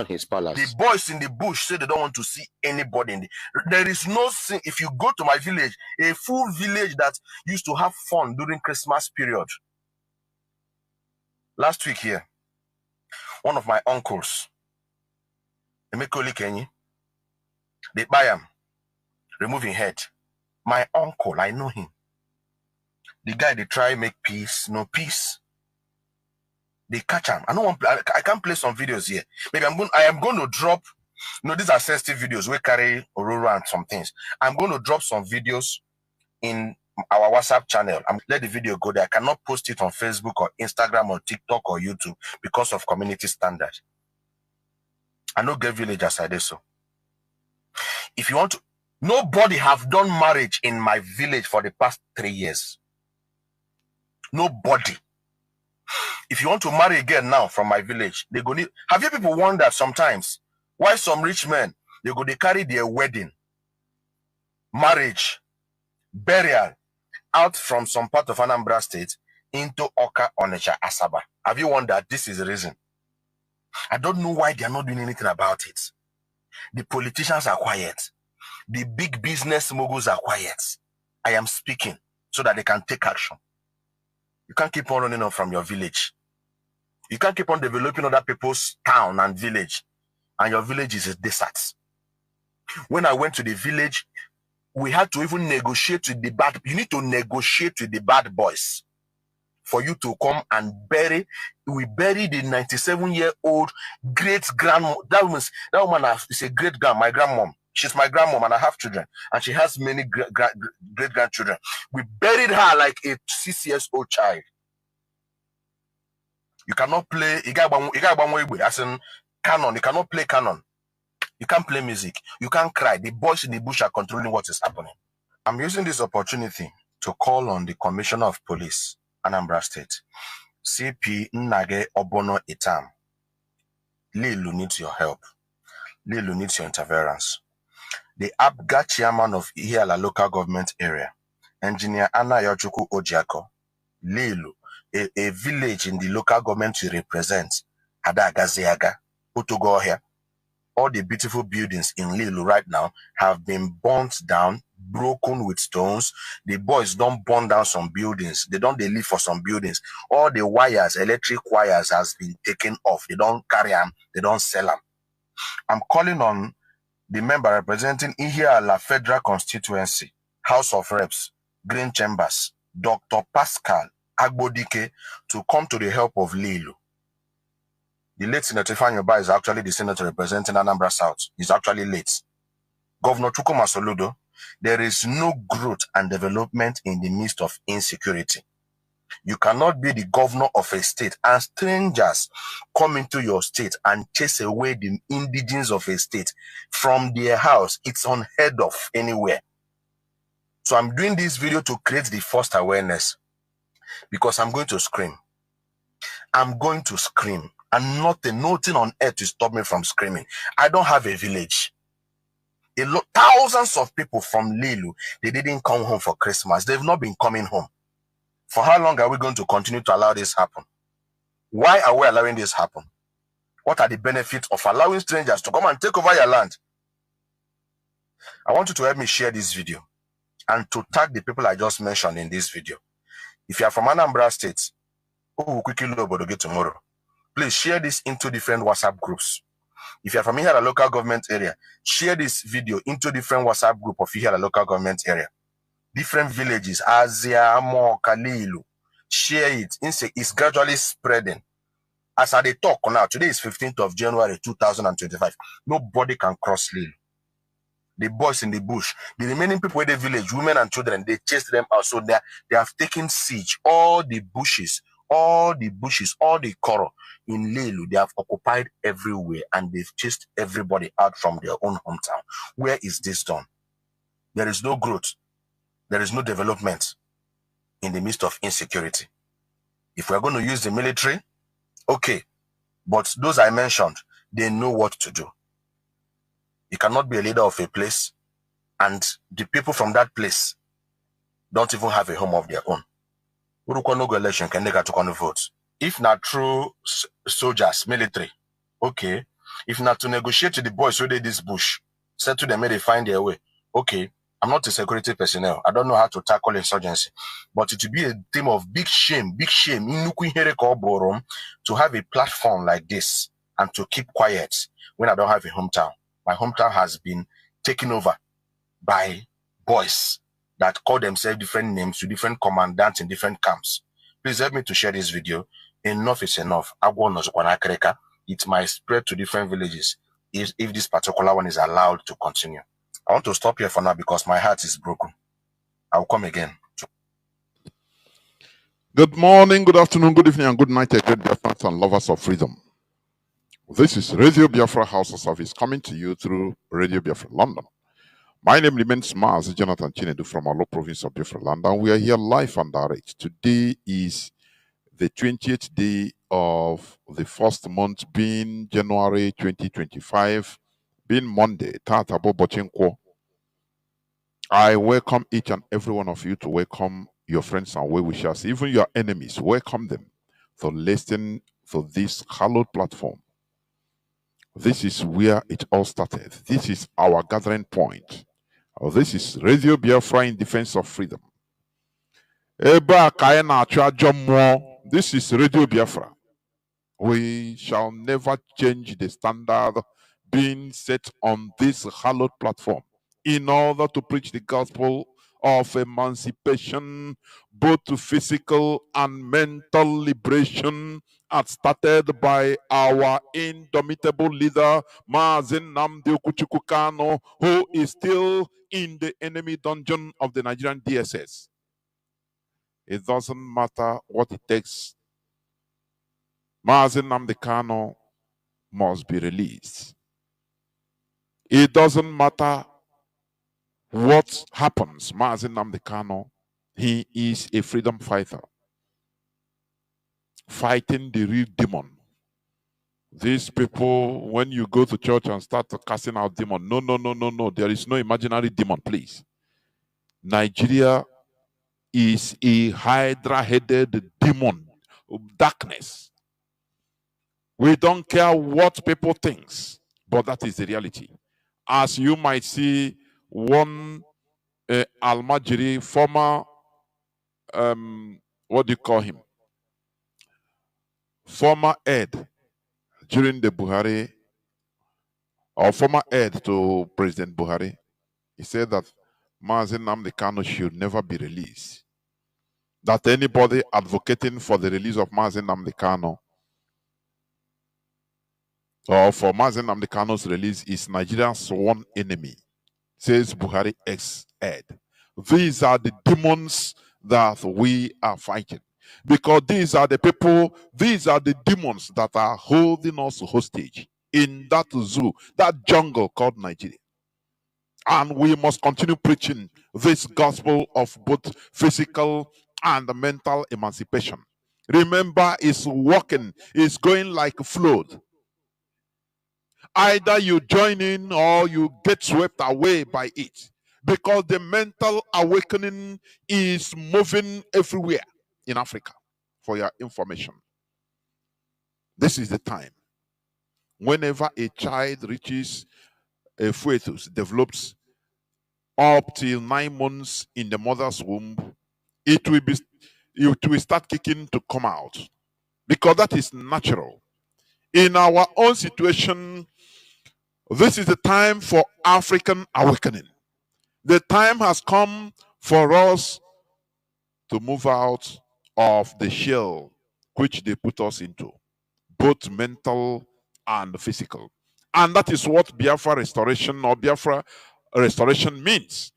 his palace. The boys in the bush say they don't want to see anybody in the... There is no sin. If you go to my village, a full village that used to have fun during Christmas period. Last week here, one of my uncles, Emekoli Kenyi, they buy him, removing head. My uncle, I know him. The guy, they try make peace, no peace. They catch him. I can't play some videos here. Maybe I am going to drop, these are sensitive videos. We carry Aurora and some things. I'm going to drop some videos in our WhatsApp channel. Let the video go there. I cannot post it on Facebook or Instagram or TikTok or YouTube because of community standard. I know get village as I did so. If you want to, nobody have done marriage in my village for the past 3 years. Nobody. If you want to marry again now from my village, they go need. Have you people wondered sometimes why some rich men they carry their wedding, marriage, burial out from some part of Anambra State into Oka, Onitsha, Asaba? Have you wondered? This is the reason. I don't know why they are not doing anything about it. The politicians are quiet. The big business moguls are quiet. I am speaking so that they can take action. You can't keep on running off from your village. You can't keep on developing other people's town and village, and your village is a desert. When I went to the village, we had to even negotiate with the bad. You need to negotiate with the bad boys for you to come and bury. We buried the 97-year-old great-grandma. That woman is a great-grand, my grandmom. She's my grandmom and I have children. And she has many great-grandchildren. We buried her like a 6-year-old child. You cannot play, as in canon. You cannot play canon. You can't play music. You can't cry. The boys in the bush are controlling what is happening. I'm using this opportunity to call on the Commissioner of Police, Anambra State, CP Nnage Obono Itam. Lilu needs your help. Lilu needs your interference. The ABGA chairman of Ihiala local government area, Engineer Anna Yochuku Ojiako, Lilu, a village in the local government you represent, Adagaziaga, Utugohia. All the beautiful buildings in Lilu right now have been burnt down, broken with stones. The boys don't burn down some buildings. They live for some buildings. All the wires, electric wires has been taken off. They don't carry them. They don't sell them. I'm calling on the member representing Ihiala Federal Constituency, House of Reps, Green Chambers, Dr. Pascal Agbodike, to come to the help of Lilu. The late Senator Fanyoba is actually the senator representing Anambra South. He's actually late. Governor Chukuma Soludo, there is no growth and development in the midst of insecurity. You cannot be the governor of a state and strangers come into your state and chase away the indigenes of a state from their house. It's unheard of anywhere. So I'm doing this video to create the first awareness because I'm going to scream. I'm going to scream and nothing on earth to stop me from screaming. I don't have a village. Thousands of people from Lilu, they didn't come home for Christmas. They've not been coming home. For how long are we going to continue to allow this happen? Why are we allowing this happen? What are the benefits of allowing strangers to come and take over your land? I want you to help me share this video and to tag the people I just mentioned in this video. If you are from Anambra State, who will quickly know about it tomorrow, please share this into different WhatsApp groups. If you are from Ihiala local government area, share this video into different WhatsApp group of Ihiala local government area. Different villages, Azia, Amo, Lilu. Share it. It's gradually spreading. As I talk now, today is 15th of January 2025. Nobody can cross Lilu. The boys in the bush, the remaining people in the village, women and children, they chased them out. So they have taken siege. All the bushes, all the coral in Lilu, they have occupied everywhere and they've chased everybody out from their own hometown. Where is this done? There is no growth. There is no development in the midst of insecurity. If we're going to use the military, okay. But those I mentioned, they know what to do. You cannot be a leader of a place and the people from that place don't even have a home of their own. Election can they get to vote? If not true soldiers, military, okay. If not to negotiate with the boys who did this bush, settle them, may they find their way. Okay, I'm not a security personnel. I don't know how to tackle insurgency. But it will be a theme of big shame, to have a platform like this and to keep quiet when I don't have a hometown. My hometown has been taken over by boys that call themselves different names to different commandants in different camps. Please help me to share this video. Enough is enough. It might spread to different villages if this particular one is allowed to continue. I want to stop here for now because my heart is broken. I'll come again. Good morning, good afternoon, good evening, and good night, great Biafrans and lovers of freedom. This is Radio Biafra House of Service coming to you through Radio Biafra London. My name remains Mazi Jonathan Chinedu from our province of Biafra Land, and we are here live and direct. Today is the 20th day of the first month, being January 2025, being Monday. Tatabo Bochenkwo. I welcome each and every one of you to welcome your friends and well-wishers, even your enemies. Welcome them to listen to this hallowed platform. This is where it all started. This is our gathering point. This is Radio Biafra in defense of freedom. This is Radio Biafra. We shall never change the standard being set on this hallowed platform in order to preach the gospel of emancipation, both physical and mental liberation, as started by our indomitable leader, Mazi Nnamdi Kanu, who is still in the enemy dungeon of the Nigerian DSS. It doesn't matter what it takes. Mazi Nnamdi Kanu must be released. It doesn't matter what happens. Mazi Nnamdi Kanu, he is a freedom fighter, fighting the real demon. These people, when you go to church and start casting out demon, no. There is no imaginary demon, please. Nigeria is a hydra-headed demon of darkness. We don't care what people think, but that is the reality. As you might see, one Almajiri, former, what do you call him? Former aide during the Buhari, or former aide to President Buhari, he said that Mazi Nnamdi Kanu should never be released. That anybody advocating for the release of Mazi Nnamdi Kanu or for Mazi Nnamdi Kanu's release is Nigeria's sworn enemy, says Buhari ex-aide. These are the demons that we are fighting. Because these are the people, these are the demons that are holding us hostage in that zoo, that jungle called Nigeria. And we must continue preaching this gospel of both physical and mental emancipation. Remember, it's working, it's going like a flood. Either you join in or you get swept away by it. Because the mental awakening is moving everywhere in Africa, for your information. This is the time. Whenever a child reaches a fetus, develops up till 9 months in the mother's womb, it will start kicking to come out. Because that is natural. In our own situation, this is the time for African awakening. The time has come for us to move out of the shell which they put us into, both mental and physical. And that is what Biafra restoration or Biafra restoration means.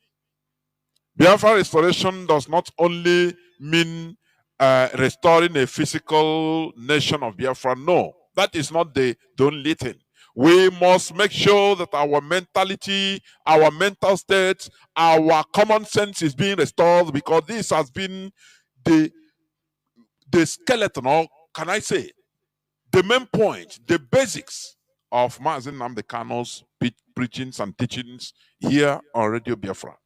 Biafra restoration does not only mean restoring a physical nation of Biafra. No, that is not the only thing. We must make sure that our mentality, our mental state, our common sense is being restored, because this has been the skeleton, or can I say, the main point, the basics of Mazi Nnamdi Kanu's preachings and teachings here on Radio Biafra.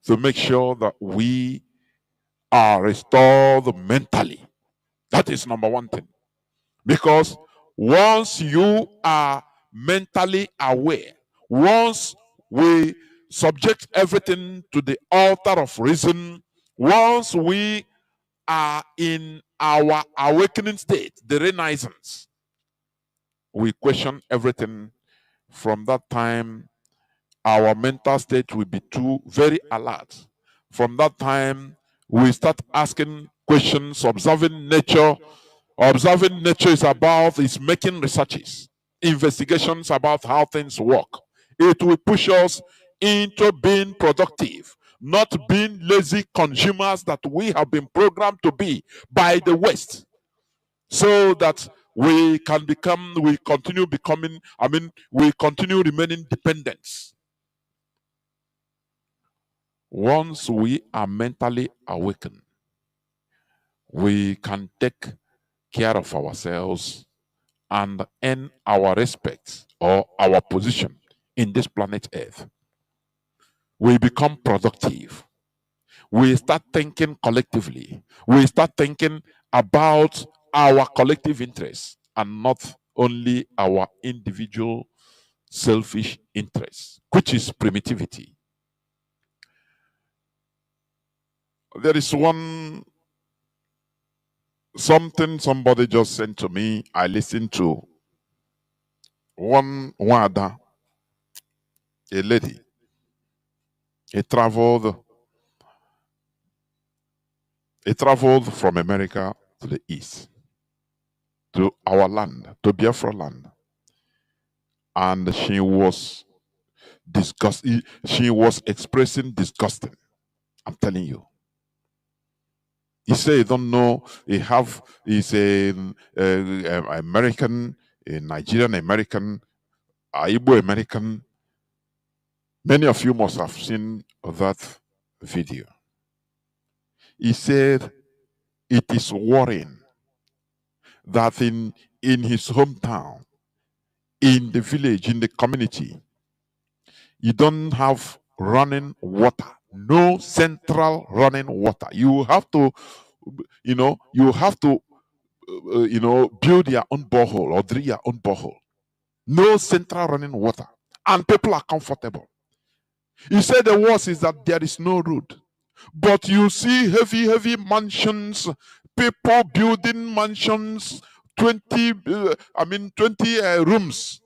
To make sure that we are restored mentally. That is number one thing. Because once you are mentally aware, once we subject everything to the altar of reason, once we are in our awakening state, the renaissance, we question everything. From that time, our mental state will be very alert. From that time, we start asking questions, observing nature. Observing nature is making researches, investigations about how things work. It will push us into being productive, not being lazy consumers that we have been programmed to be by the West, so that we continue remaining dependents. Once we are mentally awakened, we can take care of ourselves and earn our respect or our position in this planet Earth. We become productive. We start thinking collectively. We start thinking about our collective interests and not only our individual selfish interests, which is primitivity. There is something somebody just sent to me. I listened to one wada, a lady. He traveled from America to the east, to our land, to Biafra land. And she was disgusted. She was expressing disgusting. I'm telling you. He said he don't know. He's an American, a Nigerian American, a Igbo American. Many of you must have seen that video. He said it is worrying that in his hometown, in the village, in the community, you don't have running water, no central running water. You have to, build your own borehole or drill your own borehole. No central running water. And people are comfortable. He said the worst is that there is no road. But you see heavy mansions, people building mansions, 20 rooms,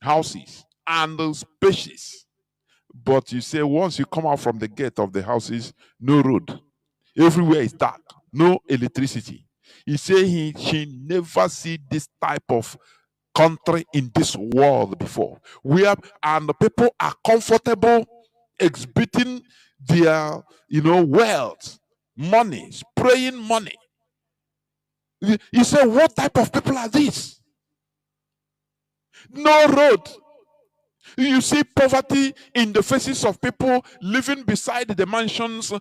houses, and spacious. But you say once you come out from the gate of the houses, no road. Everywhere is dark, no electricity. He say she never see this type of country in this world before. And the people are comfortable exhibiting their wealth, money, spraying money. He said, what type of people are these? No road. You see poverty in the faces of people living beside the mansions.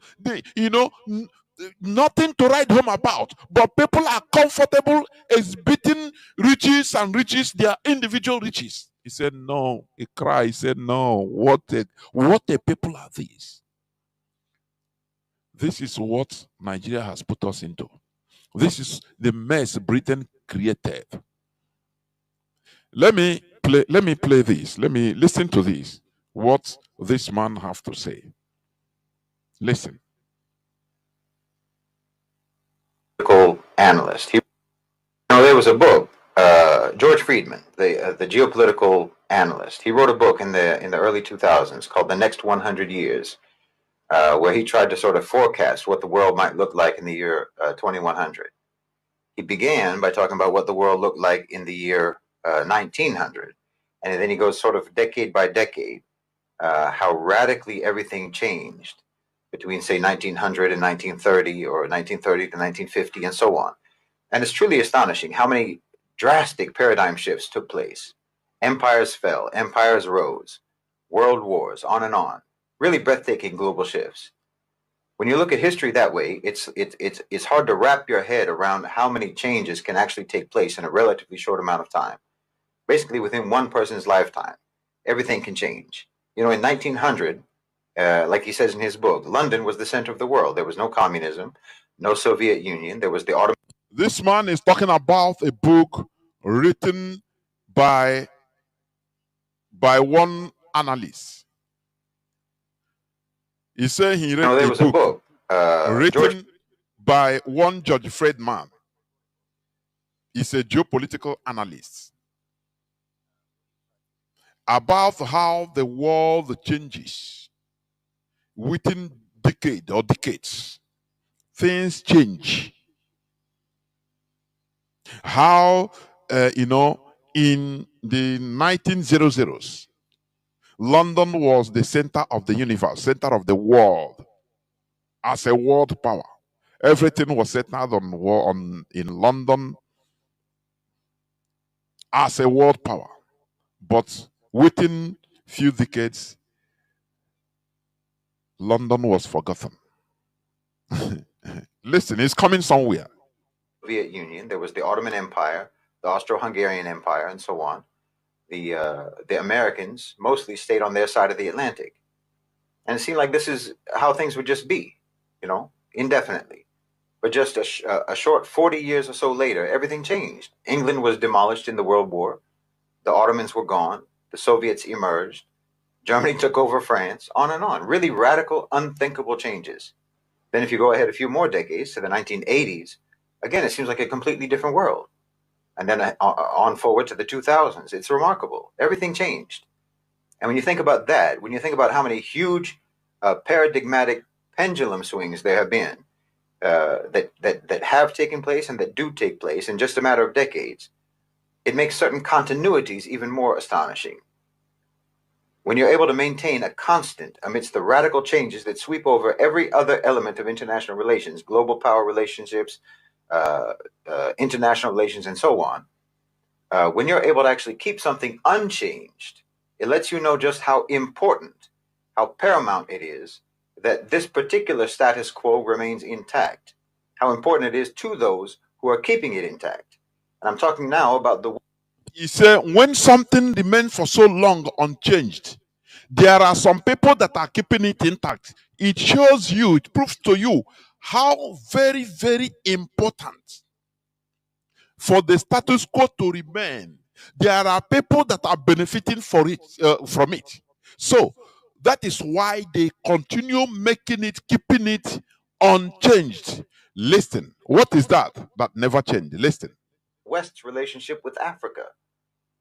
Nothing to write home about, but people are comfortable exhibiting riches, their individual riches. He said, no. He cried. He said, no. What a people are these? This is what Nigeria has put us into. This is the mess Britain created. Let me play this. Let me listen to this. What this man have to say. Listen. Analyst. There was a book, George Friedman, the geopolitical analyst. He wrote a book in the early 2000s called The Next 100 Years, where he tried to sort of forecast what the world might look like in the year 2100. He began by talking about what the world looked like in the year 1900, and then he goes sort of decade by decade, how radically everything changed between, say, 1900 and 1930, or 1930 to 1950, and so on. And it's truly astonishing how many drastic paradigm shifts took place. Empires fell, empires rose, world wars, on and on. Really breathtaking global shifts. When you look at history that way, it's hard to wrap your head around how many changes can actually take place in a relatively short amount of time. Basically, within one person's lifetime, everything can change. In 1900, like he says in his book, London was the center of the world. There was no communism, no Soviet Union. There was the This man is talking about a book written by by one analyst. He said he read there a was a book written by one George Friedman. He's a geopolitical analyst, about how the world changes within decades. Things change. How, in the 1900s, London was the center of the universe, center of the world, as a world power. Everything was centered in London as a world power. But within few decades, London was forgotten. Listen, it's coming somewhere. Soviet Union, there was the Ottoman Empire, the Austro-Hungarian Empire, and so on. The Americans mostly stayed on their side of the Atlantic. And it seemed like this is how things would just be, indefinitely. But just a short 40 years or so later, everything changed. England was demolished in the World War. The Ottomans were gone. The Soviets emerged. Germany took over France, on and on. Really radical, unthinkable changes. Then if you go ahead a few more decades to the 1980s, again, it seems like a completely different world. And then on forward to the 2000s, it's remarkable. Everything changed. And when you think about that, when you think about how many huge paradigmatic pendulum swings there have been that have taken place and that do take place in just a matter of decades, it makes certain continuities even more astonishing. When you're able to maintain a constant amidst the radical changes that sweep over every other element of international relations, global power relationships, international relations, and so on, when you're able to actually keep something unchanged, it lets you know just how important, how paramount it is that this particular status quo remains intact, how important it is to those who are keeping it intact. And I'm talking now about the... He said, when something remains for so long unchanged, there are some people that are keeping it intact. It shows you, it proves to you how very, very important for the status quo to remain. There are people that are benefiting from it. So that is why they continue making it, keeping it unchanged. Listen, what is that never changed? Listen. West's relationship with Africa.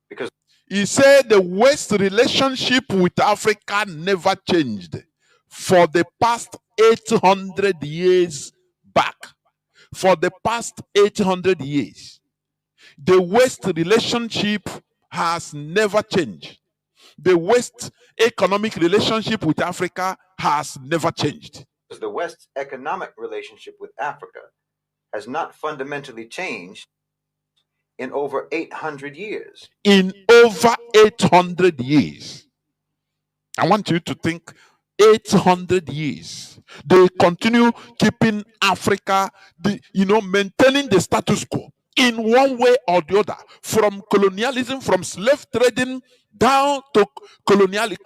Because he said the West relationship with Africa never changed for the past 800 years back. For the past 800 years, the West relationship has never changed. The West economic relationship with Africa has never changed. The West's economic relationship with Africa has not fundamentally changed in over 800 years. In over 800 years. I want you to think 800 years. They continue keeping Africa, maintaining the status quo in one way or the other, from colonialism, from slave trading down to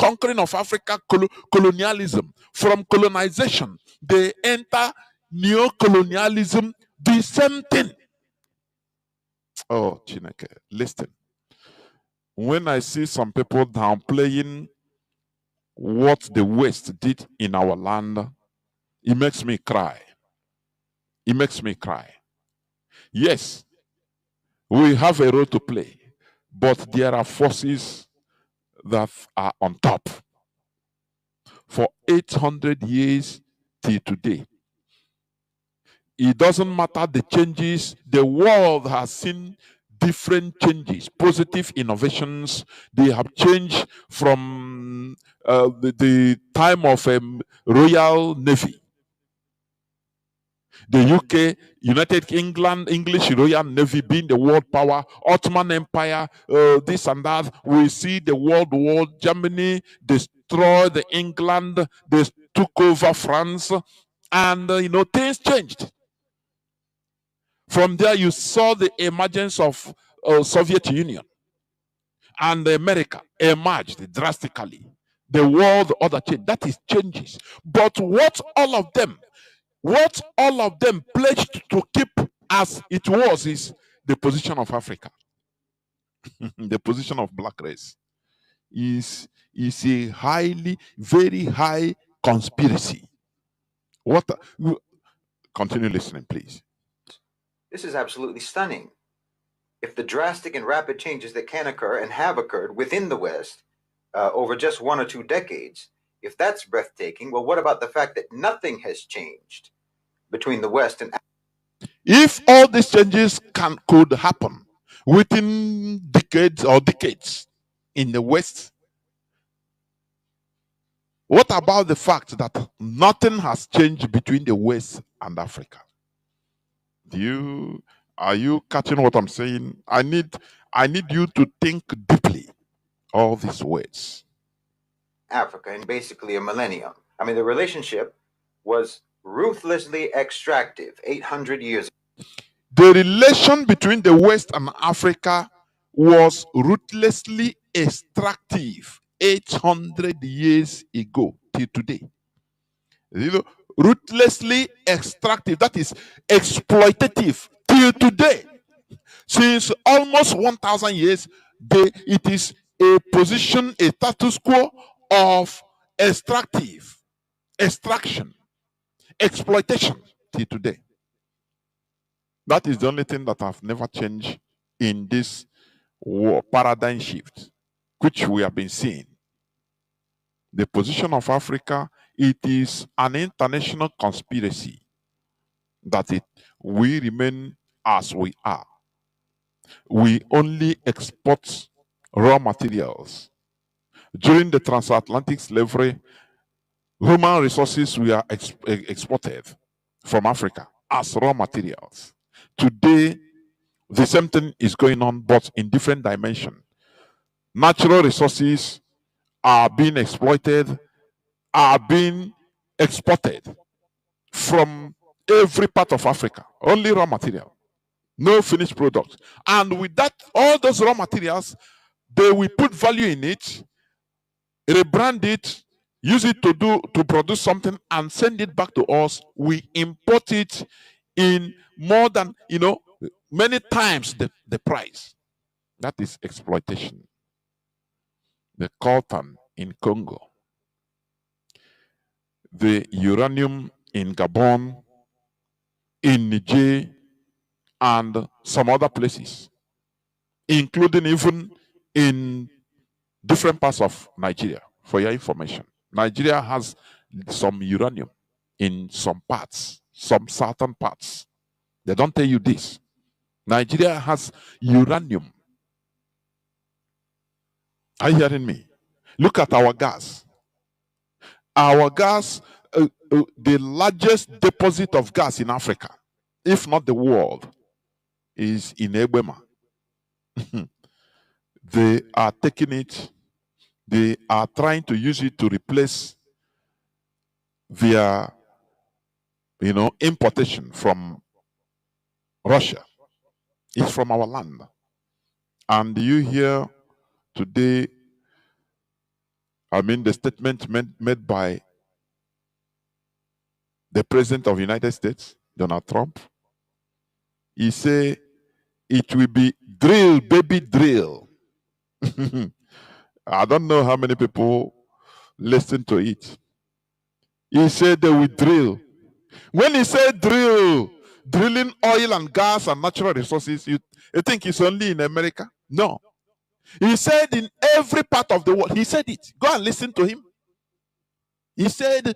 conquering of Africa, colonialism. From colonization, they enter neo-colonialism, the same thing. Oh, Chineke, listen. When I see some people downplaying what the West did in our land, it makes me cry. It makes me cry. Yes, we have a role to play, but there are forces that are on top. For 800 years till today, it doesn't matter the changes, the world has seen different changes, positive innovations. They have changed from the time of Royal Navy. The UK, United England, English Royal Navy being the world power, Ottoman Empire, this and that. We see the World War, Germany destroyed the England, they took over France, and things changed. From there, you saw the emergence of Soviet Union, and America emerged drastically. The world order changed. That is changes. But what all of them pledged to keep as it was is the position of Africa, the position of black race. is a very high conspiracy. What? Continue listening, please. This is absolutely stunning. If the drastic and rapid changes that can occur and have occurred within the West over just 1 or 2 decades, if that's breathtaking, well, what about the fact that nothing has changed between the West and... If all these changes could happen within decades in the West, what about the fact that nothing has changed between the West and Africa? Are you catching what I'm saying? I need you to think deeply all these words. Africa in basically a millennium. I mean, the relationship was ruthlessly extractive 800 years ago. The relation between the West and Africa was ruthlessly extractive 800 years ago till today. You know, ruthlessly extractive, that is exploitative till today. Since almost 1,000 years, it is a position, a status quo of extraction, exploitation till today. That is the only thing that have never changed in this paradigm shift, which we have been seeing. The position of Africa, it is an international conspiracy that we remain as we are. We only export raw materials. During the transatlantic slavery, human resources were exported from Africa as raw materials. Today, the same thing is going on, but in different dimension. Natural resources are being exploited, are being exported from every part of Africa. Only raw material, no finished product. And with that, all those raw materials, they will put value in it, rebrand it, use it to produce something, and send it back to us. We import it in more than many times the price. That is exploitation. The coltan in Congo, the uranium in Gabon, in Niger, and some other places, including even in different parts of Nigeria. For your information, Nigeria has some uranium in some parts, some certain parts. They don't tell you this. Nigeria has uranium. Are you hearing me? Look at our gas. Our gas, the largest deposit of gas in Africa, if not the world, is in Ebema. They are taking it, they are trying to use it to replace their importation from Russia. It's from our land. And you hear today, the statement made by the President of the United States, Donald Trump. He said, it will be drill, baby, drill. I don't know how many people listen to it. He said they will drill. When he said drill, drilling oil and gas and natural resources, you think it's only in America? No. He said in every part of the world. He said it. Go and listen to him. He said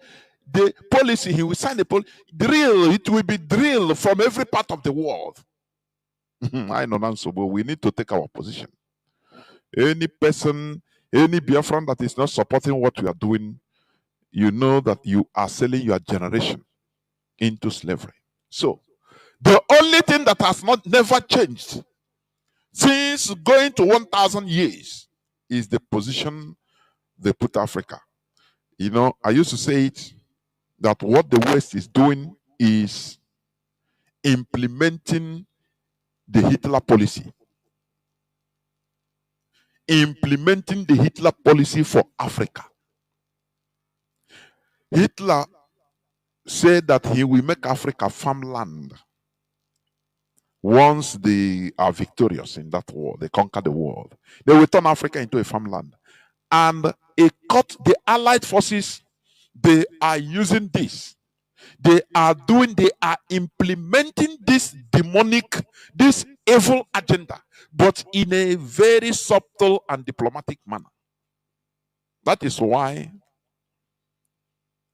the policy, he will sign the policy. Drill, it will be drill from every part of the world. I know, Nanso, but we need to take our position. Any person, any Biafran that is not supporting what we are doing, you know that you are selling your generation into slavery. So, the only thing that has never changed since going to 1,000 years is the position they put Africa. I used to say it, that what the West is doing is implementing the Hitler policy. Implementing the Hitler policy for Africa. Hitler said that he will make Africa farmland. Once they are victorious in that war, they conquer the world, they will turn Africa into a farmland. And the Allied forces, they are using this. They are implementing this demonic, this evil agenda, but in a very subtle and diplomatic manner. That is why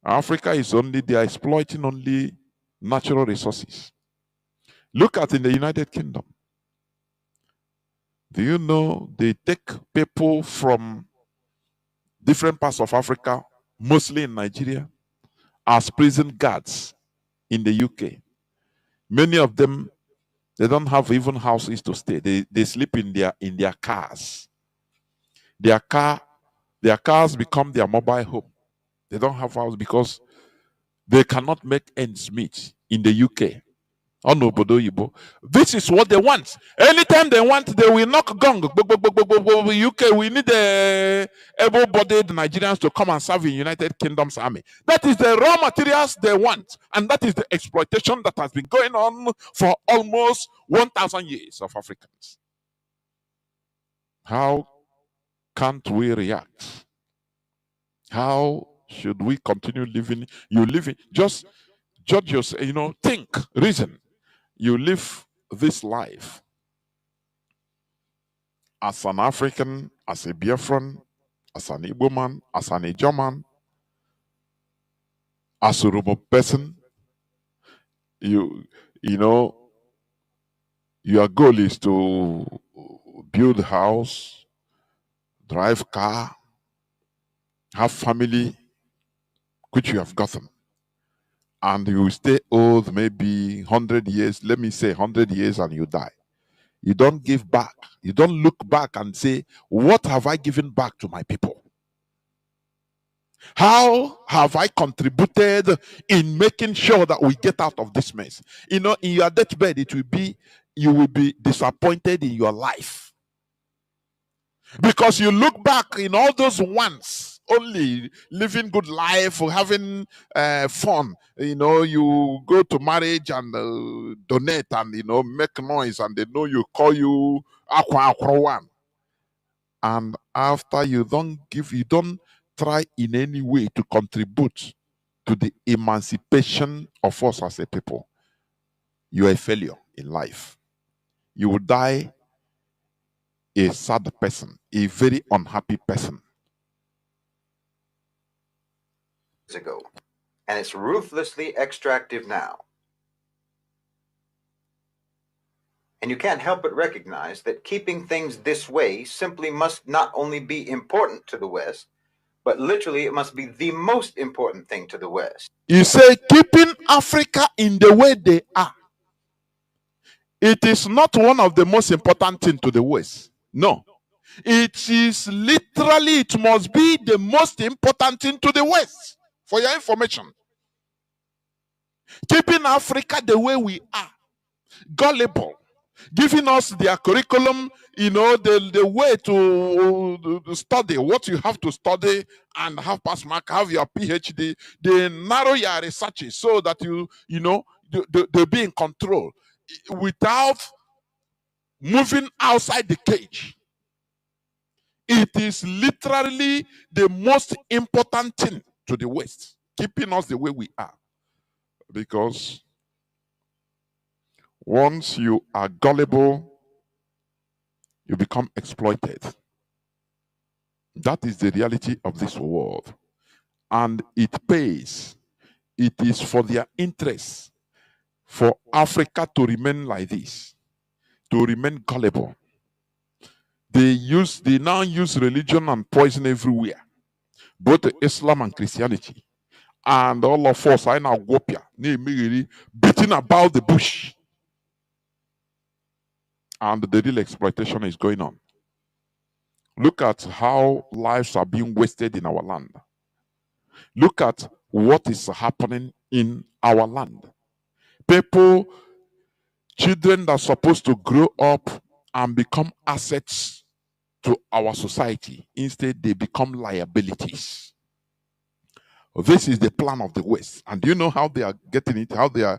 Africa they are exploiting only natural resources. Look at in the United Kingdom. Do you know they take people from different parts of Africa, mostly in Nigeria, as prison guards in the UK? Many of them, they don't have even houses to stay. They sleep in their cars. Their cars become their mobile home. They don't have house because they cannot make ends meet in the UK. This is what they want. Anytime they want, they will knock gong. UK, we need the able-bodied Nigerians to come and serve in United Kingdom's army. That is the raw materials they want. And that is the exploitation that has been going on for almost 1,000 years of Africans. How can't we react? How should we continue living? Just judge yourself, think, reason. You live this life as an African, as a Biafran, as an Igbo man, as an Ijaw man, as a Yoruba person. Your goal is to build a house, drive car, have family, which you have gotten. And you stay old, maybe 100 years, let me say 100 years, and you die. You don't give back. You don't look back and say, what have I given back to my people? How have I contributed in making sure that we get out of this mess? In your deathbed, you will be disappointed in your life. Because you look back in all those ones, only living good life, having fun. You go to marriage and donate and make noise, and they know you call you Akwa one. And after you don't try in any way to contribute to the emancipation of us as a people, you are a failure in life. You will die a sad person, a very unhappy person. Ago, and it's ruthlessly extractive now. And you can't help but recognize that keeping things this way simply must not only be important to the West, but literally it must be the most important thing to the West. You say keeping Africa in the way they are. It is not one of the most important things to the West. No. It is literally, it must be the most important thing to the West. For your information. Keeping Africa the way we are. Gullible. Giving us their curriculum, the way to study, what you have to study and have pass mark, have your PhD. They narrow your researches so that they'll be in control without moving outside the cage. It is literally the most important thing to the West, keeping us the way we are. Because once you are gullible, you become exploited. That is the reality of this world. And it pays. It is for their interest for Africa to remain like this, to remain gullible. They now use religion and poison everywhere, both Islam and Christianity. And all of us are now beating about the bush. And the real exploitation is going on. Look at how lives are being wasted in our land. Look at what is happening in our land. Children that are supposed to grow up and become assets to our society, instead they become liabilities. This is the plan of the West. And do you know how they are getting it, how they are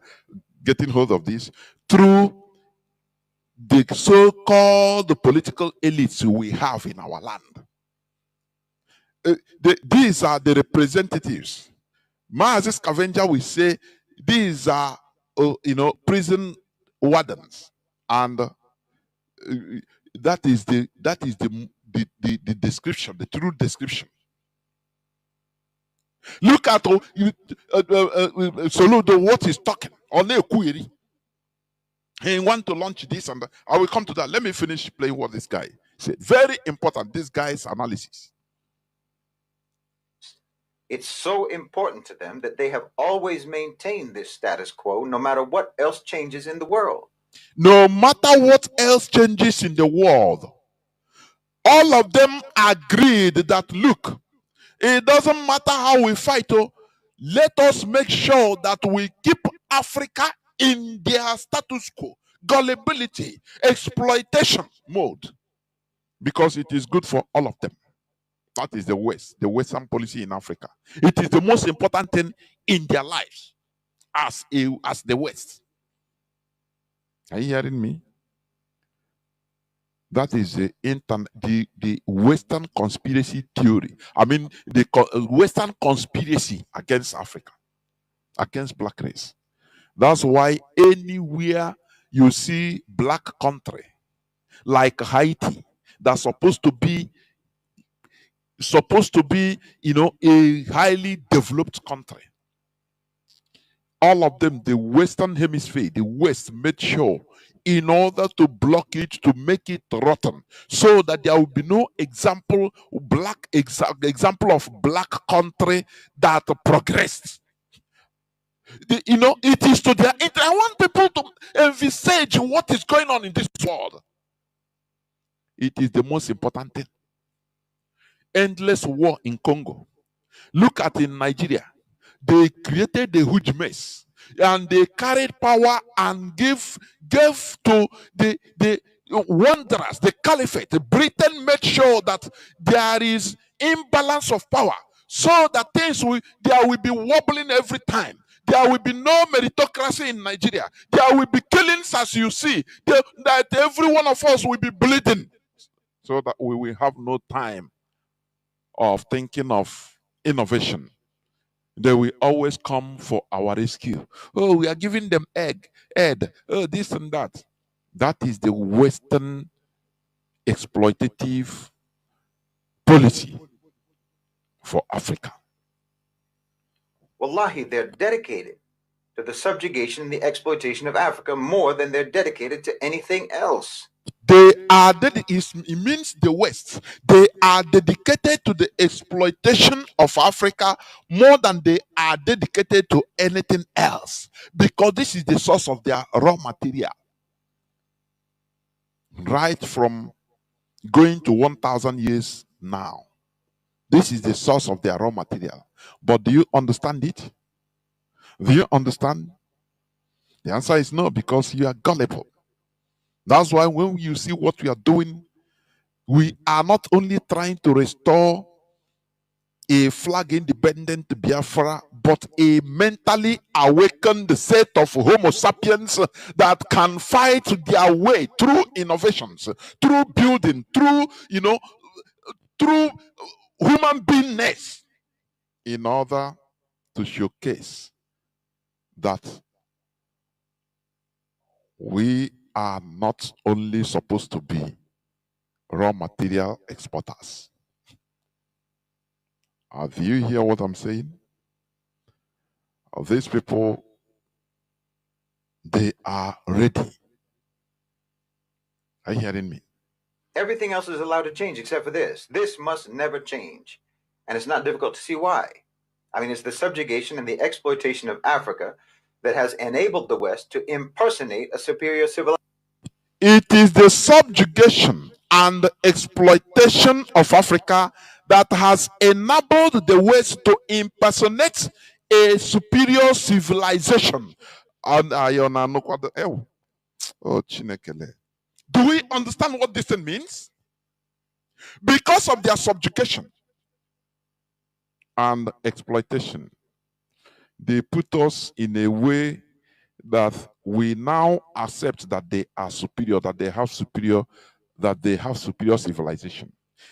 getting hold of this? Through the so-called political elites we have in our land. these are the representatives. Mazi Scavenger will say these are, prison wardens, and that is the description, the true description. Look at Soludo, what he's talking. He want to launch this and that. I will come to that. Let me finish playing what this guy said. Very important, this guy's analysis. It's so important to them that they have always maintained this status quo no matter what else changes in the world. No matter what else changes in the world, all of them agreed that, look, it doesn't matter how we fight, let us make sure that we keep Africa in their status quo, gullibility, exploitation mode, because it is good for all of them. That is the West, the Western policy in Africa. It is the most important thing in their lives as the West. Are you hearing me? That is the Western conspiracy theory. I mean, the Western conspiracy against Africa, against black race. That's why anywhere you see black country, like Haiti, that's supposed to be, a highly developed country. All of them, the Western hemisphere, the West made sure in order to block it, to make it rotten, so that there will be no example of black country that progressed. It is to their interest. I want people to envisage what is going on in this world. It is the most important thing. Endless war in Congo. Look at in Nigeria. They created a huge mess, and they carried power and gave to the wanderers, the caliphate. Britain made sure that there is imbalance of power, so that there will be wobbling every time. There will be no meritocracy in Nigeria. There will be killings, as you see, that every one of us will be bleeding, so that we will have no time of thinking of innovation. They will always come for our rescue. Oh, we are giving them egg, this and that. That is the Western exploitative policy for Africa. Wallahi, they're dedicated to the subjugation and the exploitation of Africa more than they're dedicated to anything else. It means the West. They are dedicated to the exploitation of Africa more than they are dedicated to anything else, because this is the source of their raw material. Right from going to 1,000 years now, this is the source of their raw material. But do you understand it? Do you understand? The answer is no, because you are gullible. That's why when you see what we are doing, we are not only trying to restore a flag independent Biafra, but a mentally awakened set of Homo sapiens that can fight their way through innovations, through building, through human beingness, in order to showcase that we are not only supposed to be raw material exporters. Do you hear what I'm saying? These people, they are ready. Are you hearing me? Everything else is allowed to change except for this. This must never change. And it's not difficult to see why. I mean, it's the subjugation and the exploitation of Africa that has enabled the West to impersonate a superior civilization. It is the subjugation and exploitation of Africa that has enabled the West to impersonate a superior civilization. Do we understand what this thing means? Because of their subjugation and exploitation, they put us in a way that we now accept that they are superior, that they have superior civilization.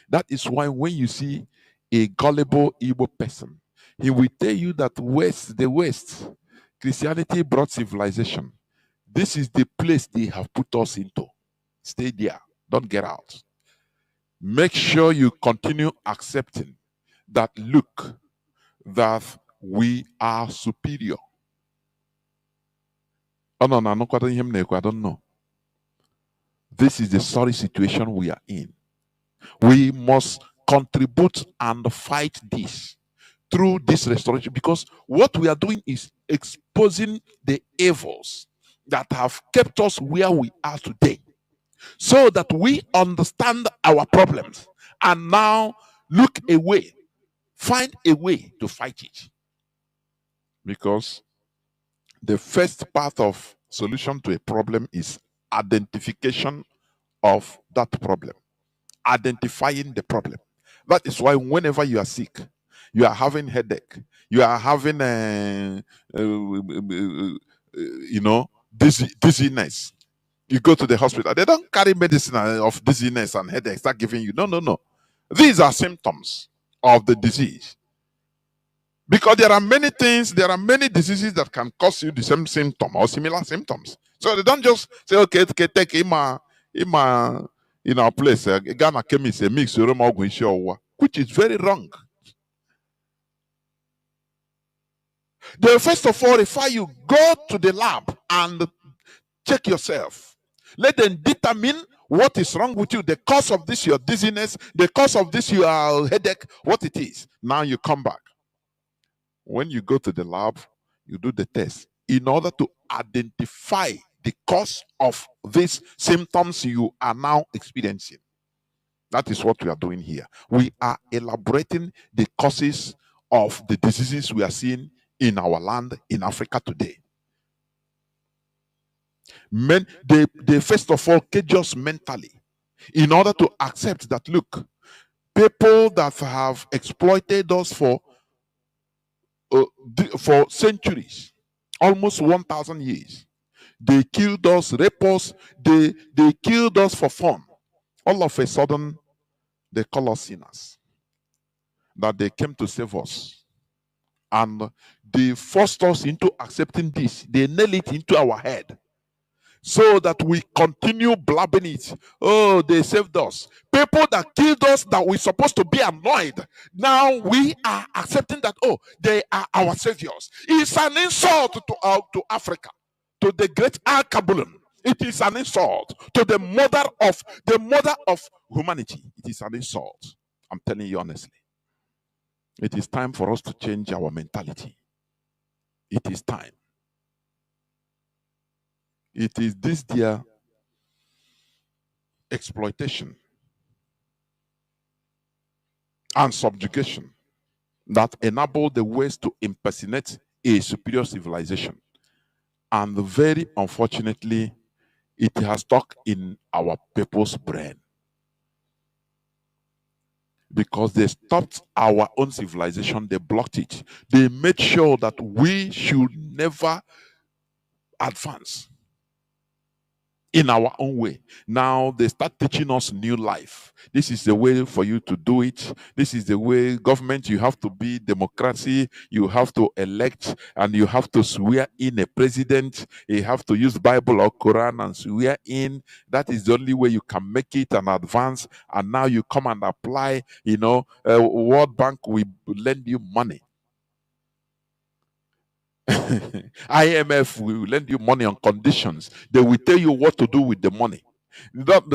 That is why when you see a gullible Igbo person. He will tell you that the West, Christianity brought civilization. This is the place they have put us into. Stay there. Don't get out. Make sure you continue accepting that, look, that we are superior. Oh, no, I don't know. This is the sorry situation we are in. We must contribute and fight this through this restoration, because what we are doing is exposing the evils that have kept us where we are today, so that we understand our problems and now look away, find a way to fight it. Because the first part of solution to a problem is identification of that problem, identifying the problem. That is why whenever you are sick, you are having headache, you are having dizziness, you go to the hospital. They don't carry medicine of dizziness and headache, start giving you. No, no, no. These are symptoms of the disease. Because there are many things, there are many diseases that can cause you the same symptom or similar symptoms. So they don't just say, okay, take ima in our place, Ghana chemist, a mix, which is very wrong. They first of all refer you, go to the lab and check yourself. Let them determine what is wrong with you, the cause of this, your dizziness, the cause of this, your headache, what it is. Now you come back. When you go to the lab, you do the test in order to identify the cause of these symptoms you are now experiencing. That is what we are doing here. We are elaborating the causes of the diseases we are seeing in our land, in Africa today. Men, they first of all cage us mentally in order to accept that, look, people that have exploited us for centuries, almost 1,000 years, they killed us, raped us, they killed us for fun. All of a sudden, they call us sinners, that they came to save us. And they forced us into accepting this. They nail it into our head, so that we continue blabbing it. Oh, they saved us. People that killed us, that we're supposed to be annoyed, now we are accepting that, oh, they are our saviors. It's an insult to Africa, to the great Al-Kabulun. It is an insult to the mother of humanity. It is an insult. I'm telling you honestly. It is time for us to change our mentality. It is time. It is this dear exploitation and subjugation that enable the West to impersonate a superior civilization. And very unfortunately, it has stuck in our people's brain. Because they stopped our own civilization, they blocked it. They made sure that we should never advance in our own way. Now they start teaching us new life. This is the way for you to do it. This is the way government, you have to be democracy, you have to elect, and you have to swear in a president. You have to use Bible or Quran and swear in. That is the only way you can make it and advance. And now you come and apply, World Bank will lend you money. IMF will lend you money on conditions. They will tell you what to do with the money.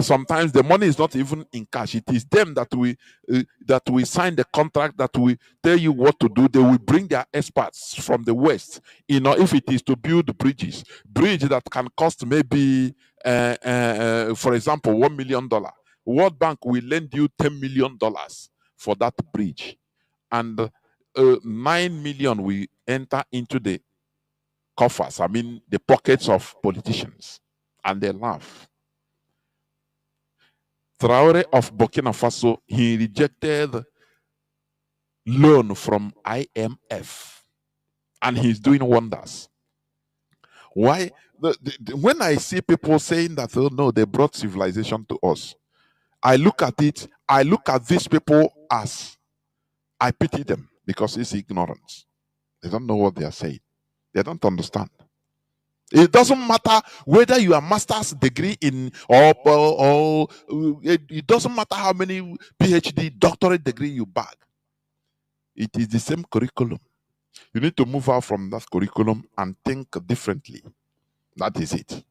Sometimes the money is not even in cash. It is them that we sign the contract, that we tell you what to do. They will bring their experts from the West. If it is to build bridge that can cost maybe, for example, $1 million. World Bank will lend you $10 million for that bridge, and 9 million will enter into the coffers, the pockets of politicians, and they laugh. Traore of Burkina Faso, he rejected loan from IMF, and he's doing wonders. Why? When I see people saying that, oh no, they brought civilization to us, I look at it, I look at these people as I pity them because it's ignorance. They don't know what they are saying. They don't understand. It doesn't matter whether you are master's degree in or it doesn't matter how many PhD doctorate degree you bag. It is the same curriculum. You need to move out from that curriculum and think differently. That is it.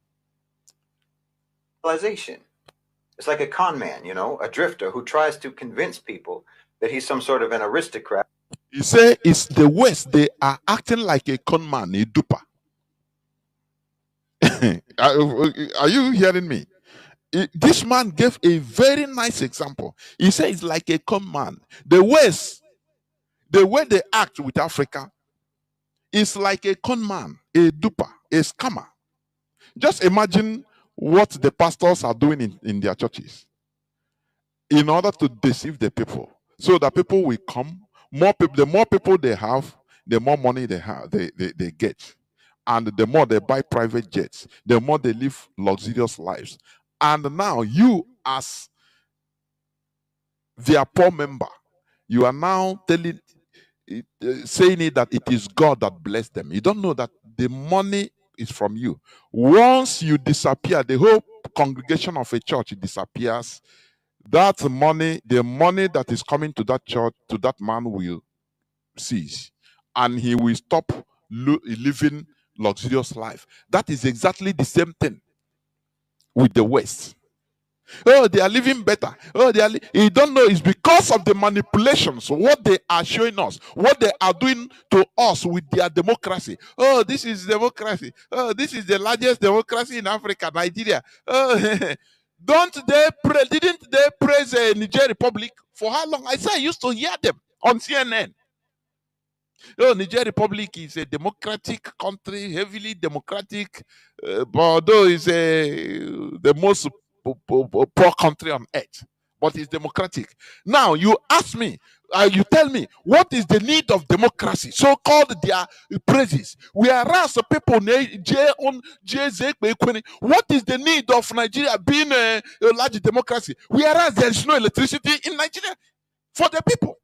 It's like a con man, you know, a drifter who tries to convince people that he's some sort of an aristocrat. You say it's the West, they are acting like a con man, a duper. Are you hearing me? This man gave a very nice example. He said it's like a con man. The West, the way they act with Africa, is like a con man, a duper, a scammer. Just imagine what the pastors are doing in their churches in order to deceive the people, so that people will come. More people, the more people they have, the more money they have, they get, and the more they buy private jets, the more they live luxurious lives. And now you, as their poor member, you are now saying it that it is God that blessed them. You don't know that the money is from you. Once you disappear, the whole congregation of a church disappears. That money, the money that is coming to that church, to that man, will cease, and he will stop living luxurious life. That is exactly the same thing with the West. Oh, they are living better. Oh, you don't know, it's because of the manipulations, what they are showing us, what they are doing to us with their democracy. Oh, this is democracy. Oh, this is the largest democracy in Africa, Nigeria. Oh, didn't they praise the Nigerian Republic? For how long? I said I used to hear them on CNN. Oh, Nigeria Republic is a democratic country, heavily democratic, but although it's the most poor country on earth, but it's democratic. Now you ask me, you tell me, what is the need of democracy? So-called their praises. Whereas people, what is the need of Nigeria being a large democracy? Whereas there is no electricity in Nigeria for the people,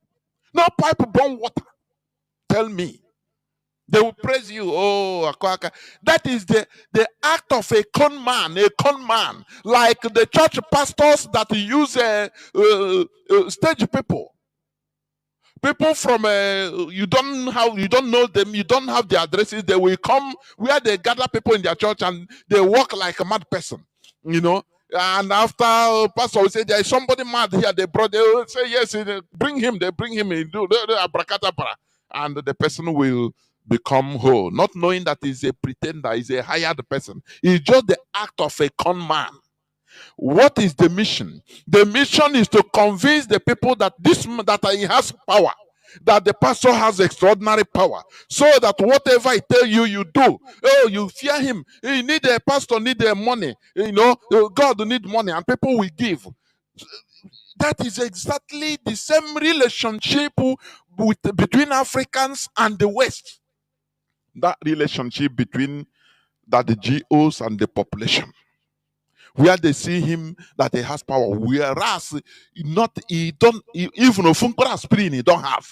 no pipe-borne water. Tell me. They will praise you. Oh, Akwaka. That is the act of a con man, like the church pastors that use stage people. People from you don't know them, you don't have their addresses. They will come where they gather people in their church and they walk like a mad person, you know. And after pastor will say there is somebody mad here, they will say yes, bring him. They bring him in, do abracadabra, and the person will become whole, not knowing that he's a pretender, he's a hired person. It's just the act of a con man. What is the mission? The mission is to convince the people that he has power, that the pastor has extraordinary power, so that whatever I tell you, you do. Oh, you fear him. You need a pastor, need money. You know, God need money, and people will give. That is exactly the same relationship between Africans and the West. That relationship between the GOs and the population, where they see him that he has power, whereas even Ofunkura aspirin he don't have.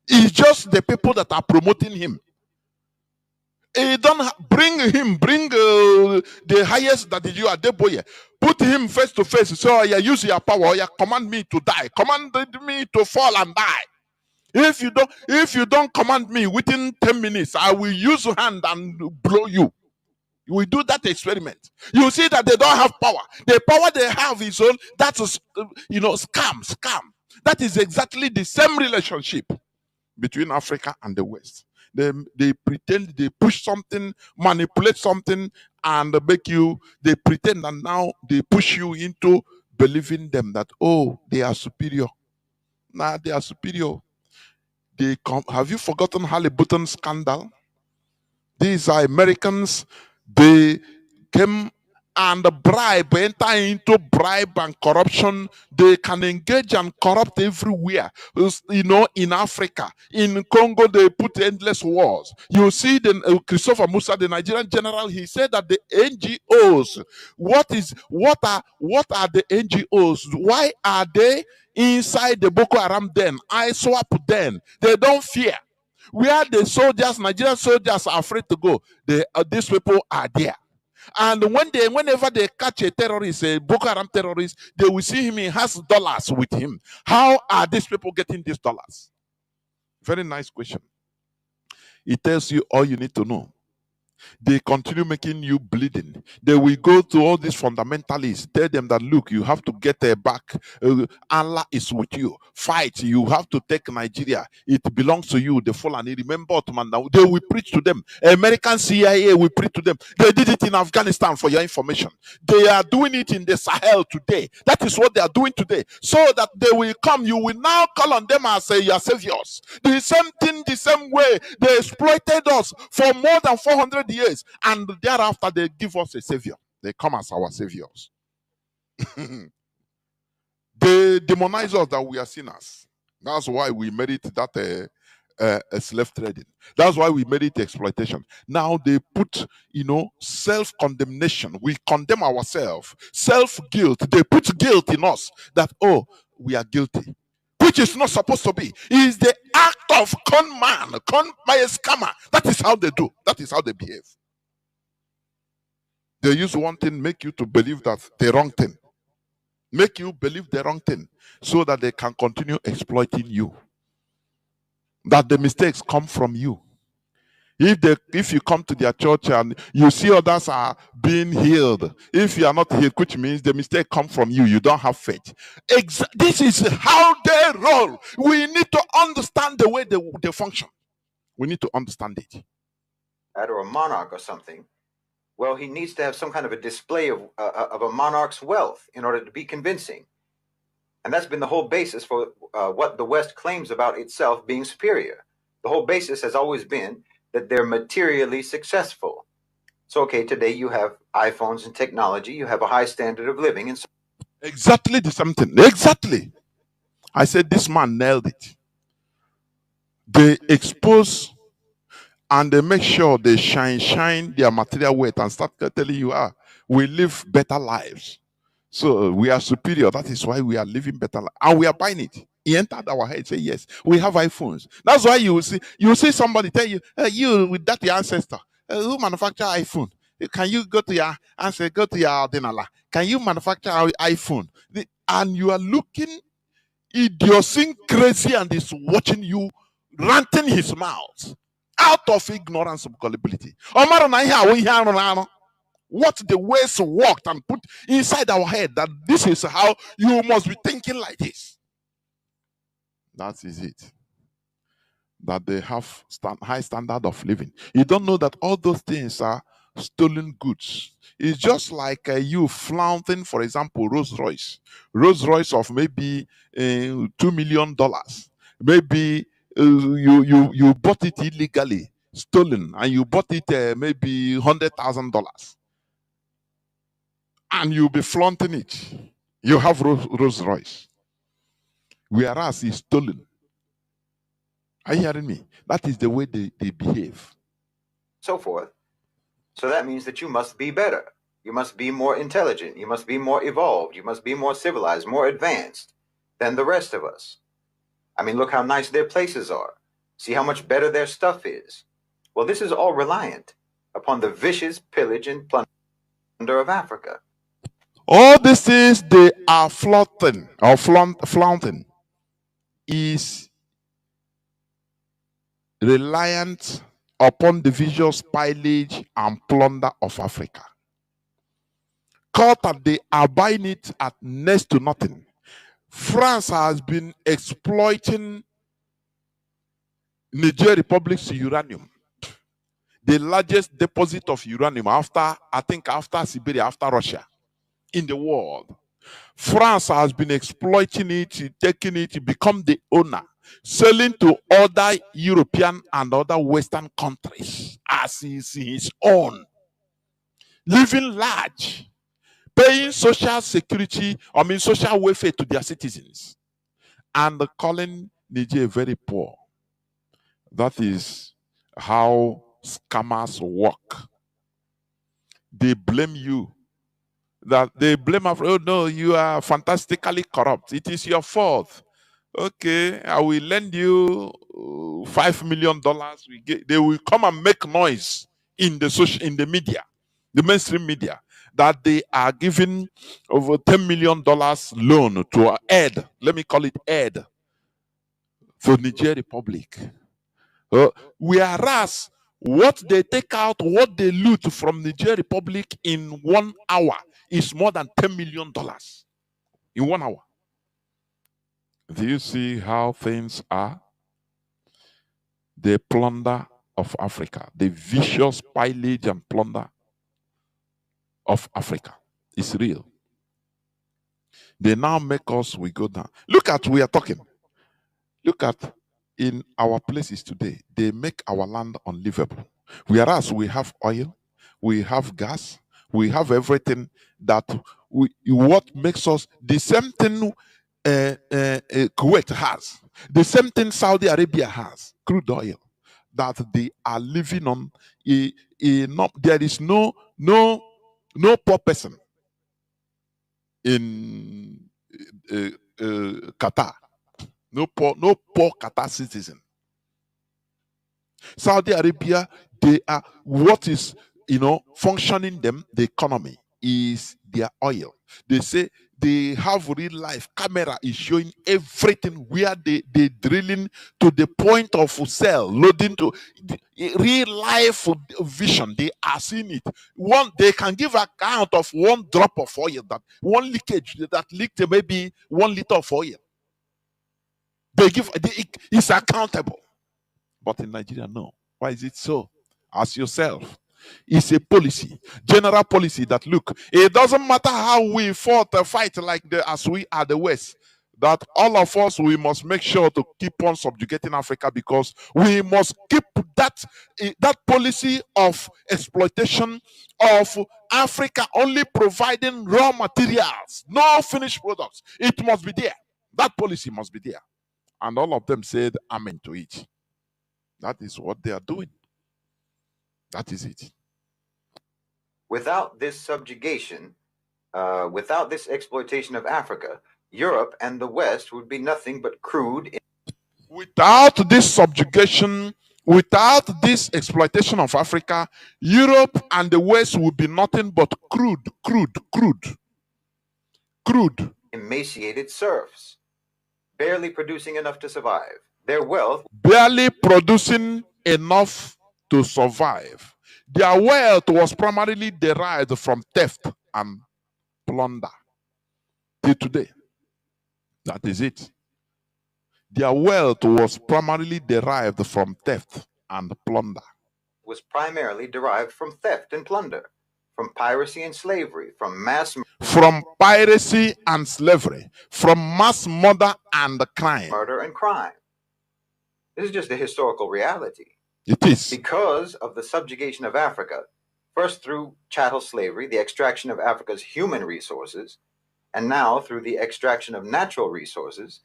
It's just the people that are promoting him. He don't bring the highest that you are boy. Put him face to face. So you use your power. You command me to die. Command me to fall and die. If you don't command me within 10 minutes, I will use your hand and blow you. We do that experiment. You see that they don't have power. The power they have is all that's scam. That is exactly the same relationship between Africa and the West. They pretend, they push something, manipulate something, and they pretend, and now they push you into believing them that, oh, they are superior. Nah, they are superior. Have you forgotten Halliburton scandal? These are Americans. They came and bribe, enter into bribe and corruption. They can engage and corrupt everywhere. In Africa, in Congo, they put endless wars. You see, the Christopher Musa, the Nigerian general, he said that the NGOs, what are the NGOs? Why are they inside the Boko Haram den, ISWAP den? They don't fear. Where the soldiers, Nigerian soldiers, are afraid to go, these people are there. And whenever they catch a terrorist, a Boko Haram terrorist, they will see him, he has dollars with him. How are these people getting these dollars? Very nice question. It tells you all you need to know. They continue making you bleeding. They will go to all these fundamentalists, tell them that, look, you have to get back. Allah is with you. Fight. You have to take Nigeria. It belongs to you. The Fulani. Remember Ottoman now. They will preach to them. American CIA will preach to them. They did it in Afghanistan, for your information. They are doing it in the Sahel today. That is what they are doing today. So that they will come. You will now call on them as your saviors. The same thing, the same way. They exploited us for more than 400 years, and thereafter they give us a savior. They come as our saviors. They demonize us that we are sinners. That's why we made it that slave trading. That's why we made it exploitation. Now they put, self-condemnation. We condemn ourselves. Self-guilt. They put guilt in us that, oh, we are guilty. Which is not supposed to be. It is the act of con by a scammer. That is how they do. That is how they behave. They use one thing, make you to believe that the wrong thing. Make you believe the wrong thing so that they can continue exploiting you. That the mistakes come from you. If you come to their church and you see others are being healed, if you are not healed, which means the mistake comes from you, you don't have faith. This is how they roll. We need to understand the way they function. We need to understand it. Or a monarch or something, well, he needs to have some kind of a display of a monarch's wealth in order to be convincing. And that's been the whole basis for what the West claims about itself being superior. The whole basis has always been that they're materially successful. So, okay, today you have iPhones and technology, you have a high standard of living. And so exactly the same thing. Exactly. I said this man nailed it. They expose and they make sure they shine their material weight and start telling you, we live better lives. So we are superior. That is why we are living better lives. And we are buying it. He entered our head, say, yes, we have iPhones. That's why you will see somebody tell you, you with that your ancestor, who manufacture iPhone? Can you go to your ancestor, go to your dinala? Can you manufacture our iPhone? And you are looking idiosyncrasy and is watching you ranting his mouth out of ignorance and gullibility. What the West worked and put inside our head that this is how you must be thinking like this. That is it. That they have high standard of living. You don't know that all those things are stolen goods. It's just like you flaunting, for example, Rolls Royce of maybe $2 million. Maybe you bought it illegally, stolen, and you bought it maybe $100,000, and you'll be flaunting it. You have Rolls Royce, whereas it's stolen. Are you hearing me? That is the way they behave. So forth. So that means that you must be better. You must be more intelligent. You must be more evolved. You must be more civilized, more advanced than the rest of us. I mean, look how nice their places are. See how much better their stuff is. Well, this is all reliant upon the vicious pillage and plunder of Africa. All these things they are flaunting is reliant upon the visual spillage and plunder of Africa. Caught that they are buying it at next to nothing. France has been exploiting Niger Republic's uranium, the largest deposit of uranium after Siberia, after Russia in the world. France has been exploiting it, taking it, become the owner, selling to other European and other Western countries as his own, living large. paying social security, social welfare to their citizens, and calling Niger very poor. That is how scammers work. They blame you. That they blame Africa. Oh no, you are fantastically corrupt. It is your fault. Okay, I will lend you $5 million. They will come and make noise in the media, the mainstream media, that they are giving over $10 million loan to aid. Let me call it aid to Niger Republic. Whereas what they take out, what they loot from Niger Republic in 1 hour is more than $10 million in 1 hour. Do you see how things are? The plunder of Africa, the vicious pillage and plunder of Africa is real. They now make us, we go down. Look at, we are talking. Look at in our places today, they make our land unlivable. Whereas we have oil, we have gas, we have everything that what makes us the same thing Kuwait has, the same thing Saudi Arabia has, crude oil, that they are living on. There is no poor person in Qatar. No poor Qatar citizen. Saudi Arabia, they are what is functioning them, the economy is their oil. They say they have real life camera is showing everything where they drilling to the point of sell, loading to real life vision. They are seeing it. They can give account of one drop of oil, that one leakage that leaked maybe 1 liter of oil. It's accountable. But in Nigeria, no. Why is it so? Ask yourself. It's a policy, general policy that look, it doesn't matter how we fight as we are the West, that all of us, we must make sure to keep on subjugating Africa, because we must keep that policy of exploitation of Africa, only providing raw materials, no finished products. It must be there. That policy must be there. And all of them said amen to it. That is what they are doing. That is it. Without this subjugation, without this exploitation of Africa, Europe and the West would be nothing but crude. Without this subjugation, without this exploitation of Africa, Europe and the West would be nothing but crude. Emaciated serfs, barely producing enough to survive. Their wealth, barely producing enough to survive. Their wealth was primarily derived from theft and plunder. Till today, that is it. Their wealth was primarily derived from theft and plunder. Was primarily derived from theft and plunder, from piracy and slavery, from piracy and slavery, from mass murder and crime. Murder and crime. This is just a historical reality. It is. Because of the subjugation of Africa, first through chattel slavery, the extraction of Africa's human resources, and now through the extraction of natural resources,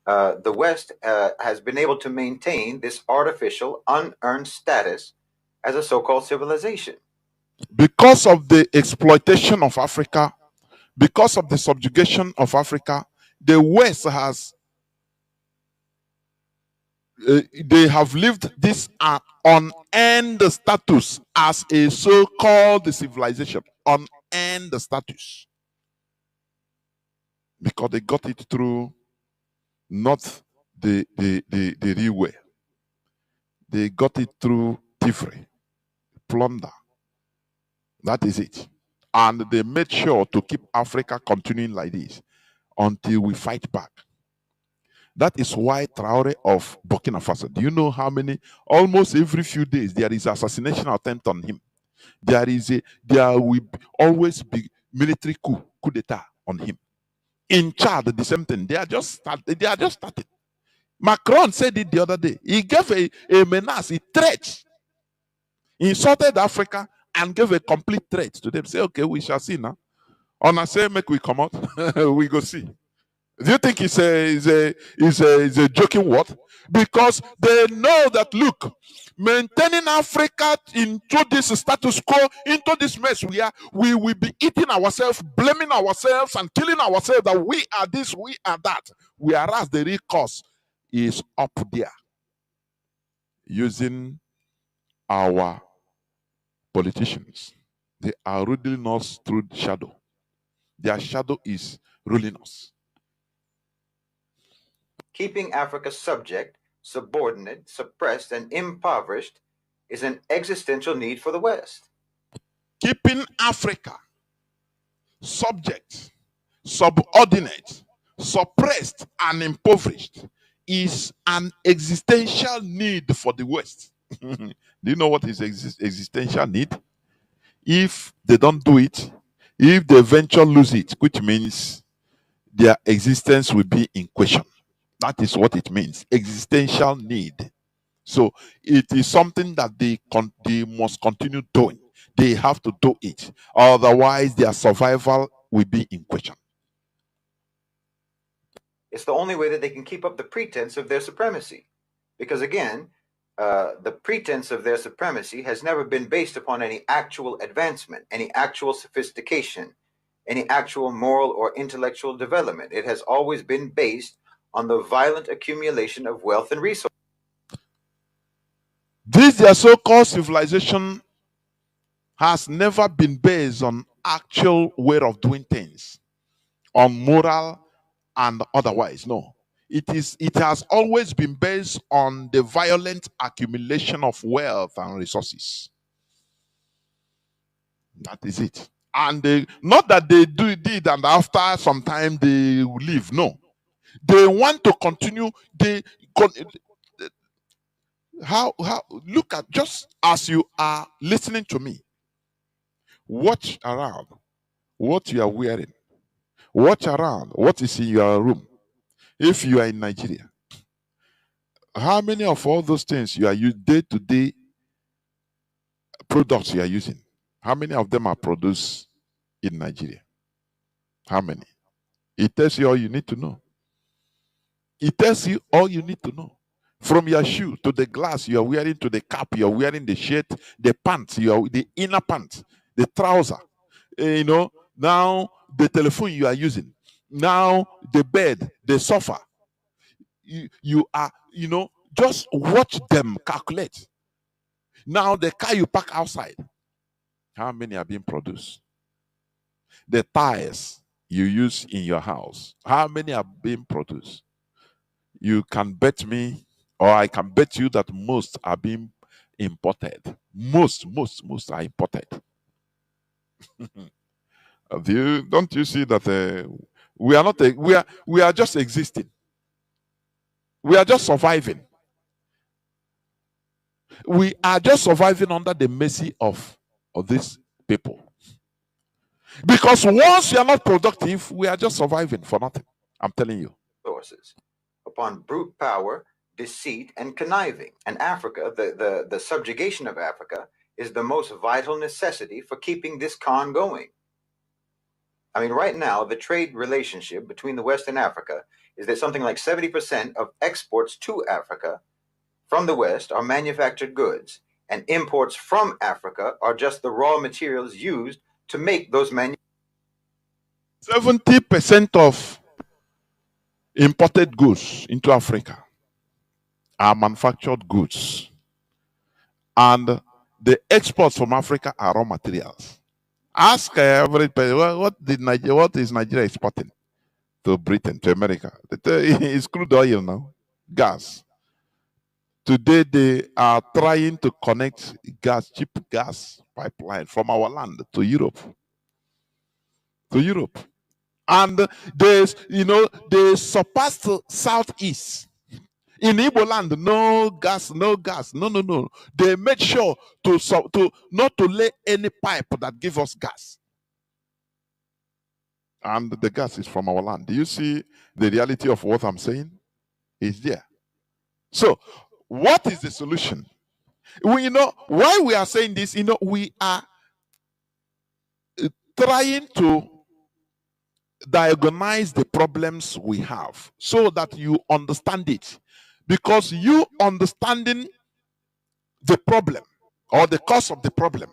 the West has been able to maintain this artificial, unearned status as a so-called civilization. Because of the exploitation of Africa, because of the subjugation of Africa, the West has they have lived this unearned status as a so-called civilization. Unearned status. Because they got it through not the real way. They got it through thievery, plunder. That is it. And they made sure to keep Africa continuing like this until we fight back. That is why Traore of Burkina Faso, do you know how many? Almost every few days there is assassination attempt on him. There will always be military coup d'etat on him. In Chad, the same thing. They are just started. Macron said it the other day. He gave a menace, a threat. He insulted Africa and gave a complete threat to them. Say, okay, we shall see now. On I say make we come out, we go see. Do you think it's a joking word? Because they know that, look, maintaining Africa into this status quo, into this mess we will be eating ourselves, blaming ourselves, and killing ourselves that we are this, we are that. Whereas the real cause is up there, using our politicians. They are ruling us through shadow. Their shadow is ruling us. Keeping Africa subject, subordinate, suppressed, and impoverished is an existential need for the West. Keeping Africa subject, subordinate, suppressed, and impoverished is an existential need for the West. Do you know what is existential need? If they don't do it, if they eventually lose it, which means their existence will be in question. That is what it means. Existential need. So it is something that they must continue doing. They have to do it. Otherwise, their survival will be in question. It's the only way that they can keep up the pretense of their supremacy. Because again, the pretense of their supremacy has never been based upon any actual advancement, any actual sophistication, any actual moral or intellectual development. It has always been based on the violent accumulation of wealth and resources. This their so-called civilization has never been based on actual way of doing things, on moral and otherwise. No. It has always been based on the violent accumulation of wealth and resources. That is it. And not that they do it and after some time they leave. No. They want to continue. How look at, just as you are listening to me, watch around what you are wearing. Watch around what is in your room. If you are in Nigeria, how many of all those things you are using day-to-day products you are using, how many of them are produced in Nigeria? How many? It tells you all you need to know. It tells you all you need to know. From your shoe to the glass you are wearing, to the cap you are wearing, the shirt, the pants, the inner pants, the trouser, now the telephone you are using, now the bed, the sofa. You are, just watch them calculate. Now the car you park outside, how many are being produced? The tires you use in your house, how many are being produced? You can bet me, or I can bet you that most are being imported. Most are imported. Don't you see that we are not we are just existing. We are just surviving. We are just surviving under the mercy of these people. Because once you are not productive, we are just surviving for nothing. I'm telling you. Sources upon brute power, deceit, and conniving. And Africa, the subjugation of Africa, is the most vital necessity for keeping this con going. I mean, right now, the trade relationship between the West and Africa is that something like 70% of exports to Africa from the West are manufactured goods, and imports from Africa are just the raw materials used to make those 70% of imported goods into Africa are manufactured goods, and the exports from Africa are raw materials. Ask everybody, what is Nigeria exporting to Britain, to America? It's crude oil now, gas. Today they are trying to connect cheap gas pipeline from our land to Europe. And they surpassed Southeast. In Igbo land, no gas. No. They made sure to not to lay any pipe that give us gas. And the gas is from our land. Do you see the reality of what I'm saying? Is there. So, what is the solution? Why we are saying this, we are trying to diagnose the problems we have so that you understand it. Because you understanding the problem or the cause of the problem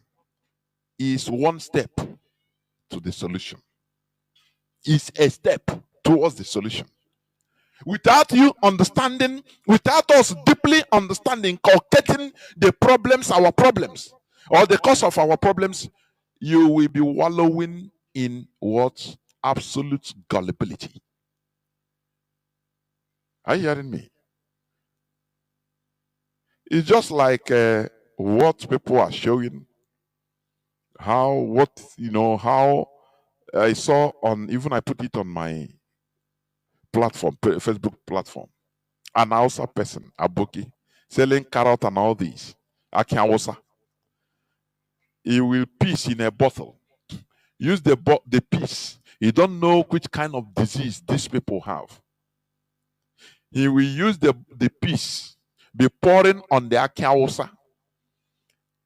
is one step to the solution. Is a step towards the solution. Without you understanding, without us deeply understanding, calculating the problems, our problems, or the cause of our problems, you will be wallowing in what? Absolute gullibility. Are you hearing me? It's just like what people are showing, how I saw on, even I put it on my platform, Facebook platform. An Hausa person, Aboki, selling carrot and all these. Akiawasa. He will piece in a bottle. Use the piece. You don't know which kind of disease these people have. He will use the piece, be pouring on the Akiawasa.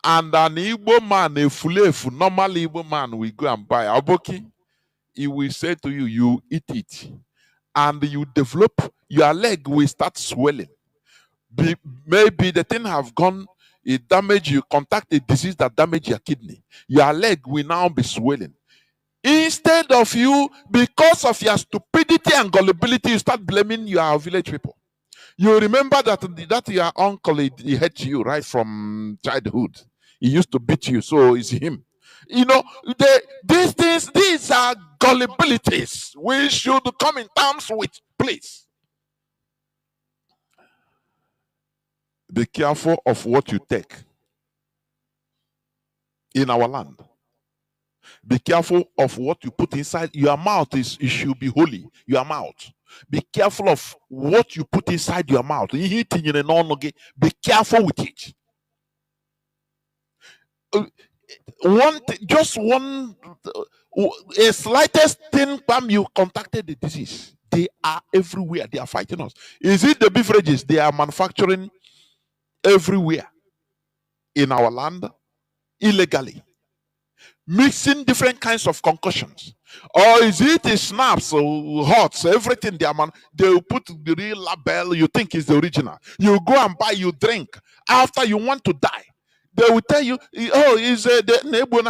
And an Igbo man, a fulefu, normal Igbo man will go and buy Aboki. He will say to you, you eat it. And you develop, your leg will start swelling. Maybe the thing have gone, it damage you, contact a disease that damage your kidney. Your leg will now be swelling. Instead of you, because of your stupidity and gullibility, you start blaming your village people. You remember that your uncle, he hurt you right from childhood. He used to beat you, so it's him. You know, these things, these are gullibilities we should come in terms with, please. Be careful of what you take in our land. Be careful of what you put inside. Your mouth it should be holy. Your mouth. Be careful of what you put inside your mouth. Be careful with it. A slightest thing, you contacted the disease. They are everywhere. They are fighting us. Is it the beverages they are manufacturing everywhere in our land illegally, mixing different kinds of concussions? Or is it a snaps or hots, everything they will put the real label you think is the original. You go and buy, you drink. After you want to die, they will tell you, oh, is the neighbor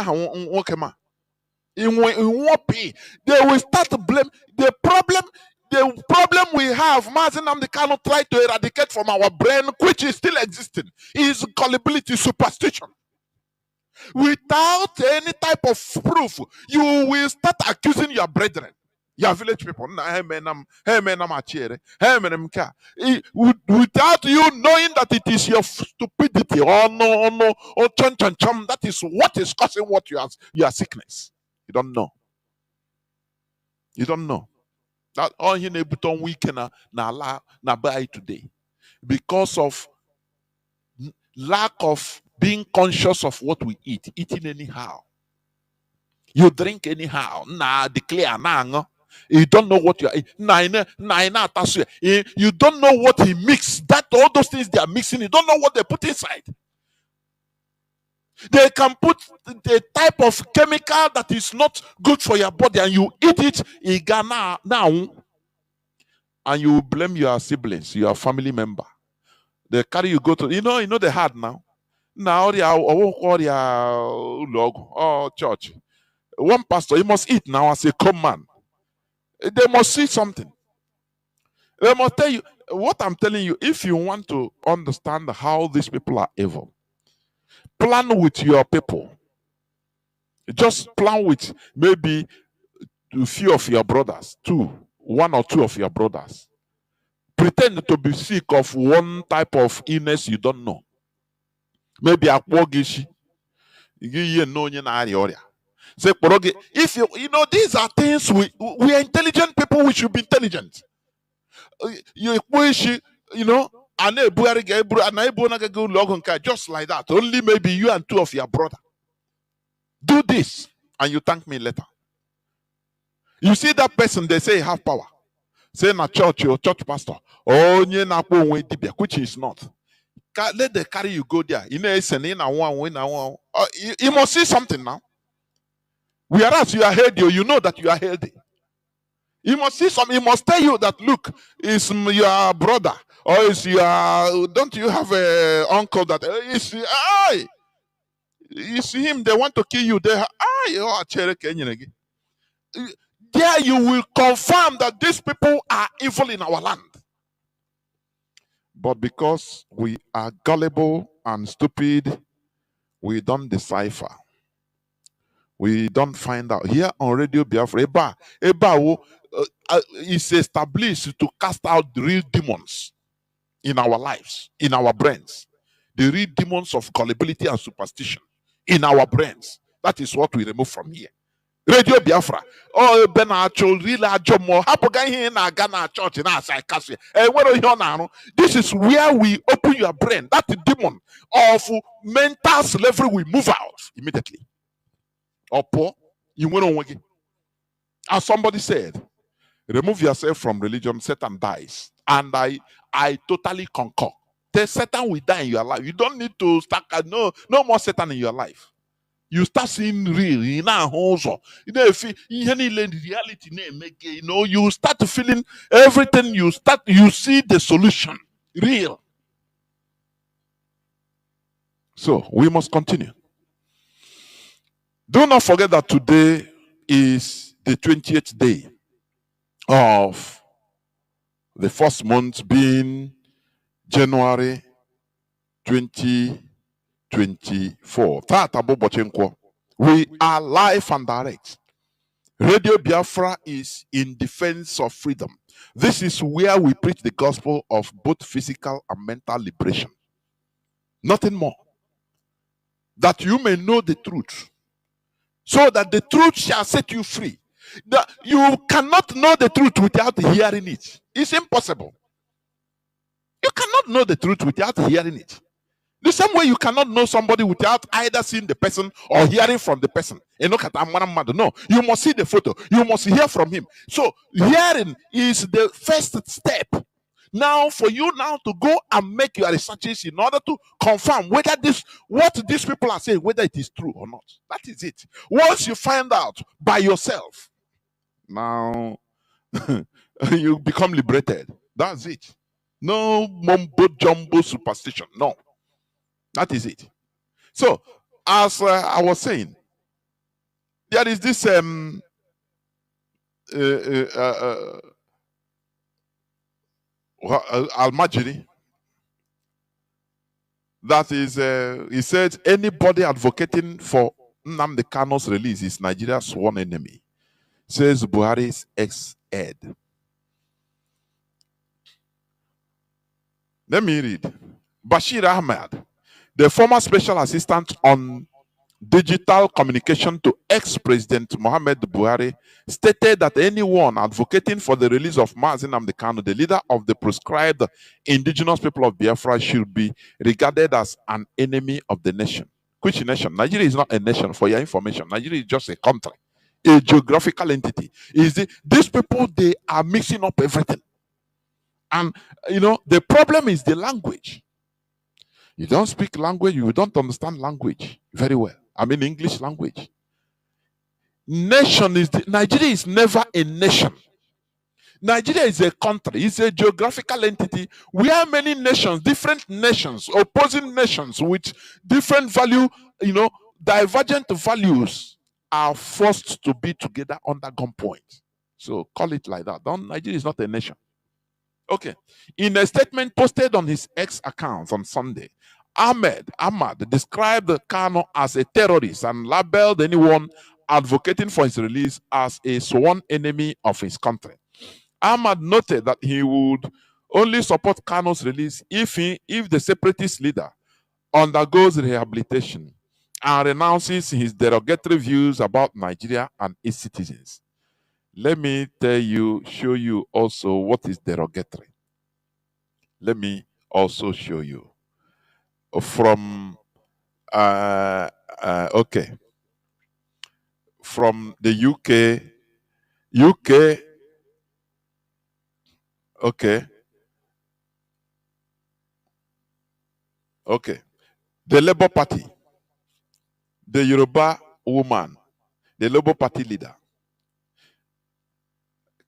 they will start to blame the problem. The problem we have, Mazi Nnamdi cannot try to eradicate from our brain, which is still existing, is gullibility, superstition. Without any type of proof, you will start accusing your brethren, your village people. Without you knowing that it is your stupidity or that is what is causing your sickness. You don't know. You don't know. That all you need to weaken na buy today because of lack of being conscious of what we eat, eating anyhow. You drink anyhow. Declare you don't know what you are eating. You don't know what he mixed. That all those things they are mixing, you don't know what they put inside. They can put the type of chemical that is not good for your body, and you eat it now, and you blame your siblings, your family member. They carry you go to you know they had now church. One pastor, he must eat now as a common. They must see something. They must tell you what I'm telling you. If you want to understand how these people are evil, plan with your people. Just plan with maybe a few of your brothers, one or two of your brothers. Pretend to be sick of one type of illness you don't know. Maybe a pogishi. Say, if you know these are things we are intelligent people, we should be intelligent. Just like that. Only maybe you and two of your brother. Do this and you thank me later. You see that person, they say have power. Say na church, your church pastor. Which is not. Let them carry you go there. You must see something now. Whereas you are healthy, you know that you are healthy. He must see some. He must tell you that, look, is your brother, or is your, don't you have a uncle that is, aye, you see him, they want to kill you. They, aye, oh, chere kenyere gi. There you will confirm that these people are evil in our land. But because we are gullible and stupid, we don't decipher. We don't find out. Here on Radio Biafra, is established to cast out the real demons in our lives, in our brains. The real demons of gullibility and superstition in our brains. That is what we remove from here. Radio Biafra. Oh, this is where we open your brain. That demon of mental slavery will move out immediately. Or as somebody said, remove yourself from religion, Satan dies. And I totally concur. The Satan will die in your life. You don't need to start, no more Satan in your life. You start seeing real, you know, if reality, you start feeling everything, you see the solution real. So we must continue. Do not forget that today is the 20th day of the first month, being January 2024. We are live and direct. Radio Biafra is in defense of freedom. This is where we preach the gospel of both physical and mental liberation. Nothing more. That you may know the truth, so that the truth shall set you free. You cannot know the truth without hearing it. It's impossible. You cannot know the truth without hearing it. The same way you cannot know somebody without either seeing the person or hearing from the person. No, you must see the photo. You must hear from him. So hearing is the first step. Now, for you now to go and make your researches in order to confirm whether what these people are saying, whether it is true or not. That is it. Once you find out by yourself, now you become liberated. That's it. No mumbo jumbo superstition. No. That is it. So, as I was saying, there is this Al-Majiri that is, he said, anybody advocating for Nnamdi Kanu's release is Nigeria's sworn enemy, says Buhari's ex-head. Let me read. Bashir Ahmed, the former special assistant on digital communication to ex-president Mohamed Buhari, stated that anyone advocating for the release of Mazi Nnamdi Kanu, the leader of the proscribed indigenous people of Biafra, should be regarded as an enemy of the nation. Which nation? Nigeria is not a nation, for your information. Nigeria is just a country, a geographical entity. These people, they are mixing up everything. And, the problem is the language. You don't speak language, you don't understand language very well. I mean English language. Nigeria is never a nation. Nigeria is a country, it's a geographical entity where many nations, different nations, opposing nations with different value, divergent values are forced to be together under gunpoint. So call it like that. Nigeria is not a nation. Okay. In a statement posted on his X account on Sunday, Ahmad described Kanu as a terrorist and labeled anyone advocating for his release as a sworn enemy of his country. Ahmad noted that he would only support Kanu's release if the separatist leader undergoes rehabilitation and renounces his derogatory views about Nigeria and its citizens. Let me show you also what is derogatory. Let me also show you from okay, from the UK, okay, the Labour Party, the Yoruba woman, the Labour Party leader,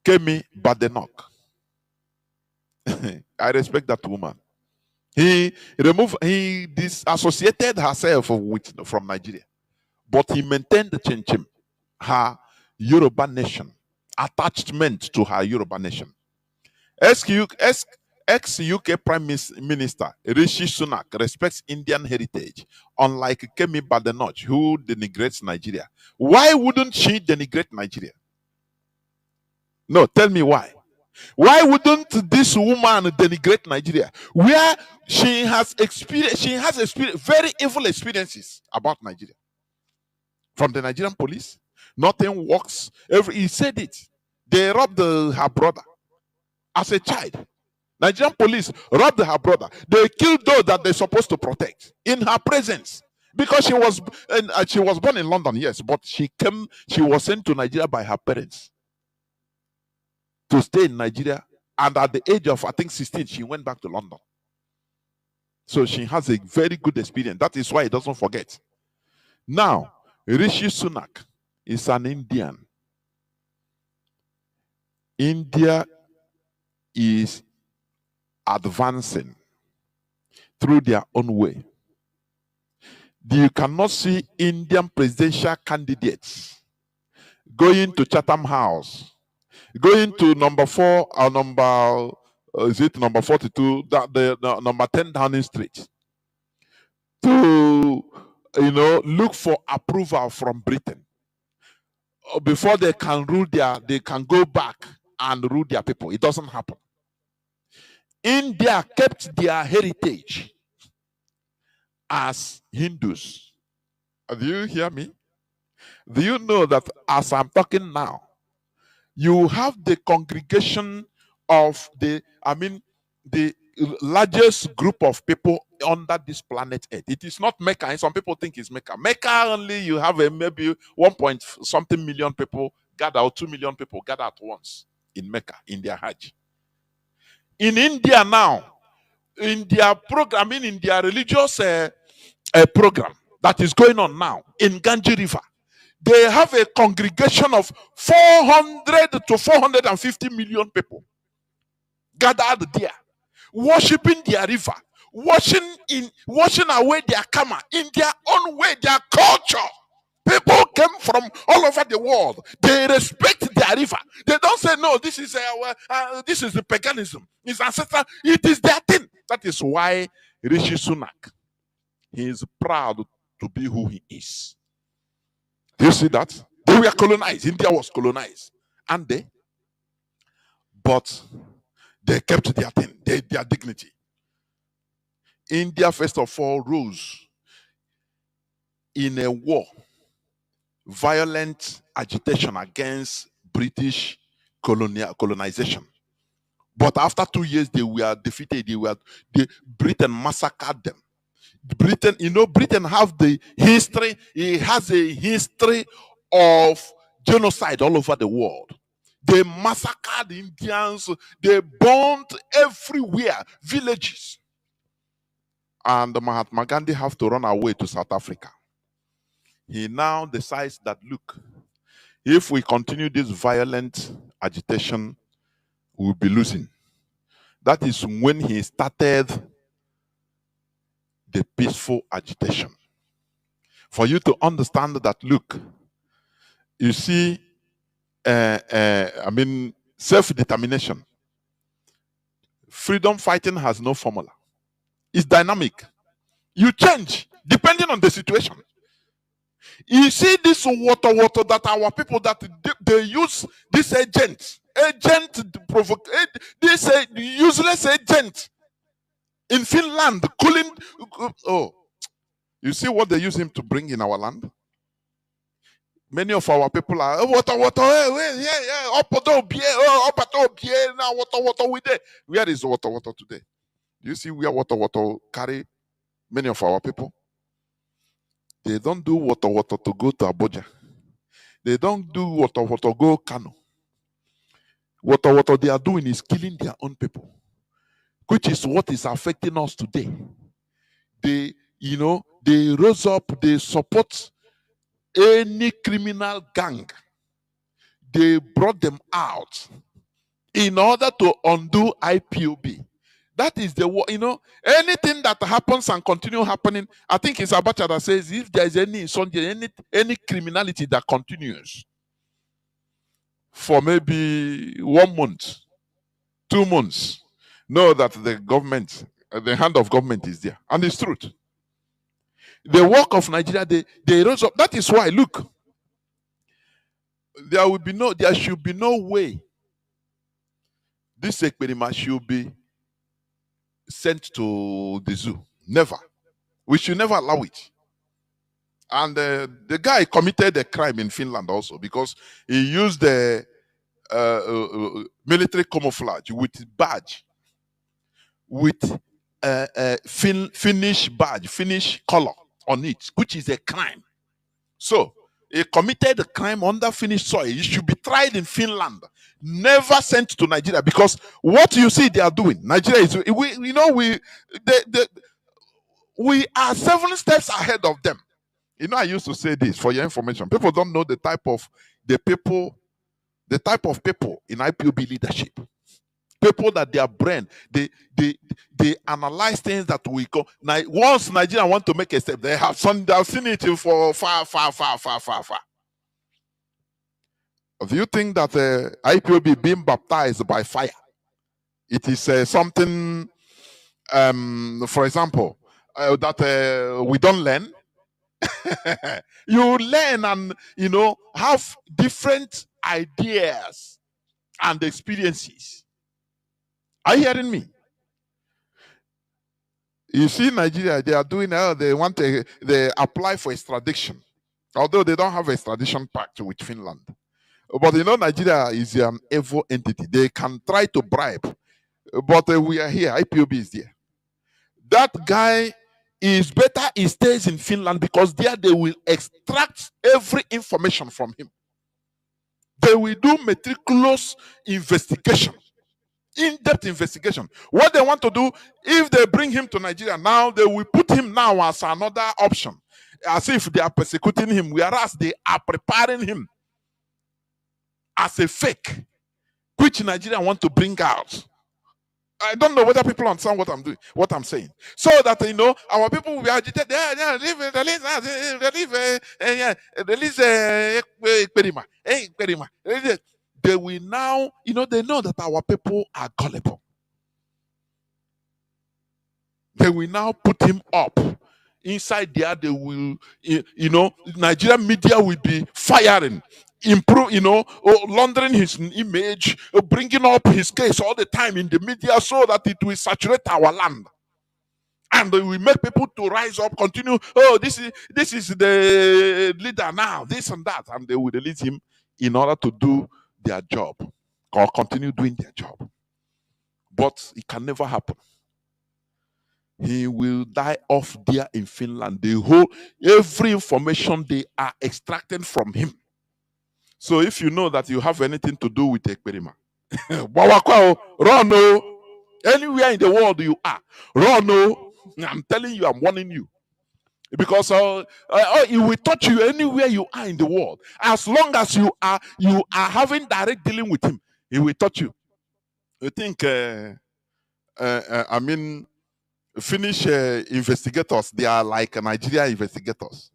Kemi Badenoch. I respect that woman. He disassociated herself from Nigeria, but he maintained the Chinchim, her Yoruba nation, attachment to her Yoruba nation. Ex-UK Prime Minister Rishi Sunak respects Indian heritage, unlike Kemi Badenoch, who denigrates Nigeria. Why wouldn't she denigrate Nigeria? No, tell me why. Why wouldn't this woman denigrate Nigeria? Where she has very evil experiences about Nigeria. From the Nigerian police, nothing works. He said it. They robbed her brother as a child. Nigerian police robbed her brother. They killed those that they're supposed to protect in her presence. Because she was born in London, yes, but she was sent to Nigeria by her parents to stay in Nigeria, and at the age of, I think, 16, she went back to London. So she has a very good experience. That is why he doesn't forget. Now, Rishi Sunak is an Indian. India is advancing through their own way. You cannot see Indian presidential candidates going to Chatham House, going to number 4 or number 42, number 10 Downing Street, to look for approval from Britain before they can go back and rule their people. It doesn't happen. India kept their heritage as Hindus. Do you hear me? Do you know that as I'm talking now, you have the congregation of the largest group of people under this planet Earth? It is not Mecca, and some people think it's Mecca. Mecca only you have maybe 1 million people gather, or 2 million people gather at once in Mecca in their Hajj. In India now, in their programming, in their religious program that is going on now in Ganges River, they have a congregation of 400 to 450 million people gathered there, worshiping their river, washing away their karma in their own way, their culture. People came from all over the world. They respect their river. They don't say, no, this is the paganism. It's ancestral. It is their thing. That is why Rishi Sunak, he is proud to be who he is. Do you see that? They were colonized. India was colonized. And but they kept their thing, their dignity. India, first of all, rose in a war, violent agitation against British colonization. But after 2 years, they were defeated. Britain massacred them. Britain have the history. It has a history of genocide all over the world. They massacred Indians. They burned everywhere, villages. And Mahatma Gandhi have to run away to South Africa. He now decides that, look, if we continue this violent agitation, we'll be losing. That is when he started the peaceful agitation. For you to understand that, look, you see, self-determination. Freedom fighting has no formula. It's dynamic. You change depending on the situation. You see this water that our people, that they use this agent to provoke, this useless agent in Finland, cooling. Oh, you see what they use him to bring in our land? Many of our people are water, water with it. Where is water today? Do you see where water carry many of our people? They don't do water to go to Abuja. They don't do water go Kanu. Water they are doing is killing their own people, which is what is affecting us today. They rose up, they support any criminal gang. They brought them out. in order to undo IPOB. That is the war. Anything that happens and continue happening, I think it's Abacha that says if there's any criminality that continues for maybe 1 month, 2 months, know that the government, the hand of government is there. And it's truth. The work of Nigeria, they rose up. That is why, look, there should be no way this experiment should be sent to the zoo. Never. We should never allow it. And the guy committed a crime in Finland also because he used the military camouflage with badge, with Finnish badge, Finnish color on it, which is a crime. So he committed a crime under Finnish soil. He should be tried in Finland, never sent to Nigeria, because what you see they are doing, Nigeria is we are 7 steps ahead of them. I used to say this for your information. People don't know the type of people in IPOB leadership. People that their brain, they analyze things that we go. Now, once Nigeria want to make a step, they have seen it for far. Do you think that IPOB being baptized by fire, it is something, for example, that we don't learn? You learn and have different ideas and experiences. Are you hearing me? You see, Nigeria, they are doing they apply for extradition, although they don't have an extradition pact with Finland. But Nigeria is an evil entity. They can try to bribe, but we are here. IPOB is there. That guy is better he stays in Finland, because there they will extract every information from him. They will do meticulous investigation, in-depth investigation. What they want to do, if they bring him to Nigeria now, they will put him now as another option, as if they are persecuting him, whereas they are preparing him as a fake, which Nigeria want to bring out. I don't know whether people understand what I'm saying. So that our people will be agitated. They will now, they know that our people are gullible. They will now put him up. Inside there, they will, Nigerian media will be firing, laundering his image, bringing up his case all the time in the media, so that it will saturate our land. And we make people to rise up, continue. Oh, this is the leader now, this and that, and they will release him in order to do their job or continue doing their job. But it can never happen. He will die off there in Finland. Every information they are extracting from him. So if you know that you have anything to do with Ekperima, run, anywhere in the world you are, run. I'm telling you, I'm warning you, because it will touch you anywhere you are in the world. As long as you are having direct dealing with him, he will touch you. You think? Finnish investigators, they are like Nigerian investigators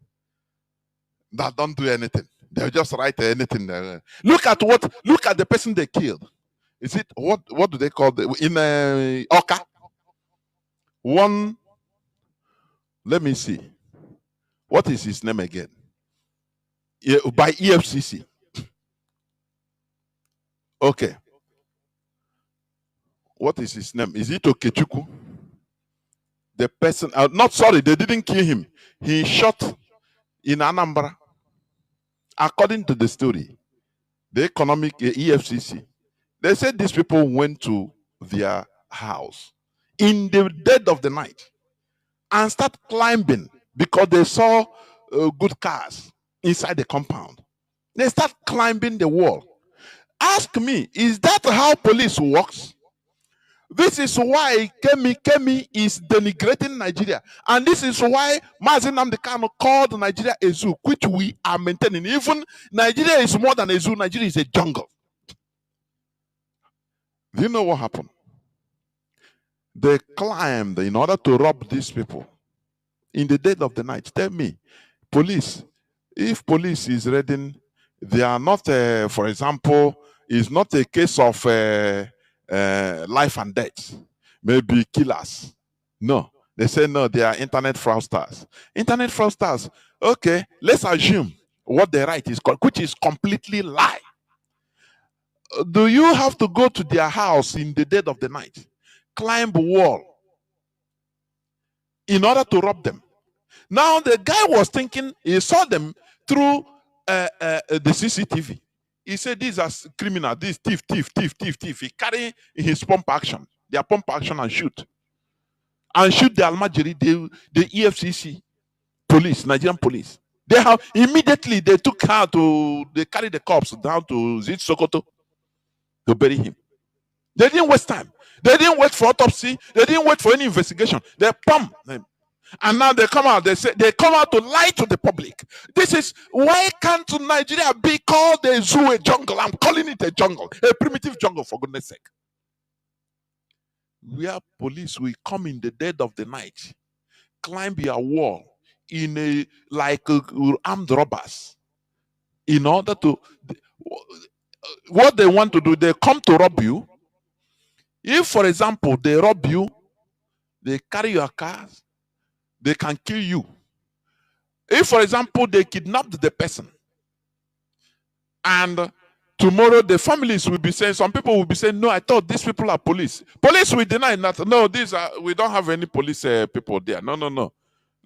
that don't do anything. They'll just write anything. Look at the person they killed. Is it what do they call in Oka? One. Let me see. What is his name again? By EFCC. Okay. What is his name? Is it Okechukwu? The person, they didn't kill him. He shot in Anambra. According to the story, the economic EFCC, they said these people went to their house in the dead of the night and start climbing because they saw good cars inside the compound. They start climbing the wall. Ask me, is that how police works? This is why Kemi is denigrating Nigeria. And this is why Mazi Nnamdi Kanu called Nigeria a zoo, which we are maintaining. Even Nigeria is more than a zoo. Nigeria is a jungle. Do you know what happened? They climbed in order to rob these people in the dead of the night. Tell me, police, if police is ready, they are not, for example, it's not a case of life and death, maybe killers. No, they say no, they are internet fraudsters. Internet fraudsters, okay, let's assume what they write is, which is completely lie. Do you have to go to their house in the dead of the night, climb a wall in order to rob them? Now the guy was thinking, he saw them through the CCTV. He said, these are criminals, this thief, thief, thief, thief, thief. He carry his pump action, their pump action, and shoot. And shoot the Almajiri, the EFCC police, Nigerian police. They have immediately they took her to, they carried the corpse down to Zit Sokoto to bury him. They didn't waste time. They didn't wait for autopsy. They didn't wait for any investigation. They pumped them. And now they come out, they say they come out to lie to the public. This is why can't Nigeria be called a zoo, a jungle? I'm calling it a jungle, a primitive jungle, for goodness sake. Where police will come in the dead of the night, climb your wall in a like armed robbers, in order to what they want to do, they come to rob you. If, for example, they rob you, they carry your cars, they can kill you. If, for example, they kidnapped the person, and tomorrow the families will be saying, some people will be saying, no, I thought these people are police. Police will deny that. No, these are, we don't have any police people there. No, no, no.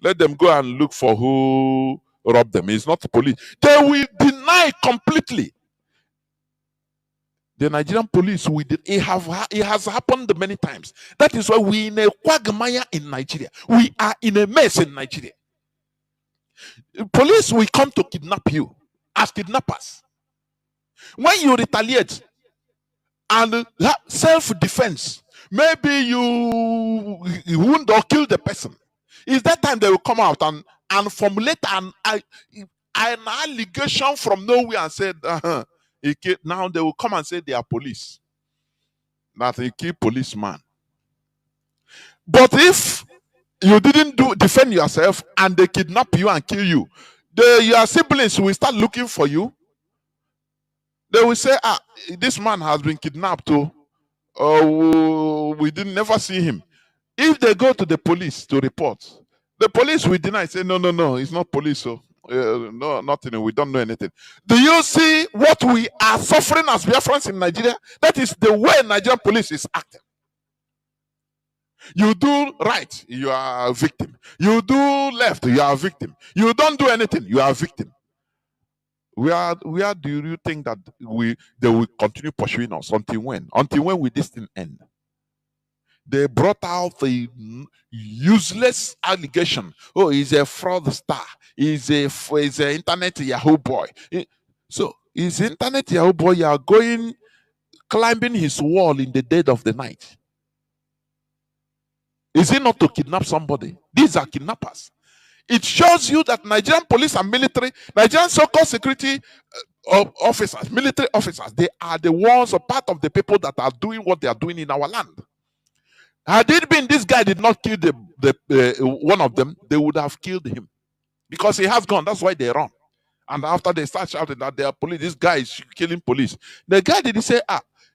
Let them go and look for who robbed them. It's not the police. They will deny completely. The Nigerian police, it has happened many times. That is why we in a quagmire in Nigeria. We are in a mess in Nigeria. Police will come to kidnap you as kidnappers. When you retaliate and self-defense, maybe you wound or kill the person. It's that time they will come out and formulate an allegation from nowhere and say, now they will come and say they are police. That they kill policeman. But if you didn't defend yourself and they kidnap you and kill you, your siblings will start looking for you. They will say, this man has been kidnapped. We didn't never see him. If they go to the police to report, the police will deny, say, no, no, no, it's not police. So no, nothing. We don't know anything. Do you see what we are suffering as Biafrans in Nigeria? That is the way Nigerian police is acting. You do right, you are a victim. You do left, you are a victim. You don't do anything, you are a victim. Where do you think that they will continue pursuing us until when? Until when will this thing end? They brought out the useless allegation. Oh, he's a fraudster. He's an internet Yahoo boy. So, he's internet Yahoo boy. You are climbing his wall in the dead of the night. Is it not to kidnap somebody? These are kidnappers. It shows you that Nigerian police and military, Nigerian so-called security officers, military officers, they are the ones, a part of the people that are doing what they are doing in our land. Had it been this guy did not kill one of them, they would have killed him. Because he has gone, that's why they run. And after they start shouting that they are police, this guy is killing police. The guy didn't say,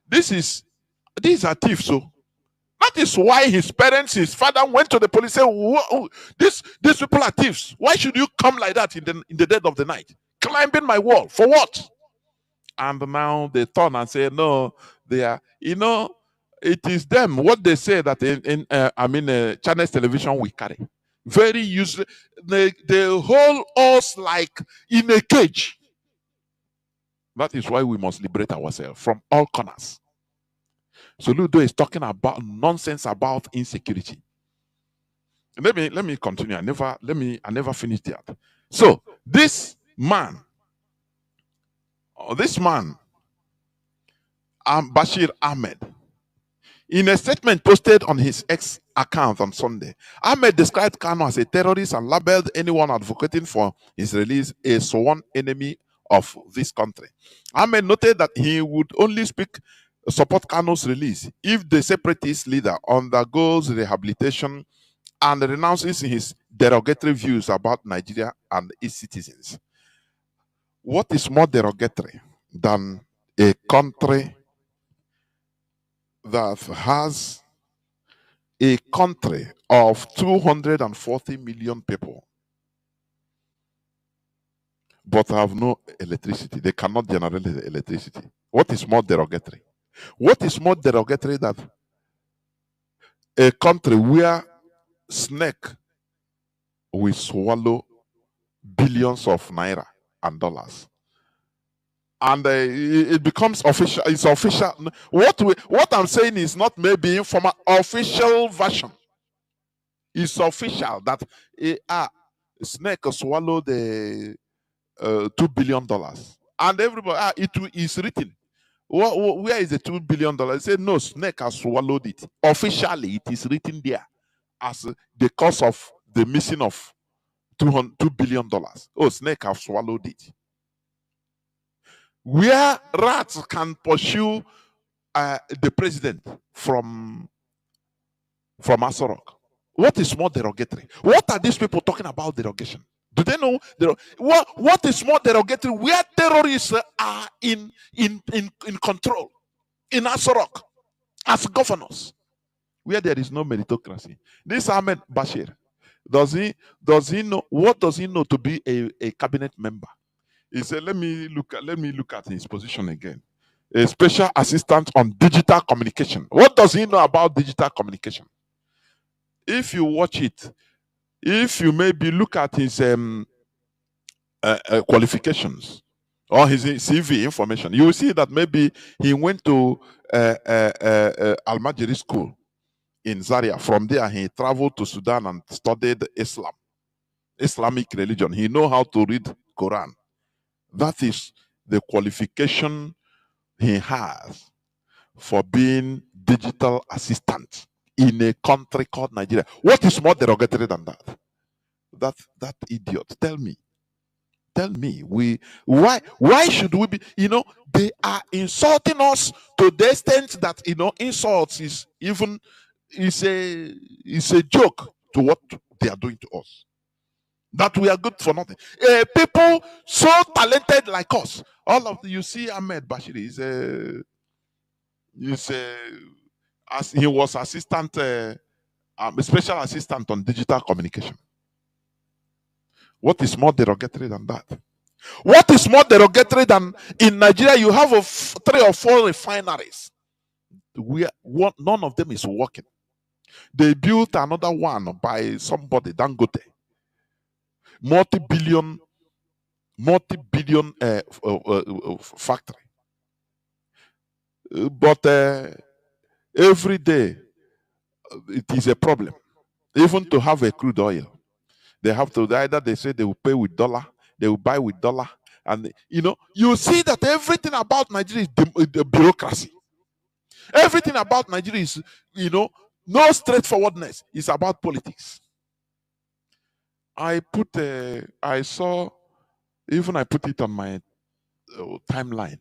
these are thieves, so. That is why his parents, his father went to the police and said, these people are thieves. Why should you come like that in the dead of the night? Climbing my wall. For what? And now they turn and say, no, they are, it is them. What they say that in Chinese television we carry. Very useless. They hold us like in a cage. That is why we must liberate ourselves from all corners. Soludo is talking about nonsense about insecurity. Let me continue. I never finished that. So this man, Bashir Ahmed, in a statement posted on his X account on Sunday, Ahmed described Kanu as a terrorist and labeled anyone advocating for his release a sworn enemy of this country. Ahmed noted that he would only speak support Kanu's release if the separatist leader undergoes rehabilitation and renounces his derogatory views about Nigeria and its citizens. What is more derogatory than a country that has a country of 240 million people but have no electricity? They cannot generate electricity. What is more derogatory? What is more derogatory than a country where snake will swallow billions of naira and dollars, and it becomes official? It's official. What I'm saying is not maybe informal. Official version. It's official that snake swallowed the $2 billion, and everybody it is written. Where is the $2 billion? They say no, snake has swallowed it. Officially, it is written there as the cause of the missing of $2 billion. Oh, snake have swallowed it. Where rats can pursue the president from Asorok. What is more derogatory? What are these people talking about derogation? Do they know what is more derogatory? Where terrorists are in control in Asorok as governors, where there is no meritocracy. This Ahmed Bashir, does he know what does he know to be a cabinet member? He said, let me look at his position again. A special assistant on digital communication. What does he know about digital communication? If you watch it, if you maybe look at his qualifications or his CV information, you will see that maybe he went to Al-Majiri school in Zaria. From there, he traveled to Sudan and studied Islamic religion. He know how to read Quran. That is the qualification he has for being digital assistant in a country called Nigeria. What is more derogatory than that? That idiot. Tell me. Why should we be, they are insulting us to the extent that insults is a joke to what they are doing to us. That we are good for nothing. People so talented like us. All of you see Ahmed Bashir as he was assistant, special assistant on digital communication. What is more derogatory than that? What is more derogatory than in Nigeria you have 3 or 4 refineries where none of them is working? They built another one by somebody, Dangote, multi-billion factory. But every day it is a problem. Even to have a crude oil, they have to either they say they will pay with dollar, they will buy with dollar, and you see that everything about Nigeria is the bureaucracy. Everything about Nigeria is no straightforwardness. It's about politics. I put it on my timeline.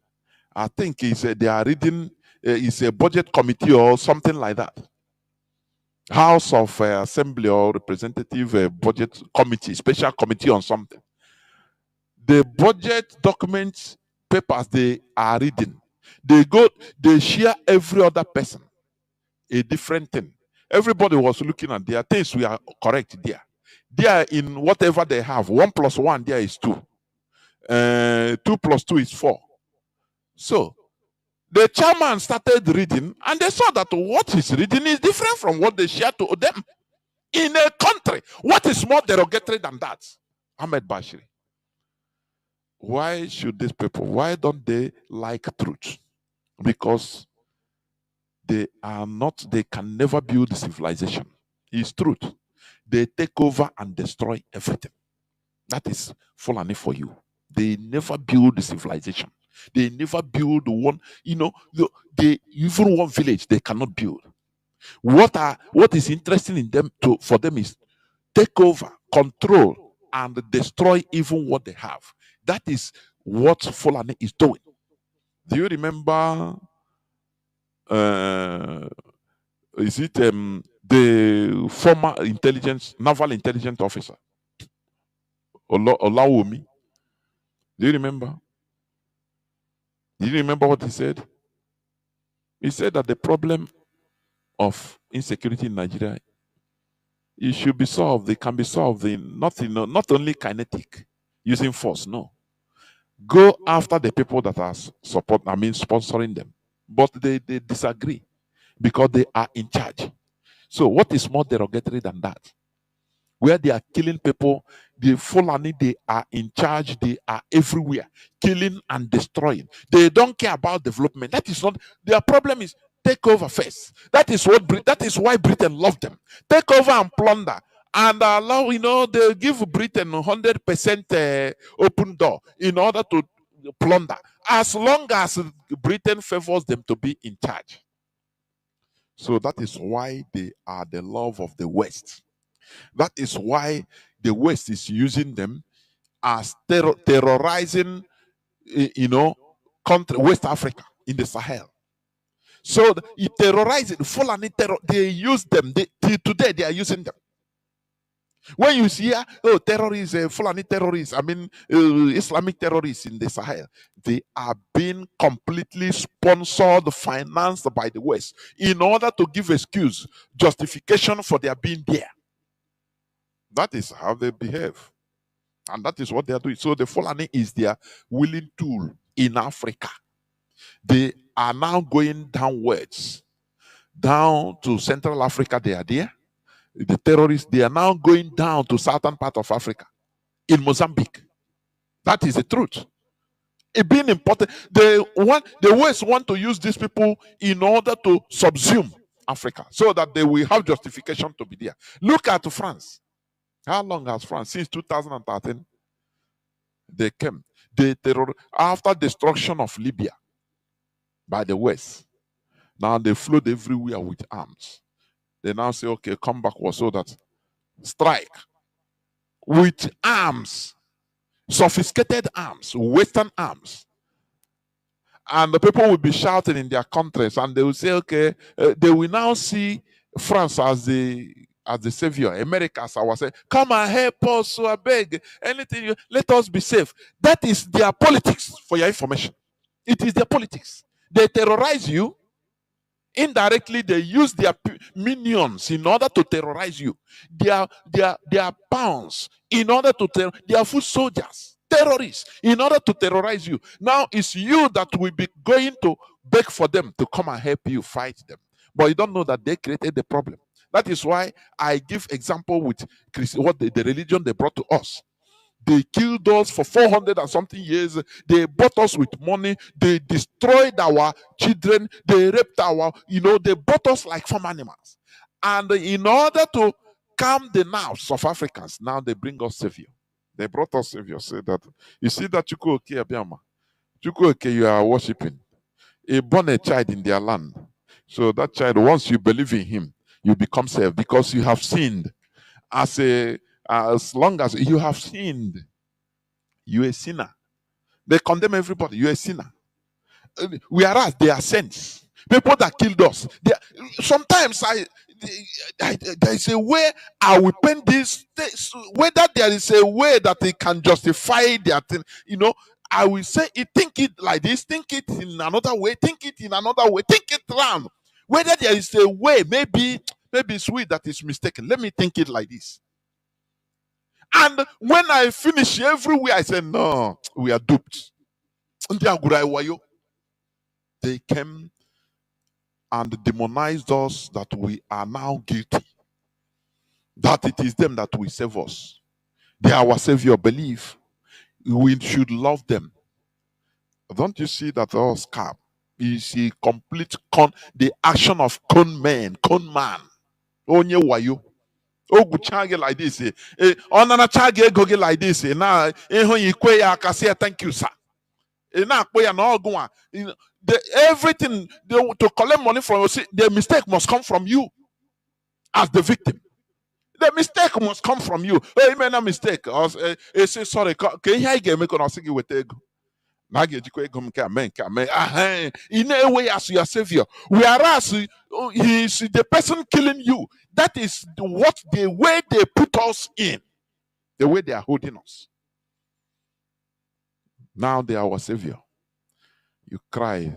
I think they are reading. It's a budget committee or something like that. House of Assembly or Representative Budget Committee, special committee on something. The budget documents, papers they are reading, they share every other person a different thing. Everybody was looking at their things. We are correct there. They are in whatever they have. 1 + 1 there is 2. 2 + 2 is 4. So the chairman started reading, and they saw that what he's reading is different from what they share to them in a country. What is more derogatory than that? Ahmed Bashir. Why should these people? Why don't they like truth? Because they can never build civilization. It's truth. They take over and destroy everything. That is Fulani for you. They never build civilization. They never build one, even one village they cannot build. What is interesting in them for them is take over, control, and destroy even what they have. That is what Fulani is doing. Do you remember is it the former naval intelligence officer, Olawomi? Do you remember? Do you remember what he said? He said that the problem of insecurity in Nigeria, it should be solved. They can be solved in not only kinetic, using force. No, go after the people that are sponsoring them, but they disagree because they are in charge. So what is more derogatory than that? Where they are killing people, the Fulani, they are in charge, they are everywhere, killing and destroying. They don't care about development. That is not their problem. Is take over first. That is why Britain loved them. Take over and plunder. And allow, they give Britain 100% open door in order to plunder, as long as Britain favors them to be in charge. So that is why they are the love of the West. That is why the West is using them as terrorizing, West Africa in the Sahel. So it terrorizing Fulani terror. They use them. Till today they are using them. When you see, terrorists, Fulani terrorists, Islamic terrorists in the Sahel, they are being completely sponsored, financed by the West in order to give excuse, justification for their being there. That is how they behave. And that is what they are doing. So the Fulani is their willing tool in Africa. They are now going downwards, down to Central Africa. They are there. The terrorists, they are now going down to southern part of Africa, in Mozambique. That is the truth. It being important, the West want to use these people in order to subsume Africa, so that they will have justification to be there. Look at France. How long has France? Since 2013, they came. After destruction of Libya by the West, now they flood everywhere with arms. They now say, okay, come back, so that strike with arms, sophisticated arms, Western arms. And the people will be shouting in their countries, and they will say, okay, they will now see France as the savior, America as our savior. Come and help us, so I beg. Anything, let us be safe. That is their politics, for your information. It is their politics. They terrorize you. Indirectly, they use their minions in order to terrorize you. They are pawns in order to they are foot soldiers, terrorists, in order to terrorize you. Now it's you that will be going to beg for them to come and help you fight them. But you don't know that they created the problem. That is why I give example with what the religion they brought to us. They killed us for 400 and something years. They bought us with money. They destroyed our children. They raped they bought us like farm animals. And in order to calm the nerves of Africans, now they bring us savior. They brought us savior. Say that, you see that Chukwuoke Abiyama, Chukwuoke, you are worshiping. He born a child in their land. So that child, once you believe in him, you become saved because you have sinned. As long as you have sinned, you're a sinner. They condemn everybody. You're a sinner. Whereas they are saints. People that killed us. Sometimes there is a way I will paint this. Whether there is a way that they can justify their thing, I will say it. Think it like this. Think it in another way. Think it in another way. Think it round. Whether there is a way, maybe sweet that is mistaken. Let me think it like this. And when I finish everywhere, I say, no, we are duped. They came and demonized us that we are now guilty. That it is them that will save us. They are our savior. Believe. We should love them. Don't you see that all scam is a complete the action of con man. Onye wayo. Chage like this, onana chage goge like this, na ikwe ya kasi thank you, sir. Na ya no go everything to collect money from you, the mistake must come from you as the victim. The mistake must come from you. Oh, you made a mistake. Say sorry. Can you make an with ego? In a way, as your savior, whereas he is the person killing you. That is what the way they put us in, the way they are holding us. Now they are our savior. You cry,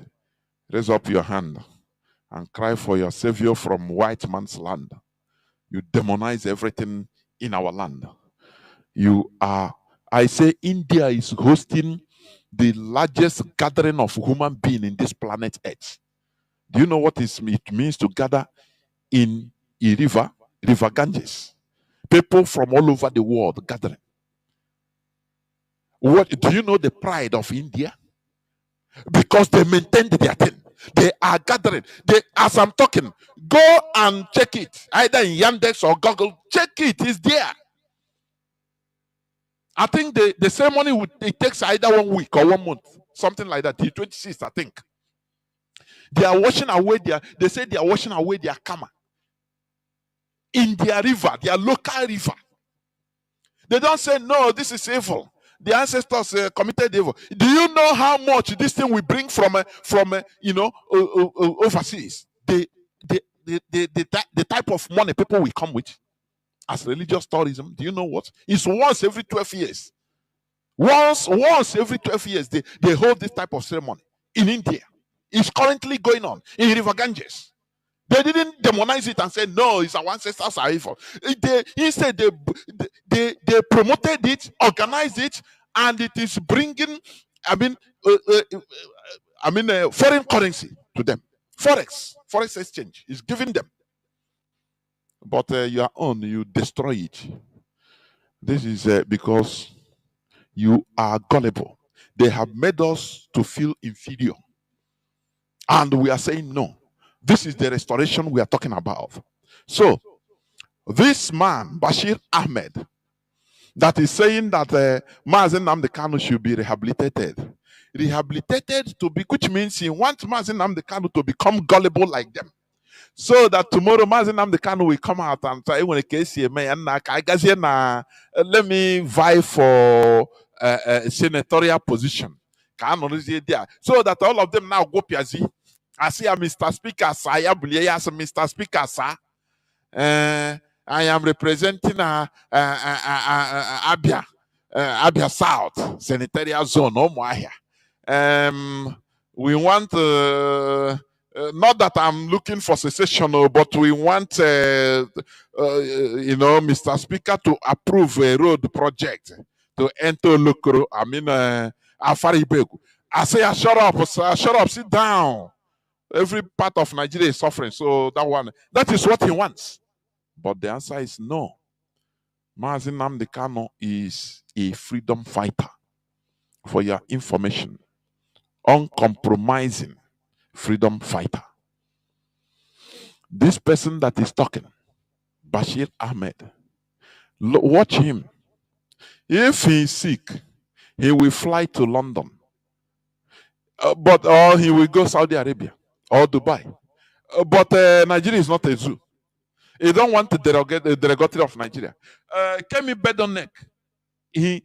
raise up your hand and cry for your savior from white man's land. You demonize everything in our land. I say India is hosting the largest gathering of human beings in this planet Earth. Do you know what it means to gather in a river Ganges? People from all over the world gathering. What do you know the pride of India? Because they maintained their thing. They are gathering. As I'm talking, go and check it. Either in Yandex or Google. Check it. It's there. I think the ceremony it takes either 1 week or 1 month. Something like that. The 26th, I think. They are washing away they say they are washing away their karma in their river, their local river. They don't say, no, this is evil. The ancestors committed evil. Do you know how much this thing we bring from overseas? The type of money people will come with as religious tourism. Do you know what? It's once every 12 years. Once every 12 years, they hold this type of ceremony in India. It's currently going on in River Ganges. They didn't demonize it and say, no, it's our ancestors are evil. Instead, they promoted it, organized it, and it is bringing, foreign currency to them. Forex exchange is giving them. But your own, you destroy it. This is because you are gullible. They have made us to feel inferior. And we are saying no. This is the restoration we are talking about. So, this man, Bashir Ahmed, that is saying that Mazi Nnamdi Kanu should be rehabilitated. Rehabilitated to be, which means he wants Mazi Nnamdi Kanu to become gullible like them. So that tomorrow Mazi Nnamdi Kanu will come out and say, let me vie for a senatorial position. So that all of them now go Piazi. I see Mr. Speaker, Saya Bulias, Mr. Speaker, sir. I am representing Abia South Senatorial Zone. We want not that I'm looking for secession, but we want Mr. Speaker to approve a road project to enter Lokoro. Afaribegu. I say, shut up, sir, shut up, sit down. Every part of Nigeria is suffering. So that is what he wants. But the answer is no. Mazi Nnamdi Kanu is a freedom fighter. For your information, uncompromising freedom fighter. This person that is talking, Bashir Ahmed, watch him. If he is sick, he will fly to London. Or he will go Saudi Arabia or Dubai. But Nigeria is not a zoo. He don't want to derogate the derogatory of Nigeria. Kemi Bedonek, he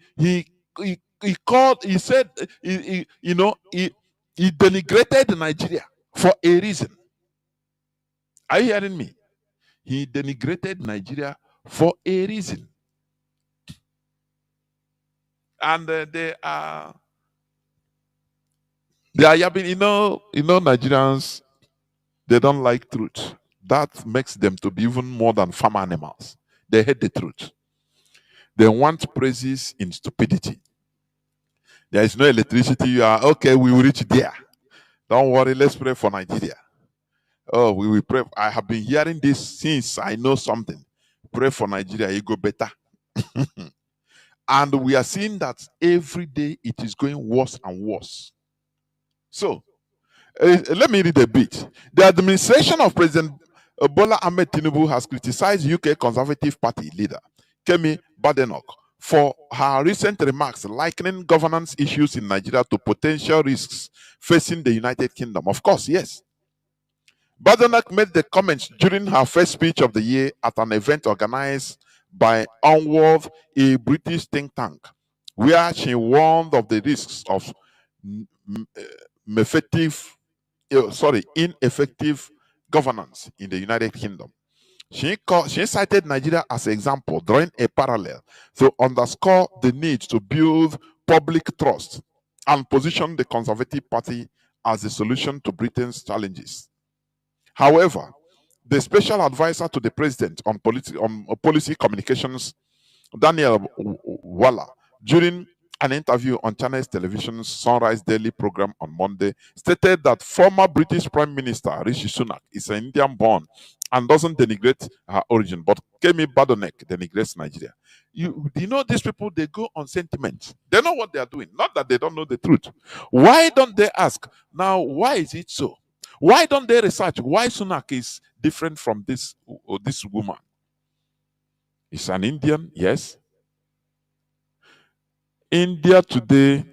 denigrated Nigeria for a reason. Are you hearing me? He denigrated Nigeria for a reason. And they are yapping, Nigerians, they don't like truth. That makes them to be even more than farm animals. They hate the truth. They want praises in stupidity. There is no electricity. You are okay, we will reach there. Don't worry, let's pray for Nigeria. Oh, we will pray. I have been hearing this since I know something. Pray for Nigeria, you go better. And we are seeing that every day it is going worse and worse. So, let me read a bit. The administration of President Bola Ahmed Tinubu has criticized UK Conservative Party leader Kemi Badenoch for her recent remarks likening governance issues in Nigeria to potential risks facing the United Kingdom. Of course, yes. Badenoch made the comments during her first speech of the year at an event organized by Onward, a British think tank, where she warned of the risks of ineffective governance in the United Kingdom. She cited Nigeria as an example, drawing a parallel to underscore the need to build public trust and position the Conservative Party as the solution to Britain's challenges. However, the special advisor to the president on policy communications, Daniel Walla, during an interview on Channels Television's Sunrise Daily program on Monday, stated that former British Prime Minister Rishi Sunak is an Indian born and doesn't denigrate her origin, but Kemi Badenoch denigrates Nigeria. You know these people, they go on sentiment. They know what they are doing. Not that they don't know the truth. Why don't they ask, now, why is it so? Why don't they research why Sunak is different from this woman? He's an Indian, yes. India today,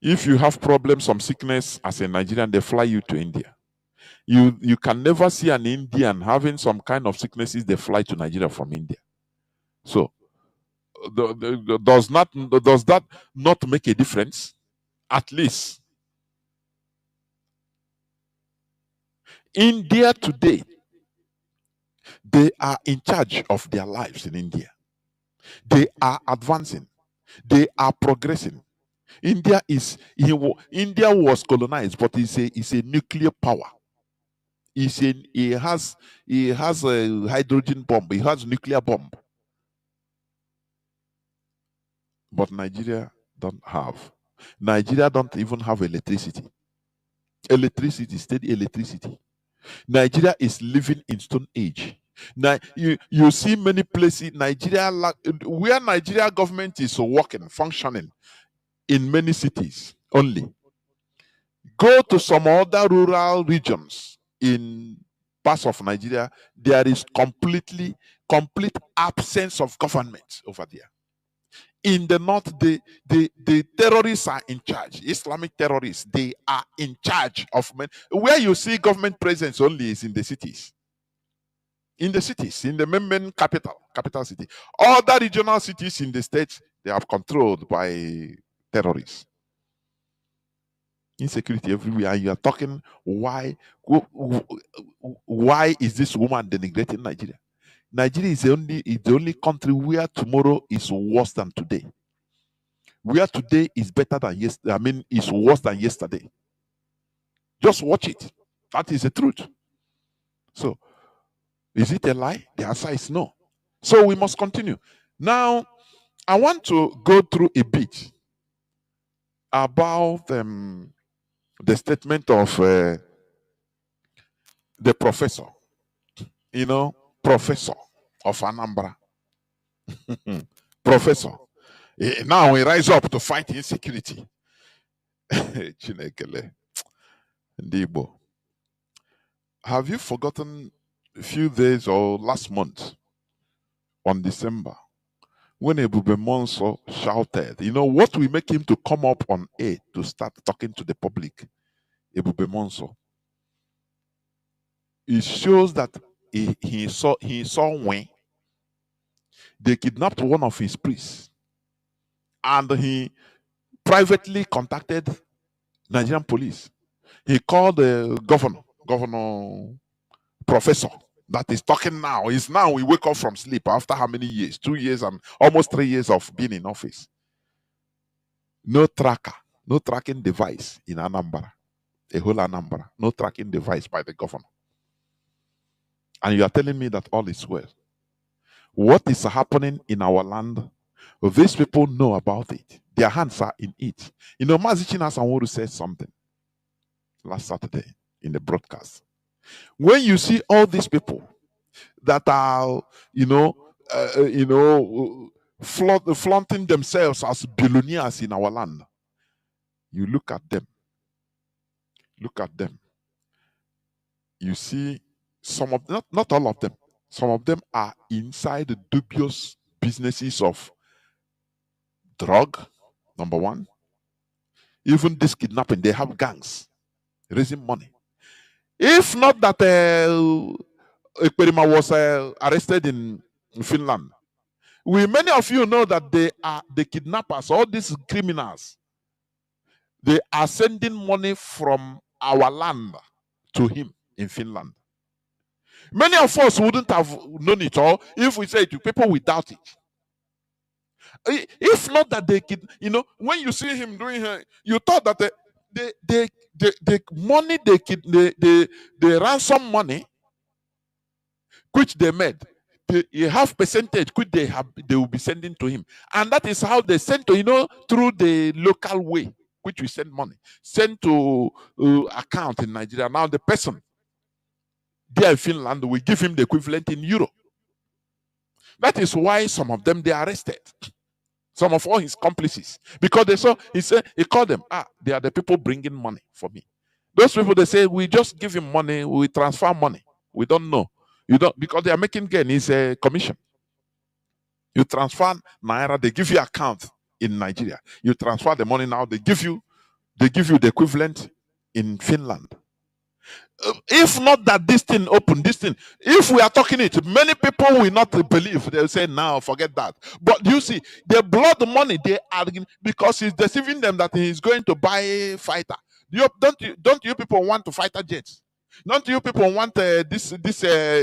if you have problems, some sickness as a Nigerian, they fly you to India. You can never see an Indian having some kind of sicknesses, they fly to Nigeria from India. So does that not make a difference? At least India today, they are in charge of their lives in India. They are advancing. They are progressing. India was colonized, but it's a nuclear power. He has a hydrogen bomb. He has nuclear bomb. But Nigeria don't have. Nigeria don't even have electricity. Steady electricity. Nigeria is living in Stone Age. Now you see many places Nigeria where Nigeria government is working, functioning in many cities only. Go to some other rural regions in parts of Nigeria, there is complete absence of government over there. In the north, the terrorists are in charge. Islamic terrorists, they are in charge of men. Where you see government presence only is in the cities. In the cities, in the main capital city. Other regional cities in the states, they are controlled by terrorists. Insecurity everywhere. You are talking why is this woman denigrating Nigeria? Nigeria is the only country where tomorrow is worse than today. Where today is better than yesterday. I mean, is worse than yesterday. Just watch it. That is the truth. So, is it a lie? The answer is no. So we must continue. Now, I want to go through a bit about the statement of the professor. Professor of Anambra. Professor. Now we rise up to fight insecurity. Chinekele. Ndibo. Have you forgotten a few days or last month on December when Ebube Monso shouted, what will make him to come up on air to start talking to the public? Ebube Monso. It shows that he saw when they kidnapped one of his priests and he privately contacted Nigerian police. He called the governor professor that is talking now. We wake up from sleep after how many years? 2 years and almost 3 years of being in office. No tracker, no tracking device in Anambra, a whole Anambra, no tracking device by the governor. And you are telling me that all is well. What is happening in our land? These people know about it. Their hands are in it. Mazi Chinedu said something last Saturday in the broadcast. When you see all these people that are, flaunting themselves as billionaires in our land, you look at them. Look at them. You see some of them, not all of them. Some of them are inside the dubious businesses of drug, number one. Even this kidnapping, they have gangs raising money. If not that Ekperima was arrested in Finland, many of you know that they are the kidnappers, all these criminals. They are sending money from our land to him in Finland. Many of us wouldn't have known it all if we say it to people without it. If not that they could, when you see him doing it, you thought that the money the ransom money which they made, a half percentage which they will be sending to him, and that is how they send to through the local way which we send money, send to account in Nigeria. Now the person there in Finland will give him the equivalent in euro. That is why some of them they are arrested. Some of all his complices, because they saw he called them, they are the people bringing money for me. Those people, they say, we just give him money, we transfer money. We don't know. You don't, because they are making gain. It's a commission. You transfer naira, they give you account in Nigeria. You transfer the money now, they give you the equivalent in Finland. If not that this thing open, if we are talking it, many people will not believe. They'll say, now forget that. But you see, the blood money they are, because he's deceiving them that he's going to buy fighter. Don't you people want to fighter jets? Don't you people want this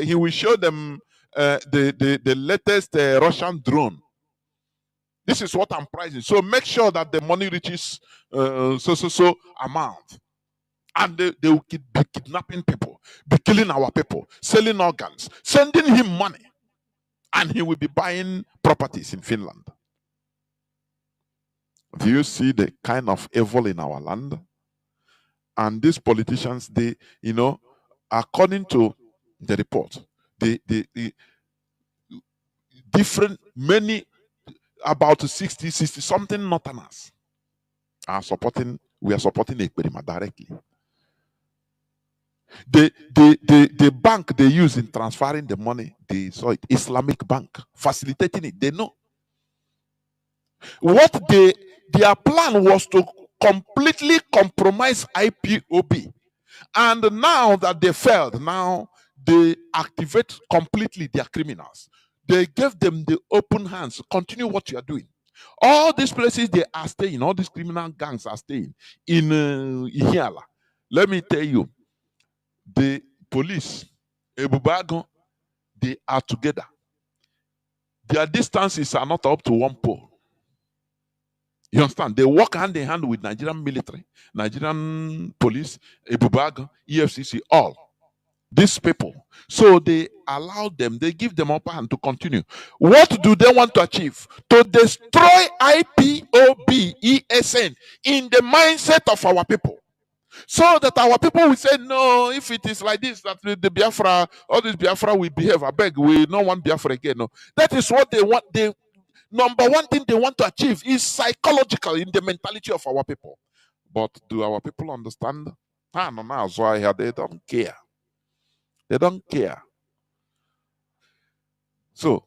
he will show them the latest Russian drone. This is what I'm pricing. So make sure that the money reaches so amount. And they will be kidnapping people, be killing our people, selling organs, sending him money, and he will be buying properties in Finland. Do you see the kind of evil in our land? And these politicians, they, according to the report, the different, many, about 60 something northerners we are supporting Ekperima directly. The bank they use in transferring the money, they saw it, Islamic bank, facilitating it. They know what their plan was to completely compromise IPOB, and now that they failed, now they activate completely their criminals. They gave them the open hands. Continue what you are doing. All these places they are staying, all these criminal gangs are staying in Ihiala. Let me tell you, the police, Ebubago, they are together. Their distances are not up to one pole. You understand? They work hand in hand with Nigerian military, Nigerian police, Ebubago, EFCC, all these people. So they allow them, they give them upper hand to continue. What do they want to achieve? To destroy IPOB, ESN in the mindset of our people. So that our people will say, no, if it is like this, that the Biafra, all this Biafra will behave. I beg, we don't want Biafra again. No. That is what they want. The number one thing they want to achieve is psychological in the mentality of our people. But do our people understand? They don't care. They don't care. So,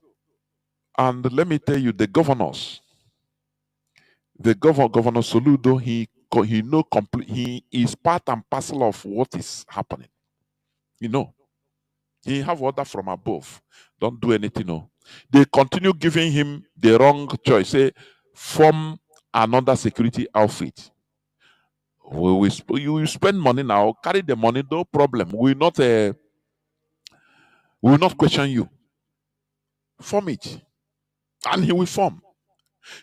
and let me tell you, the governors, Governor Soludo, he is part and parcel of what is happening. He have order from above. Don't do anything. No. They continue giving him the wrong choice. Say, form another security outfit. You will spend money now, carry the money, no problem. We will not question you. Form it. And he will form.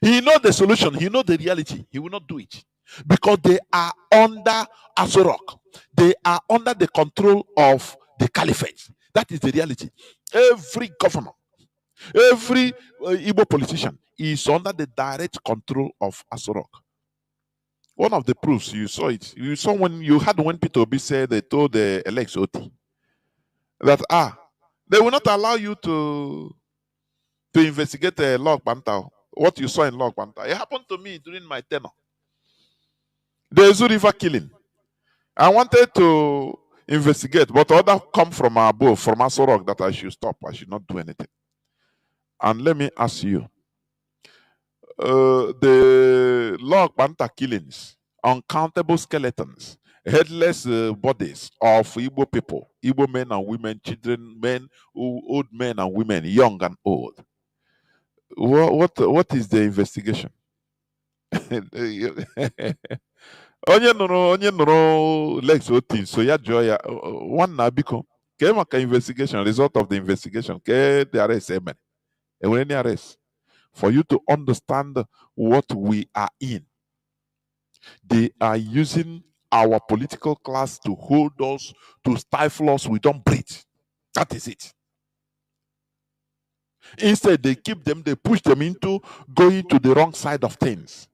He knows the solution, he knows the reality. He will not do it. Because they are under Azorok. They are under the control of the caliphate. That is the reality. Every governor, every Igbo politician is under the direct control of Azorok. One of the proofs, you saw it. You saw when Peter Obi said, they told the Alex Oti that they will not allow you to investigate Log Bantao. What you saw in Log Bantao. It happened to me during my tenure. The Ezu River killing. I wanted to investigate, but order come from above, from Asorok, that I should stop. I should not do anything. And let me ask you, the Log Banta killings, uncountable skeletons, headless bodies of Igbo people, Igbo men and women, children, men, old men and women, young and old. What is the investigation? onye nụrụ Lex Otin so ya jụọ ya nwanna biko kee maka investigation result of the investigation kee the arrest emere enwere any arrest for you to understand what we are in. They are using our political class to hold us, to stifle us. We don't breathe. That is it. Instead, they keep them, they push them into going to the wrong side of things.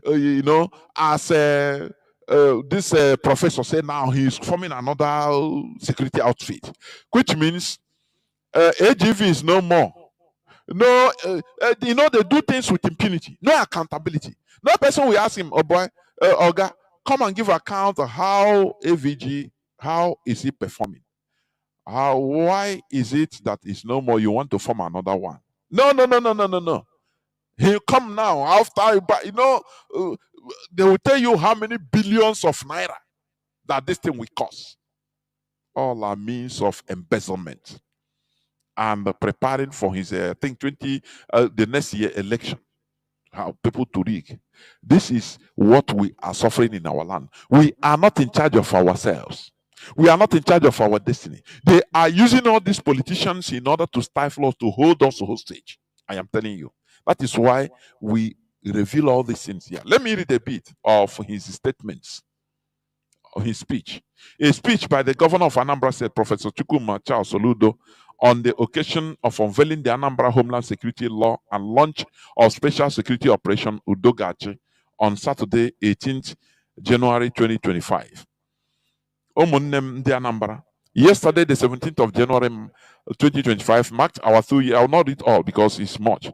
You know, as this professor said, now he's forming another security outfit, which means AGV is no more. No, you know, they do things with impunity, no accountability. No person will ask him, oh boy, Oga, come and give account of how AVG, how is he performing? Why is it that it's no more? You want to form another one? No. He'll come now after, but you know, they will tell you how many billions of naira that this thing will cost. All are means of embezzlement and preparing for his, I think, the next year election. How people to rig. This is what we are suffering in our land. We are not in charge of ourselves. We are not in charge of our destiny. They are using all these politicians in order to stifle us, to hold us hostage. I am telling you. That is why we reveal all these things here. Let me read a bit of his statements, of his speech. A speech by the governor of Anambra State, Professor Chukwuma Charles Soludo, on the occasion of unveiling the Anambra Homeland Security Law and launch of Special Security Operation Udogachi on Saturday, 18th January 2025. Omunnem de Anambra. Yesterday, the 17th of January 2025, marked our 2 years. I will not read all because it's much.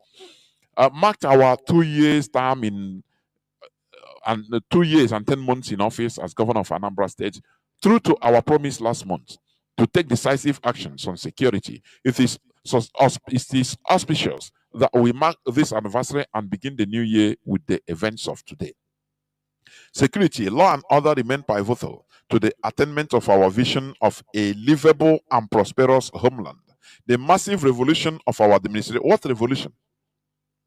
Marked our 2 years term in and 2 years and 10 months in office as governor of Anambra State, true to our promise last month to take decisive actions on security. It is auspicious that we mark this anniversary and begin the new year with the events of today. Security, law, and order remain pivotal to the attainment of our vision of a livable and prosperous homeland. The massive revolution of our administration. What revolution?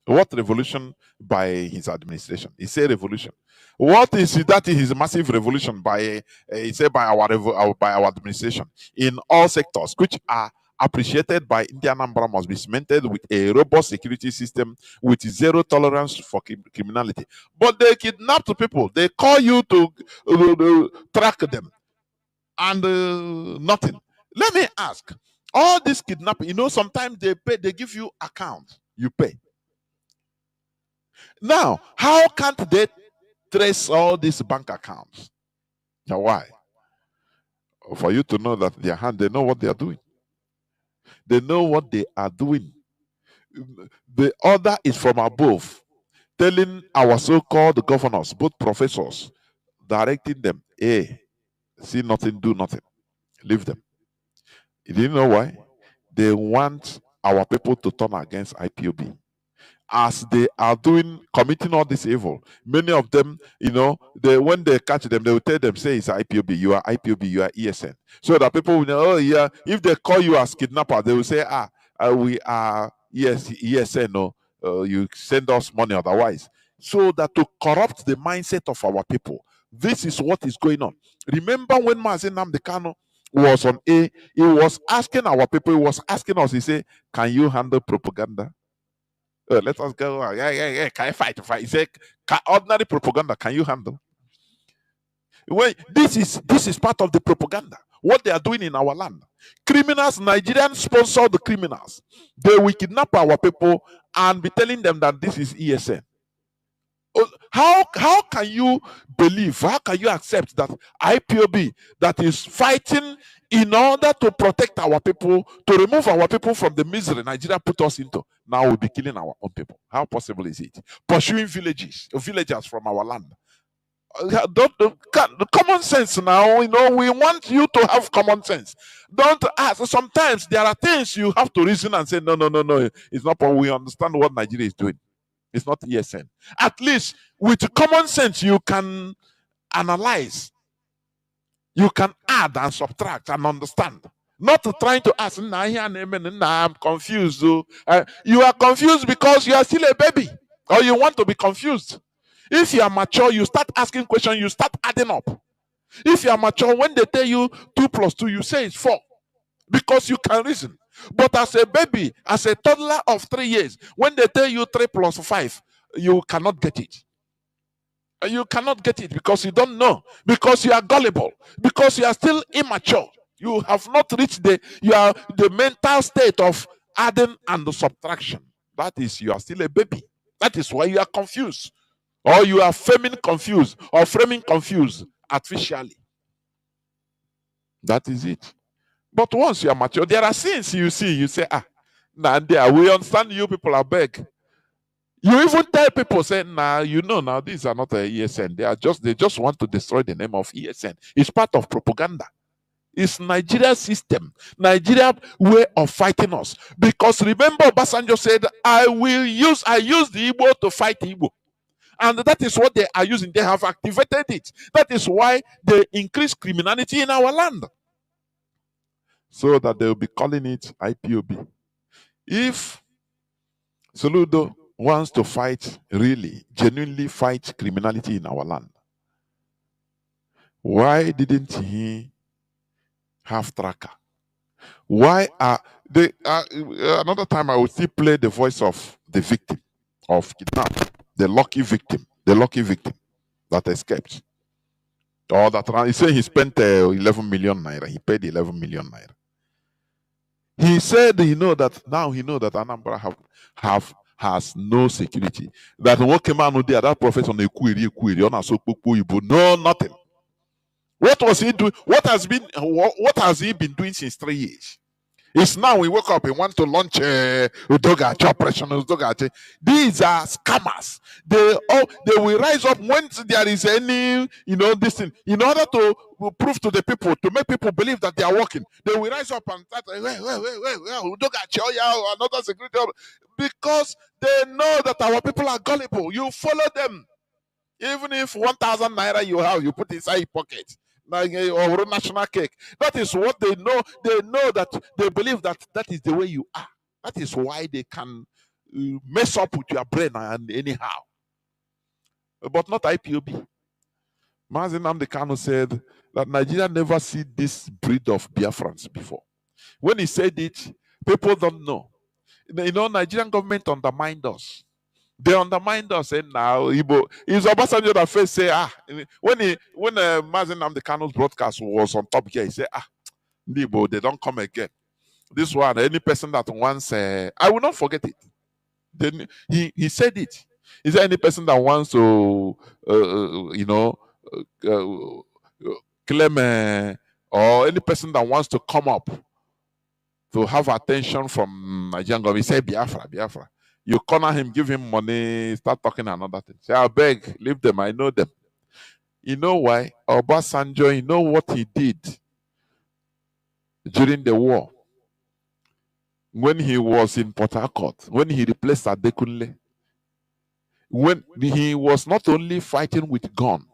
What revolution by his administration? He said revolution. What is it that is a massive revolution by he said by our administration in all sectors, which are appreciated by Indian Anambra, must be cemented with a robust security system with zero tolerance for criminality. But they kidnap the people. They call you to track them, and nothing. Let me ask: all this kidnapping, you know, sometimes they pay. They give you account. You pay. Now, how can't they trace all these bank accounts? Now, why? For you to know that their hand, they know what they are doing. They know what they are doing. The order is from above, telling our so-called governors, both professors, directing them, hey, see nothing, do nothing. Leave them. You didn't know why? They want our people to turn against IPOB. As they are committing all this evil, many of them, you know, when they catch them, they will tell them, say it's IPOB, you are IPOB, you are ESN. So that people will know, oh yeah, if they call you as kidnapper, they will say, we are ESN, no, you send us money otherwise. So that to corrupt the mindset of our people. This is what is going on. Remember when Mazi Nnamdi Kanu was on he was asking our people, he was asking us, he said, can you handle propaganda? Let us go. Yeah. Can I fight? He said, ordinary propaganda, can you handle? Well, this is part of the propaganda. What they are doing in our land. Criminals, Nigerians sponsor the criminals. They will kidnap our people and be telling them that this is ESN. How can you believe? How can you accept that IPOB that is fighting in order to protect our people, to remove our people from the misery Nigeria put us into, now we'll be killing our own people? How possible is it? Pursuing villagers from our land. The common sense now, you know, we want you to have common sense. Don't ask. Sometimes there are things you have to reason and say, no, it's not what we understand what Nigeria is doing. It's not ESN. At least with common sense, you can analyze. You can add and subtract and understand. Not trying to ask, I'm confused. You are confused because you are still a baby. Or you want to be confused. If you are mature, you start asking questions, you start adding up. If you are mature, when they tell you 2 plus 2, you say it's 4 because you can reason. But as a baby, as a toddler of 3 years, when they tell you 3 plus 5, you cannot get it. You cannot get it because you don't know, because you are gullible, because you are still immature. You have not reached the mental state of adding and subtraction. That is, you are still a baby. That is why you are confused, or you are framing confused, or framing confused artificially. That is it. But once you are mature, there are things you see, you say, Nnamdi, we understand you people are beg. You even tell people, say, nah, now these are not a ESN. They just want to destroy the name of ESN. It's part of propaganda. It's Nigeria's system, Nigeria way of fighting us. Because remember, Obasanjo said, I use the Igbo to fight Igbo. And that is what they are using. They have activated it. That is why they increase criminality in our land. So that they will be calling it IPOB. If Soludo wants to fight, really, genuinely fight criminality in our land, why didn't he have tracker? Why are they? Another time I will still play the voice of the victim of kidnap, the lucky victim that escaped. Or that he said he spent 11 million naira. He paid 11 million naira. He said now he know that Anambra has no security. That that professor no nothing. What was he doing? What has he been doing since 3 years? It's now we woke up and want to launch Udogachi operation. Udogachi. These are scammers. They will rise up when there is any this thing, in order to prove to the people, to make people believe that they are working. They will rise up and start Udogachi, another security, because they know that our people are gullible. You follow them, even if 1,000 naira you have, you put inside your pocket. Like or national cake. That is what they know. They know that they believe that is the way you are. That is why they can mess up with your brain and anyhow. But not IPOB. Mazi Nnamdi Kanu said that Nigeria never see this breed of Biafrans before. When he said it, people don't know. Nigerian government undermined us. They undermined us, and now Igbo. It's Obasanjo that first say, when Mazi Nnamdi Kanu's broadcast was on top here, he said, Igbo, they don't come again. This one, any person that wants, I will not forget it. Then he said it. Is there any person that wants to, claim, or any person that wants to come up to have attention from Nigerian government? He said, Biafra. You corner him, give him money, start talking another thing. Say, I beg, leave them, I know them. You know why? Obasanjo, you know what he did during the war? When he was in Port Harcourt, when he replaced Adekunle, when he was not only fighting with gun,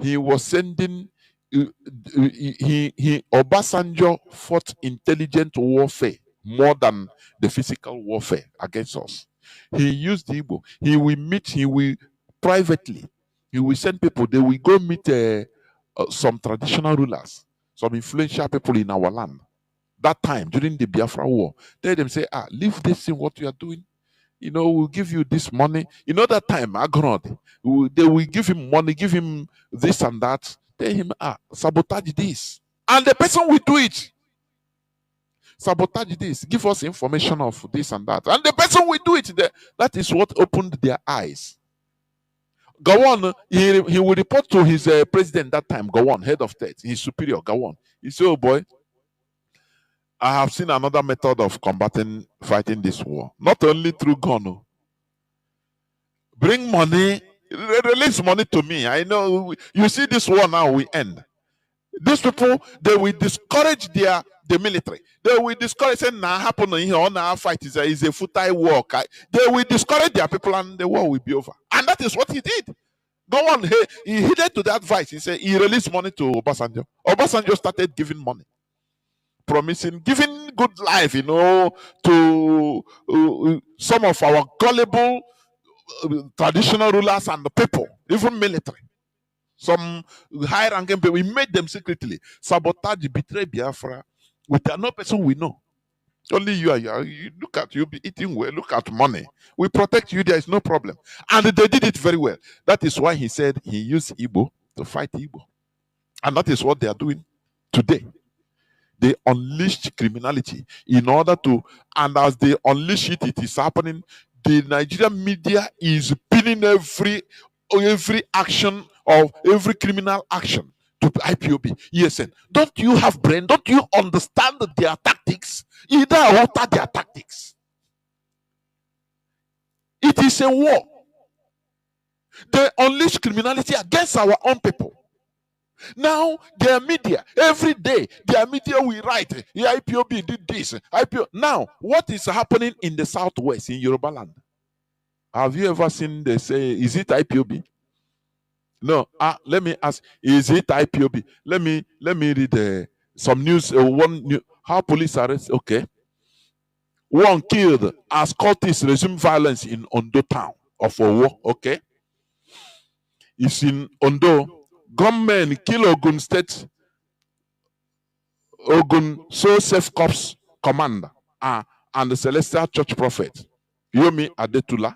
he was sending, Obasanjo fought intelligent warfare more than the physical warfare against us. He used Igbo. He will privately, he will send people, they will go meet some traditional rulers, some influential people in our land. That time, during the Biafra war, tell them, say, leave this in what you are doing. We'll give you this money. That time, Agronod, they will give him money, give him this and that. Tell him, sabotage this. And the person will do it. Sabotage this, give us information of this and that, and the person will do it. That is what opened their eyes. Go on, he will report to his president that time. Go on, head of state, his superior. Go on. He said, oh boy, I have seen another method of fighting this war. Not only through gun. Bring money, release money to me. I know you see this war now will end. These people, they will discourage the military. They will discourage, say, happen here on our fight is a futile war. They will discourage their people and the war will be over. And that is what he did. Go on, he heeded to the advice. He said he released money to Obasanjo. Obasanjo started giving money, promising, giving good life, to some of our gullible traditional rulers and the people, even military. Some high ranking people, we made them secretly sabotage, betray Biafra with no person we know. Only you look at you be eating well, look at money. We protect you, there is no problem. And they did it very well. That is why he said he used Igbo to fight Igbo. And that is what they are doing today. They unleashed criminality in order to, and as they unleash it, it is happening. The Nigerian media is pinning every action of every criminal action to IPOB, ESN. Don't you have brain? Don't you understand their tactics? Either alter their tactics. It is a war. They unleash criminality against our own people. Now, their media, every day, their media will write, the IPOB did this. IPO. Now, what is happening in the southwest, in Yoruba land? Have you ever seen they say, is it IPOB? No. Let me ask, is it IPOB? Let me read some news. How police arrest? Okay. One killed as cultists resume violence in Ondo town of Owo. Okay. It's in Ondo. Gunmen kill Ogun State, Ogun Safe Corps commander, and the Celestial Church prophet, Yomi Adetula,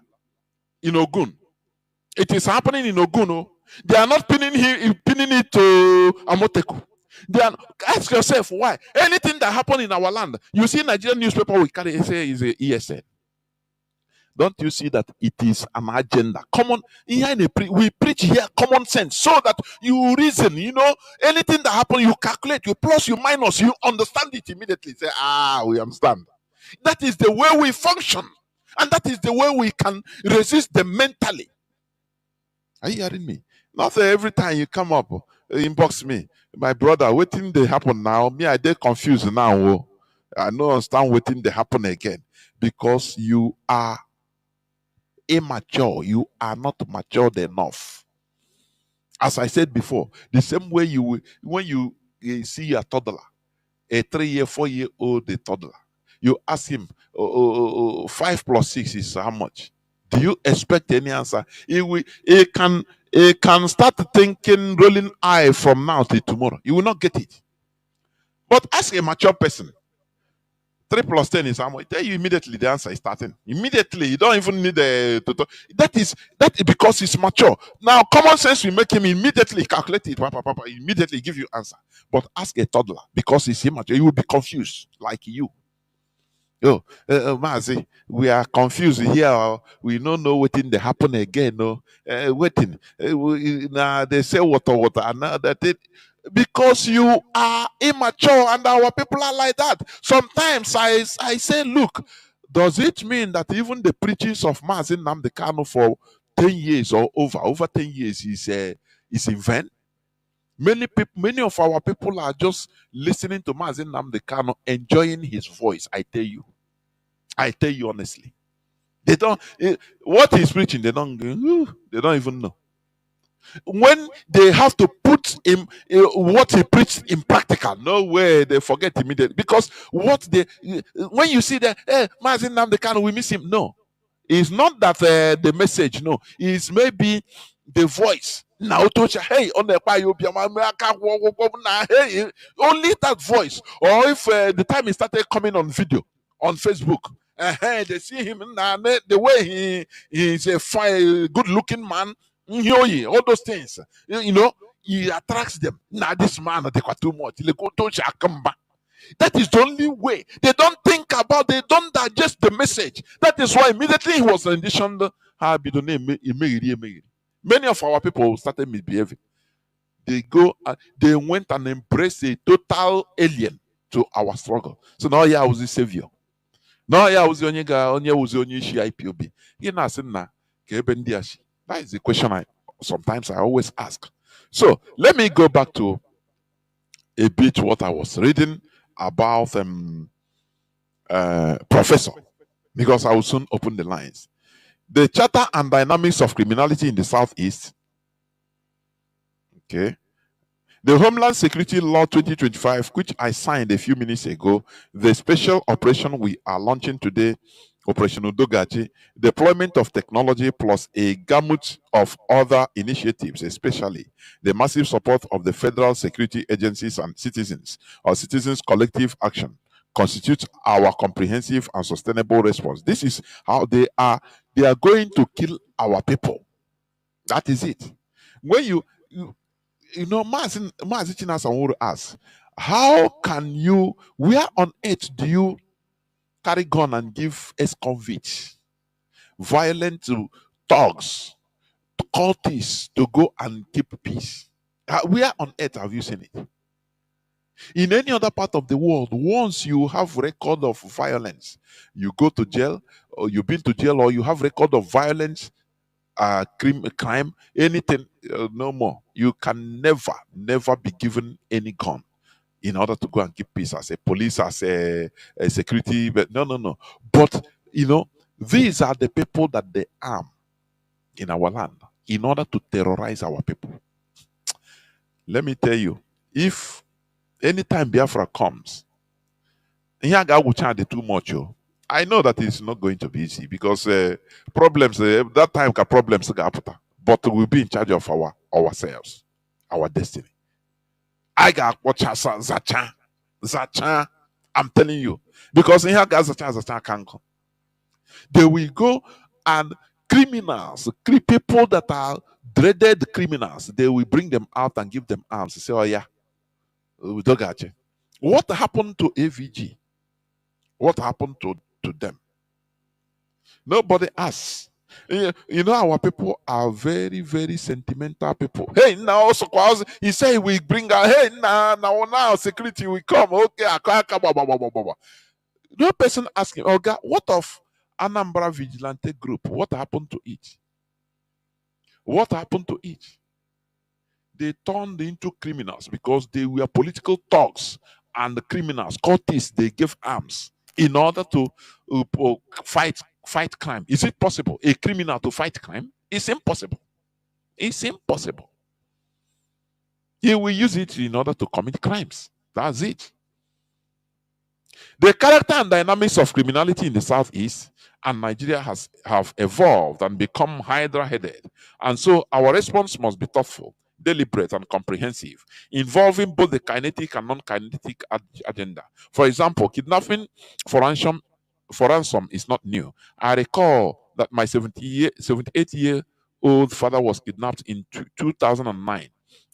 in Ogun. It is happening in Ogun. Oh. They are not pinning it to Amoteku. Ask yourself why. Anything that happened in our land, you see Nigerian newspaper we carry say is a ESN. Don't you see that it is an agenda? Common, we preach here common sense so that you reason, anything that happens, you calculate, you plus, you minus, you understand it immediately. Say, we understand. That is the way we function. And that is the way we can resist them mentally. Are you hearing me? Not every time you come up, inbox me. My brother, waiting they happen now. Me, I dey confused now. I don't understand waiting they happen again. Because you are immature, you are not matured enough. As I said before, the same way when you see a toddler, a 3-year, 4-year-old toddler, you ask him, 5 plus 6 is how much? Do you expect any answer? He can start thinking, rolling eye from now till tomorrow. You will not get it. But ask a mature person, 3 plus 10 is how much? Tell you immediately the answer is starting. Immediately, you don't even need to. That is because it's mature. Now, common sense will make him immediately calculate it. Immediately give you answer. But ask a toddler because he's immature. He will be confused like you. Mazi, we are confused here. We don't know what in the happen again. No, waiting. Now they say water, and now that it. Because you are immature and our people are like that. Sometimes I say, look, does it mean that even the preachings of Mazi Nnamdi Kanu for 10 years or over 10 years is in vain? Many of our people are just listening to Mazi Nnamdi Kanu, enjoying his voice. I tell you honestly. They don't what he's preaching, they don't even know. When they have to put him what he preached in practical, no way they forget immediately. Because when you see that, Mazi Nnamdi Kanu, we miss him. No, it's not that the message. No, it's maybe the voice. Now, hey, on the hey, only that voice. Or if the time he started coming on video on Facebook, they see him the way he's a fine, good-looking man. All those things, he attracts them. Now this man, they got too much. That is the only way. They don't think about, they don't digest the message. That is why immediately he was renditioned. Many of our people started misbehaving. They went and embraced a total alien to our struggle. So now I was the savior. Now I was the only guy, only IPOB. That is the question sometimes I always ask. So let me go back to a bit what I was reading about Professor, because I will soon open the lines. The Charter and Dynamics of Criminality in the Southeast. Okay. The Homeland Security Law 2025, which I signed a few minutes ago, the special operation we are launching today Operation Udogachi, deployment of technology plus a gamut of other initiatives, especially the massive support of the federal security agencies and citizens, or citizens' collective action, constitutes our comprehensive and sustainable response. This is how they are going to kill our people. That is it. When you know, Mazi Chinasan would ask, how can you, where on earth do you carry gun and give ex-convicts, violent to thugs, cultists to go and keep peace? Where on earth have you seen it? In any other part of the world, once you have record of violence, you go to jail, or you've been to jail, or you have record of violence, crime, anything, no more. You can never be given any gun in order to go and keep peace as a police, as a security. But no. But these are the people that they arm in our land in order to terrorize our people. Let me tell you, if anytime Biafra comes, too much. I know that it's not going to be easy because problems, that time problems but we'll be in charge of ourselves, our destiny. I got watch Zacha. I'm telling you. Because in here Zacha can come. They will go and criminals, people that are dreaded criminals, they will bring them out and give them arms. Say, oh yeah, we don't got you. What happened to AVG? What happened to them? Nobody asks. You know, our people are very, very sentimental people. Hey, now also he say we bring out. Hey, now security will come. Okay, no person asking. Oh God, what of Anambra Vigilante Group? What happened to it? What happened to it? They turned into criminals because they were political thugs and the criminals, cultists. They gave arms in order to fight crime. Is it possible? A criminal to fight crime? It's impossible. It's impossible. He will use it in order to commit crimes. That's it. The character and dynamics of criminality in the Southeast and Nigeria have evolved and become hydra-headed. And so our response must be thoughtful, deliberate, and comprehensive, involving both the kinetic and non-kinetic agenda. For example, kidnapping for ransom is not new. I recall that my 78-year-old father was kidnapped in 2009,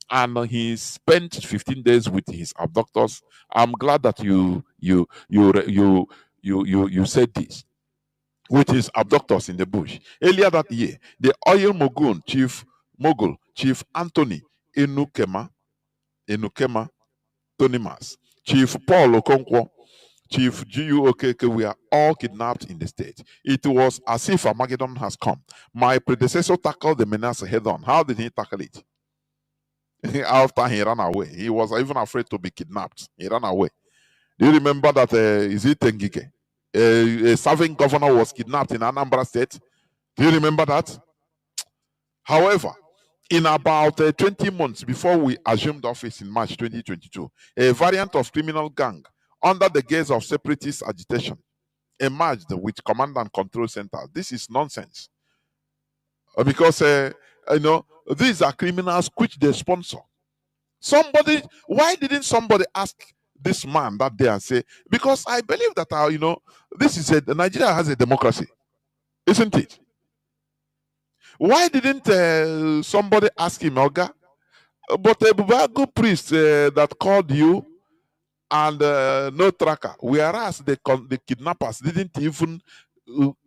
and he spent 15 days with his abductors. I'm glad that you said this. With his abductors in the bush. Earlier that year, the oil mogul Chief Anthony Enukema Tonimas, Chief Paul Okonkwo, Chief G.U. Okeke were all kidnapped in the state. It was as if Armageddon has come. My predecessor tackled the menace head on. How did he tackle it? After he ran away. He was even afraid to be kidnapped. He ran away. Do you remember that, is it Tengike? A serving governor was kidnapped in Anambra State. Do you remember that? However, in about 20 months before we assumed office in March 2022, a variant of criminal gang under the guise of separatist agitation emerged with command and control centers. This is nonsense. Because, these are criminals which they sponsor. Why didn't somebody ask this man that day and say, because I believe that, this is Nigeria has a democracy, isn't it? Why didn't somebody ask him, Oga? But a Bubago priest that called you and no tracker, whereas the kidnappers didn't even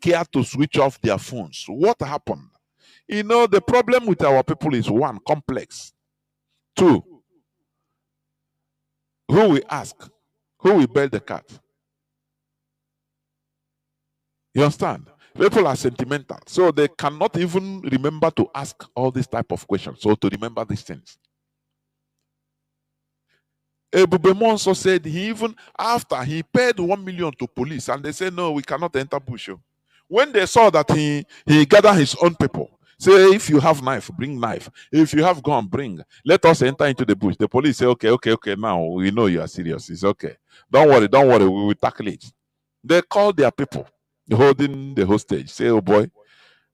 care to switch off their phones. What happened? The problem with our people is one, complex. Two, who we ask? Who will bail the cat? You understand? People are sentimental, so they cannot even remember to ask all these type of questions, so to remember these things. Ebube also said even after he paid 1 million to police, and they said, no, we cannot enter bush. When they saw that he gathered his own people, say, if you have knife, bring knife. If you have gun, bring. Let us enter into the bush. The police say, okay, now we know you are serious. It's okay. Don't worry, we will tackle it. They called their people. holding the hostage. Say, oh boy,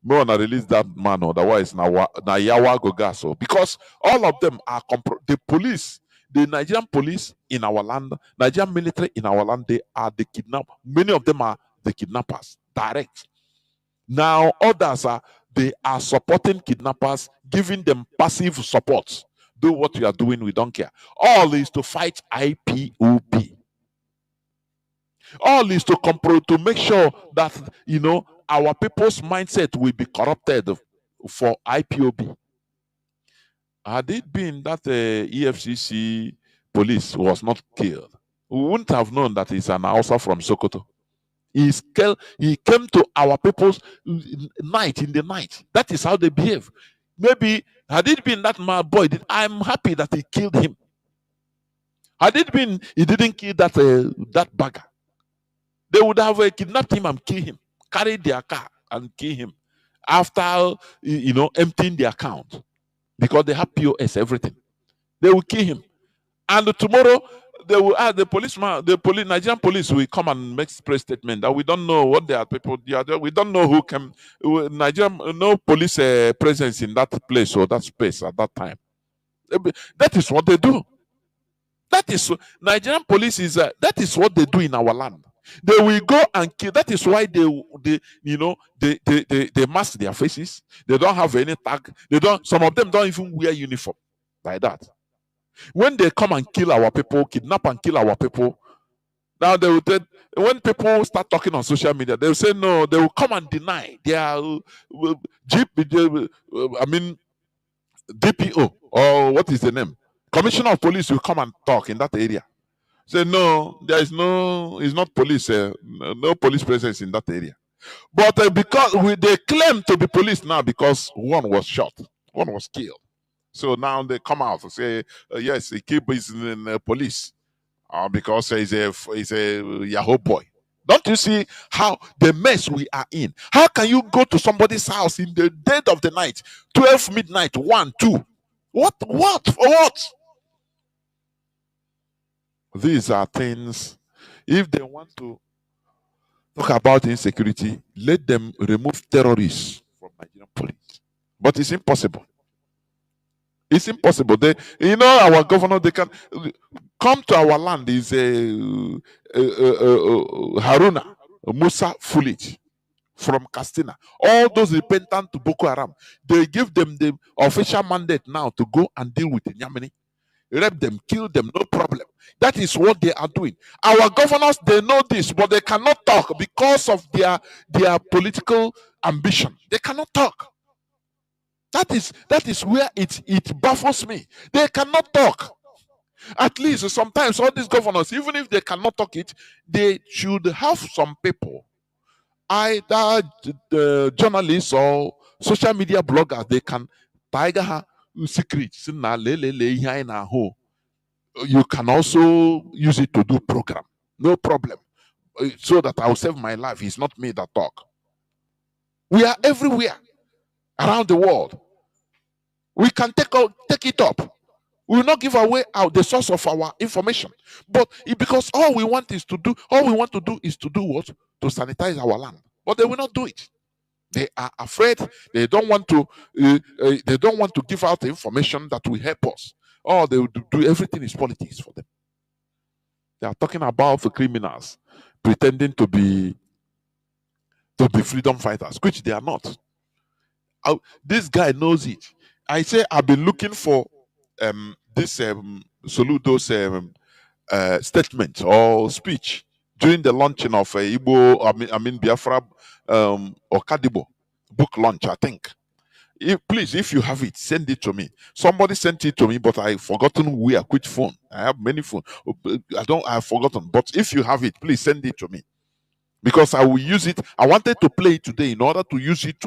we wanna release that man, otherwise na yawa go gas. So because all of them are the police, the Nigerian police in our land, Nigerian military in our land, they are the kidnappers. Many of them are the kidnappers, direct. Now others are they are supporting kidnappers, giving them passive support. Do what you are doing, we don't care. All is to fight IPOB. All is to make sure that our people's mindset will be corrupted for IPOB. Had it been that EFCC police was not killed, we wouldn't have known that it's an Hausa from Sokoto. He came to our people's night in the night. That is how they behave. Maybe had it been that my boy, I'm happy that he killed him. Had it been he didn't kill that bagger, they would have kidnapped him and killed him, carried their car and kill him after emptying the account, because they have POS everything. They will kill him, and tomorrow they will add the policeman, Nigerian police will come and make press statement that we don't know what they are people. We don't know who came. Nigerian no police presence in that place or that space at that time. That is what they do. That is Nigerian police is that is what they do in our land. They will go and kill. That is why they mask their faces. They don't have any tag. Some of them don't even wear uniform like that. When they come and kill our people, kidnap and kill our people, now when people start talking on social media, they will say no. They will come and deny. They are DPO, or what is the name? Commissioner of Police will come and talk in that area. Say no, there is it's not police, no police presence in that area. But because they claim to be police now because one was shot, one was killed. So now they come out and say, yes, he killed is in police because he's a Yahoo boy. Don't you see how the mess we are in? How can you go to somebody's house in the dead of the night, 12 midnight, 1, 2? What? These are things. If they want to talk about insecurity, let them remove terrorists from Nigerian police. But it's impossible. It's impossible. Our governor, they can come to our land. Is Haruna Musa Fulich from Castina. All those repentant to Boko Haram, they give them the official mandate now to go and deal with the Nyamini. Rape them, kill them, no problem. That is what they are doing. Our governors, they know this, but they cannot talk because of their political ambition. They cannot talk. That is where it baffles me. They cannot talk. At least sometimes all these governors, even if they cannot talk it, they should have some people, either the journalists or social media bloggers, they can tiger secrets. You can also use it to do program. No problem. So that I'll save my life. It's not me that talk. We are everywhere around the world. We can take it up. We will not give away the source of our information. But because all we want to do what? To sanitize our land. But they will not do it. They are afraid. They don't want to. They don't want to give out the information that will help us. Or they will do everything is politics for them. They are talking about the criminals pretending to be freedom fighters, which they are not. This guy knows it. I say I've been looking for this Soludo's statement or speech during the launching of Biafra Okadibo book launch, I think. Please, if you have it, send it to me. Somebody sent it to me, but I've forgotten where, which phone. I have many phones. I've forgotten. But if you have it, please send it to me. Because I will use it. I wanted to play it today in order to use it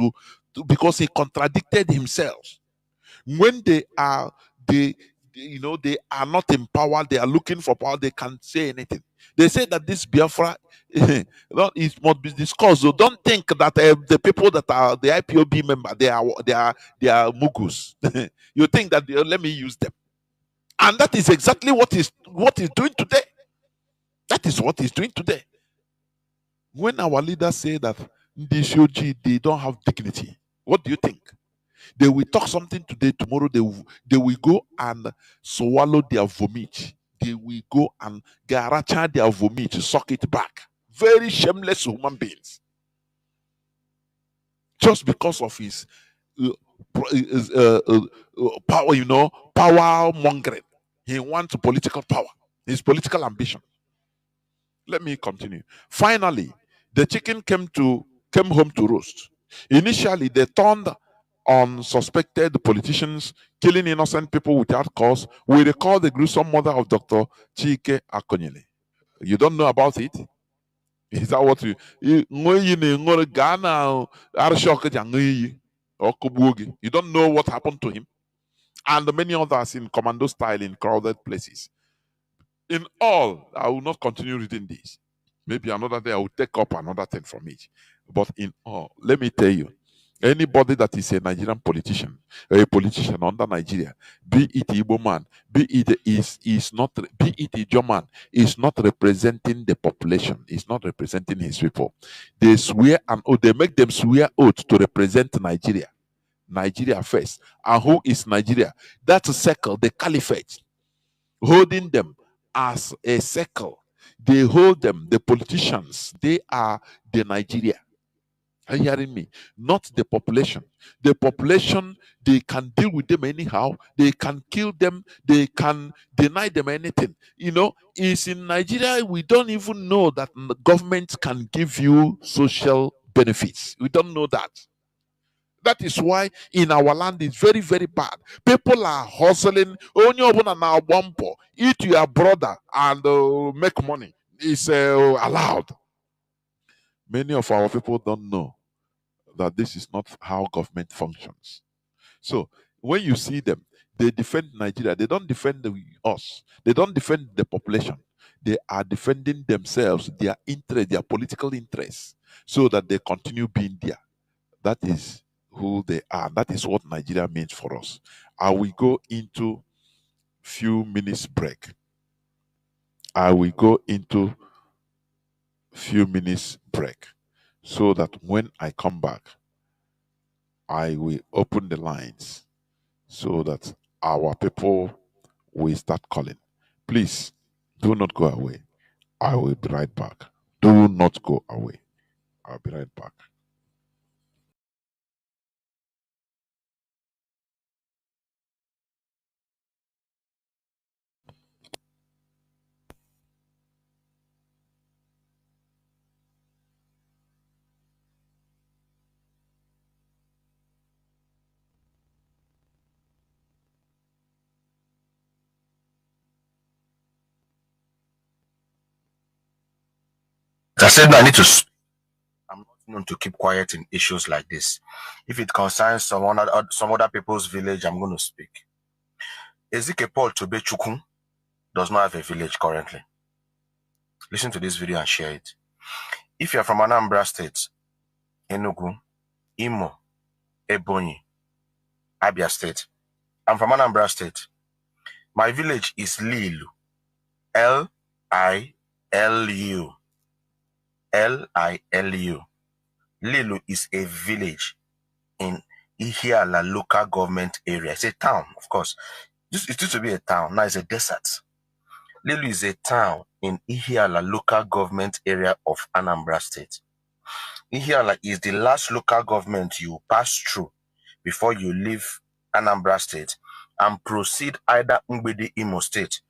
because he contradicted himself. When they are not in power, they are looking for power, they can't say anything. They say that this Biafra it must be discussed. So don't think that the people that are the IPOB member, they are mugus. You think that let me use them. And that is exactly what he's doing today. That is what he's doing today. When our leaders say that Ndishoji, they don't have dignity, what do you think? They will talk something today, tomorrow they will go and swallow their vomit. They will go and garacha their vomit, suck it back. Very shameless human beings. Just because of his power, power mongering. He wants political power, his political ambition. Let me continue. Finally, the chicken came home to roost. Initially, they turned on suspected politicians killing innocent people without cause. We recall the gruesome murder of Dr. Chike Akonyele. You don't know about it? Is that what you don't know what happened to him? And many others in commando style in crowded places. In all, I will not continue reading this. Maybe another day I will take up another thing from it. But in all, let me tell you, anybody that is a Nigerian politician, or a politician under Nigeria, be it Igbo man, be it be it a German, is not representing the population, is not representing his people. They swear they make them swear oath to represent Nigeria. Nigeria first. And who is Nigeria? That's a circle, the caliphate, holding them as a circle. They hold them, the politicians, they are the Nigeria. Are you hearing me? Not the population. The population, they can deal with them anyhow. They can kill them. They can deny them anything. It's in Nigeria, we don't even know that the government can give you social benefits. We don't know that. That is why in our land it's very, very bad. People are hustling. Only open now bumper. Eat your brother and make money. It's allowed. Many of our people don't know that this is not how government functions. So when you see them, they defend Nigeria. They don't defend us. They don't defend the population. They are defending themselves, their interest, their political interests, so that they continue being there. That is who they are. That is what Nigeria means for us. I will go into few minutes break. So that when I come back, I will open the lines so that our people will start calling. Please do not go away. I will be right back. Do not go away. I'll be right back. I said, no, I need to. I'm not known to keep quiet in issues like this. If it concerns some other people's village, I'm going to speak. Ezike Paul Tobechukwu does not have a village currently. Listen to this video and share it. If you're from Anambra State, Enugu, Imo, Ebonyi, Abia State, I'm from Anambra State. My village is Lilu. Lilu. Lilu. Lilu is a village in Ihiala local government area. It's a town, of course. It used to be a town. Now it's a desert. Lilu is a town in Ihiala local government area of Anambra State. Ihiala is the last local government you pass through before you leave Anambra State and proceed either Ngbedi Imo State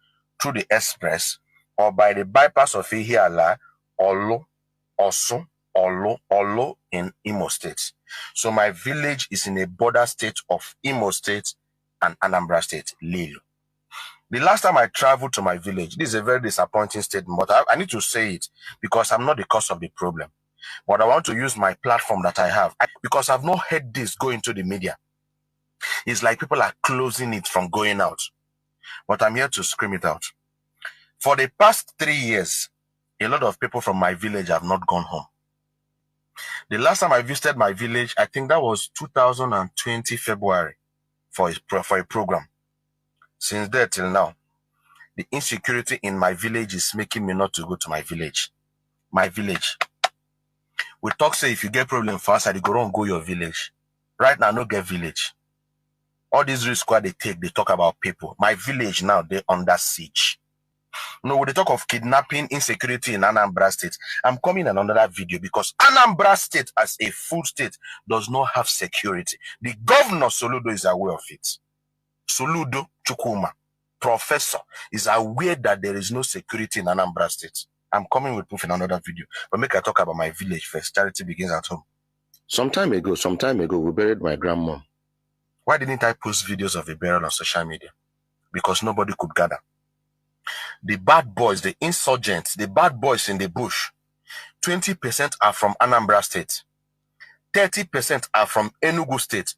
through the express or by the bypass of Ihiala, Olo, Osu, Olo in Imo State. So my village is in a border state of Imo State and Anambra State, Lilu. The last time I traveled to my village, this is a very disappointing statement, but I need to say it because I'm not the cause of the problem. But I want to use my platform that I have because I've not heard this go into the media. It's like people are closing it from going out. But I'm here to scream it out. For the past 3 years, a lot of people from my village have not gone home. The last time I visited my village, I think that was 2020 February for a program. Since then till now, the insecurity in my village is making me not to go to my village. My village. We talk say if you get problem fast, you go and go your village. Right now, no get village. All these risks they take, they talk about people. My village now, they under siege. No, when they talk of kidnapping, insecurity in Anambra State, I'm coming in another video because Anambra State as a full state does not have security. The governor Soludo is aware of it. Soludo Chukuma, professor, is aware that there is no security in Anambra State. I'm coming with proof in another video. But make I talk about my village first. Charity begins at home. Some time ago, we buried my grandmom. Why didn't I post videos of the burial on social media? Because nobody could gather. The bad boys, the insurgents, the bad boys in the bush, 20% are from Anambra State, 30% are from Enugu State,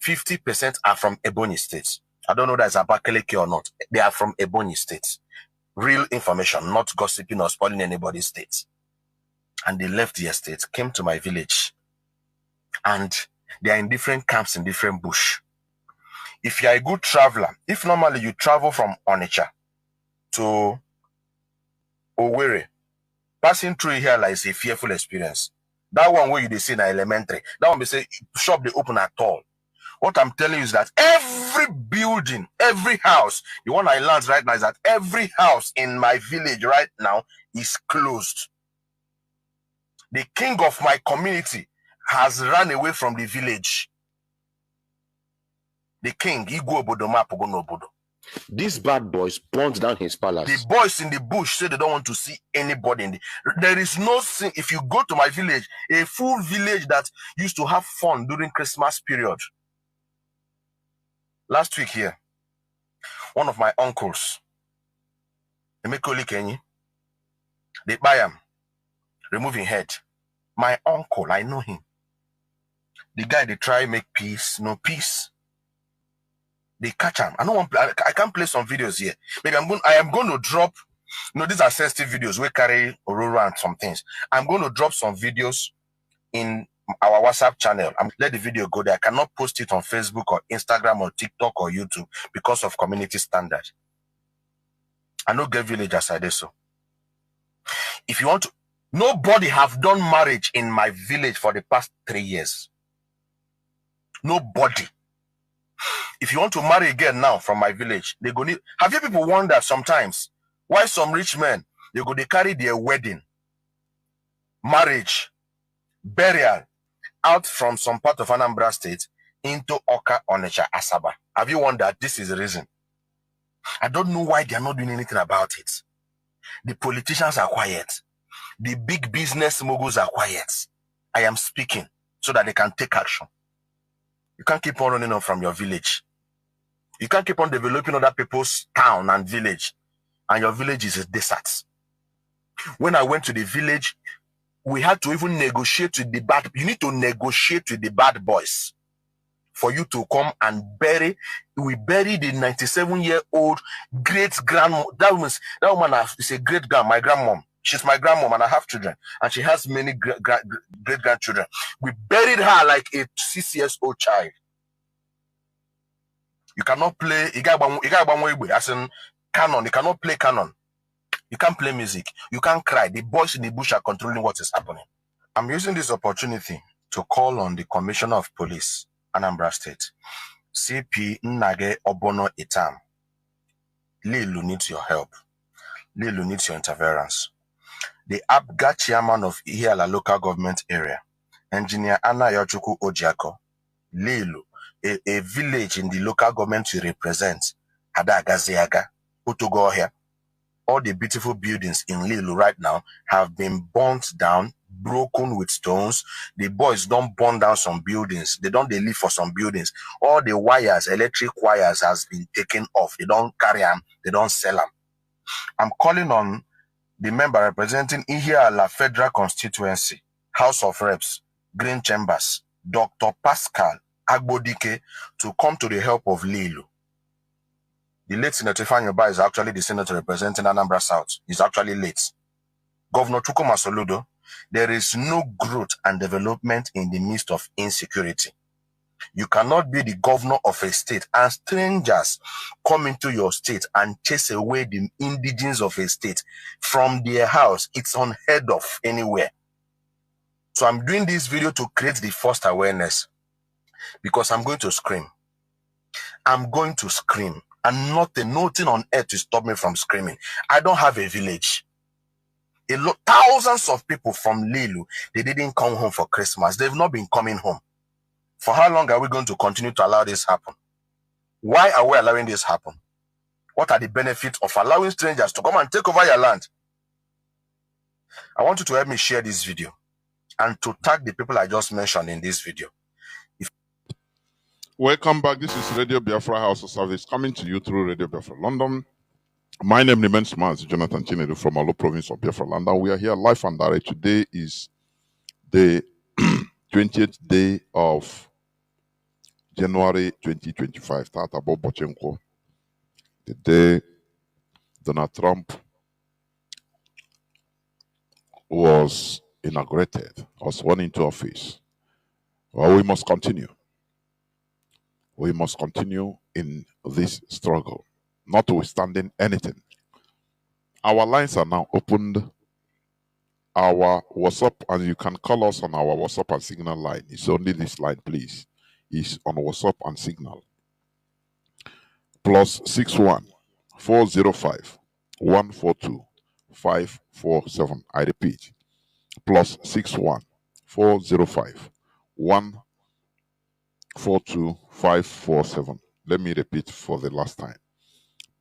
50% are from Ebonyi State. I don't know that it's Abakaliki or not. They are from Ebonyi State. Real information, not gossiping or spoiling anybody's state. And they left the estate, came to my village, and they are in different camps in different bush. If you are a good traveler, if normally you travel from Onitsha to Owerri, passing through here like is a fearful experience. That one where you see in elementary, that one they say shop they open at all. What I'm telling you is that every building, every house, the one I learned right now is that every house in my village right now is closed. The king of my community has run away from the village. The king, Igwe Obodoma Pogono Obodo. These bad boys burnt down his palace. The boys in the bush say they don't want to see anybody in the... There is no sin. If you go to my village, a full village that used to have fun during Christmas period. Last week here, one of my uncles, Emekoli Kenyi, they buy him, removing head. My uncle, I know him. The guy, they try make peace, no peace. They catch him. I can't play some videos here. Maybe I am going to drop, these are sensitive videos. We carry Aurora and some things. I'm going to drop some videos in our WhatsApp channel. Let the video go there. I cannot post it on Facebook or Instagram or TikTok or YouTube because of community standard. I know get village as I do so. If you want to, nobody have done marriage in my village for the past 3 years. Nobody. If you want to marry again now from my village, they go need. Have you people wondered sometimes why some rich men they carry their wedding, marriage, burial out from some part of Anambra State into Oka, Onitsha, Asaba? Have you wondered? This is the reason. I don't know why they are not doing anything about it. The politicians are quiet. The big business moguls are quiet. I am speaking so that they can take action. You can't keep on running on from your village. You can't keep on developing other people's town and village, and your village is a desert. When I went to the village, we had to even negotiate with the bad. You need to negotiate with the bad boys for you to come and bury. We buried the 97-year-old great-grandma. That woman is a great-grand, my grandmom. She's my grandmom and I have children. And she has many great-grandchildren. We buried her like a 6-year-old child. You cannot play, as in canon. You cannot play canon. You can't play music. You can't cry. The boys in the bush are controlling what is happening. I'm using this opportunity to call on the Commissioner of Police, Anambra State, CP Nnage Obono Itam. Lilu needs your help. Lilu needs your interference. The ABGA chairman of Ihiala local government area, Engineer Anna Yochuku Ojiako, Lilu, a village in the local government you represent, Adagaziaga, Utugohia. All the beautiful buildings in Lilu right now have been burnt down, broken with stones. The boys don't burn down some buildings. They live for some buildings. All the wires, electric wires has been taken off. They don't carry them. They don't sell them. I'm calling on the member representing Ihiala Federal Constituency, House of Reps, Green Chambers, Dr. Pascal Agbodike, to come to the help of Lilu. The late Senator Fanyoba is actually the senator representing Anambra South. He's actually late. Governor Chukuma Soludo, there is no growth and development in the midst of insecurity. You cannot be the governor of a state and strangers come into your state and chase away the indigenes of a state from their house. It's unheard of anywhere. So I'm doing this video to create the first awareness because I'm going to scream. I'm going to scream, and nothing on earth to stop me from screaming. I don't have a village. Thousands of people from Lilu, they didn't come home for Christmas. They've not been coming home. For how long are we going to continue to allow this happen? Why are we allowing this happen? What are the benefits of allowing strangers to come and take over your land? I want you to help me share this video and to tag the people I just mentioned in this video. Welcome back. This is Radio Biafra House of Service coming to you through Radio Biafra London. My name remains Mazi, Jonathan Chinedu from Alo province of Biafra London. We are here live and direct. Today is the 20th day of January 2025. Tata Bobochenko. The day Donald Trump was inaugurated, or sworn into office. Well, we must continue. We must continue in this struggle, notwithstanding anything. Our lines are now opened. Our WhatsApp, and you can call us on our WhatsApp and Signal line. It's only this line, please. It's on WhatsApp and Signal. +61 405 142 547. I repeat, +61 405 142 547. Let me repeat for the last time.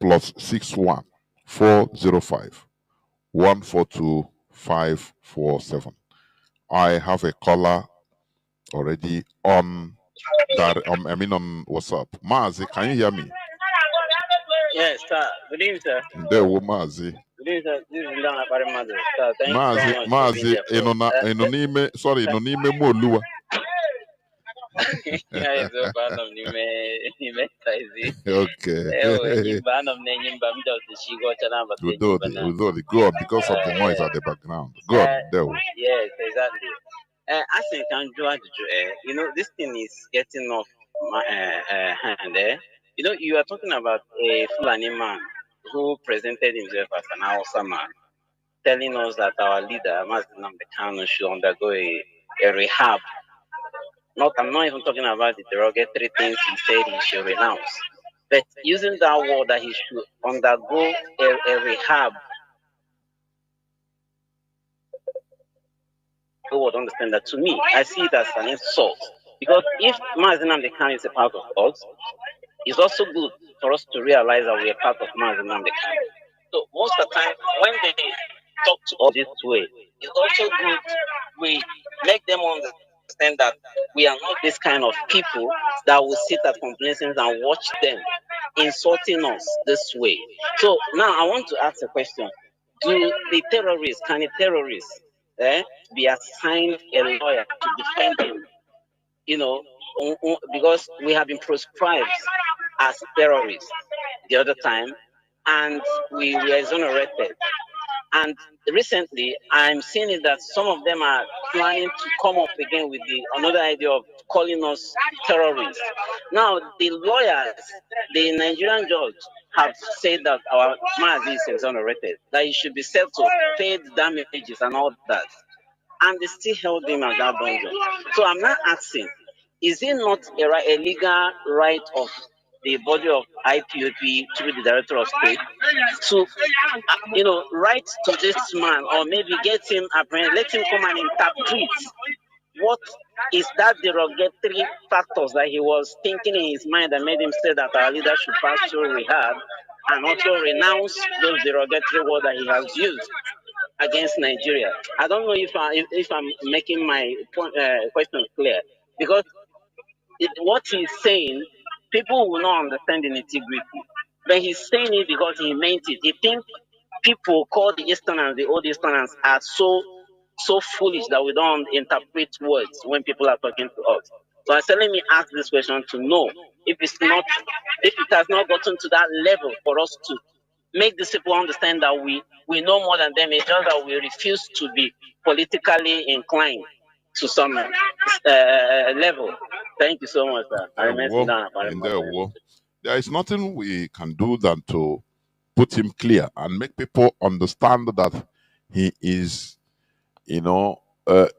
+61 405 142 547. I have a caller already on that. On WhatsApp. Mazi, can you hear me? Yes, sir. Good evening, sir. There, Mazi. Good evening, sir. This is Lana Parimado. Sir, thank you so much Mazi, for being Enonime Molua. Yeah, so bad of Nime Taisi. Okay. Go on, because of the noise at the background. Go on, there. Yes, exactly. I think you know, this thing is getting off my hand. You know, you are talking about a Fulani man who presented himself as an Hausa man, telling us that our leader, Mazi Nnamdi Kanu, should undergo a rehab. I'm not even talking about the derogatory things he said he should renounce, but using that word that he should undergo a rehab. Who would understand that? To me, I see it as an insult. Because if Mazi Nnamdi Kanu is a part of us, it's also good for us to realize that we are part of Mazi Nnamdi Kanu. So most of the time, when they talk to us this way, it's also good we make them understand that we are not this kind of people that will sit at complaints and watch them insulting us this way. So now I want to ask a question. Can the terrorists be assigned a lawyer to defend him? You know, because we have been proscribed as terrorists the other time, and we were exonerated. And recently, I'm seeing it that some of them are planning to come up again with another idea of calling us terrorists. Now, the lawyers, the Nigerian judge, have said that our Mazi is exonerated, that he should be set to pay the damages and all that. And they still held him at that dungeon. So I'm not asking, is it not a legal right of the body of IPOP through the director of state to, write to this man, or maybe get him apprehended, let him come and interpret what is that derogatory factors that he was thinking in his mind that made him say that our leader should pass through rehab and also renounce those derogatory words that he has used against Nigeria. I don't know if I'm making my question clear, because what he's saying, people will not understand the nitty-gritty. But he's saying it because he meant it. He thinks people call the Easterners, the old Easterners, are so foolish that we don't interpret words when people are talking to us. So I said, let me ask this question to know if it has not gotten to that level for us to make these people understand that we know more than them. It's just that we refuse to be politically inclined to some level. Thank you so much, sir. There is nothing we can do than to put him clear and make people understand that he is,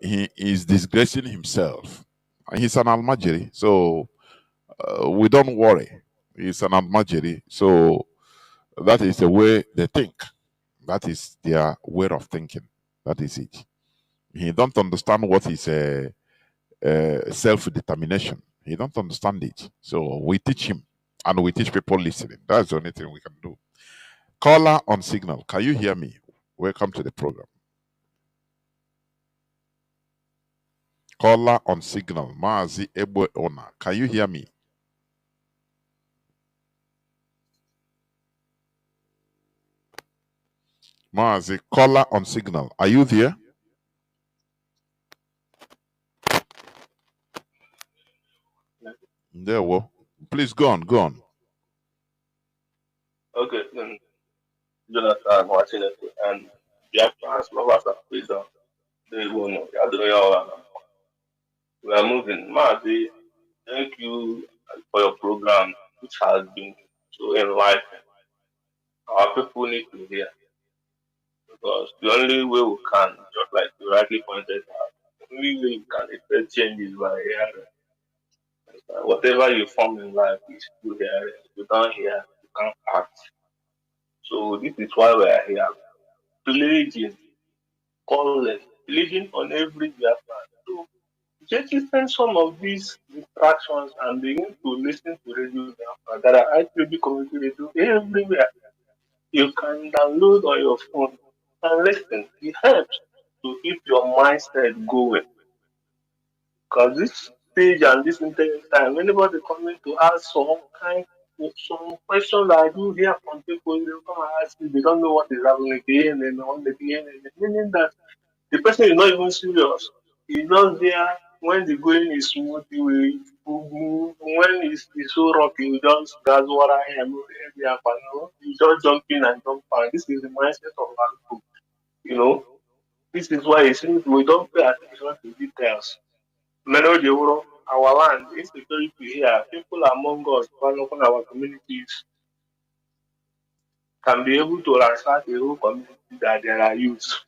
he is disgracing himself. He's an Almajiri, so we don't worry. He's an Almajiri, so that is the way they think. That is their way of thinking. That is it. He don't understand what is self-determination. He don't understand it. So we teach him, and we teach people listening. That's the only thing we can do. Caller on signal. Can you hear me? Welcome to the program. Caller on signal. Mazi Ebo Ona. Can you hear me? Mazi, caller on signal. Are you there? There, well, please go on, go on. Okay, then Jonathan watching it and Biafrans, lovers of freedom, they will know. We are moving. Mazi, thank you for your program, which has been so enlightening. Our people need to hear because the only way we can, just like you rightly pointed out, the only way you can effect change is by hearing. Whatever you form in life is through hearing. If you don't hear, you can't act. So this is why we are here. Pledging, calling, pledging on every Biafran. So jettison some of these distractions and begin to listen to radio Biafra. There are IPB community radio everywhere. You can download on your phone and listen. It helps to keep your mindset going. Because this stage and this intense time, anybody coming to ask some questions that I do hear from people, they come and ask me, they don't know what is happening again and on the DNA, meaning that the person is not even serious. He's not there when the going is smooth, when it's so rocky, you just that's what I am. You just jump in and jump out. This is the mindset of our people. You know, this is why it seems we don't pay attention to details. Melody, our land, insecurity here, people among us, one of our communities, can be able to ransack a whole community that there are youths.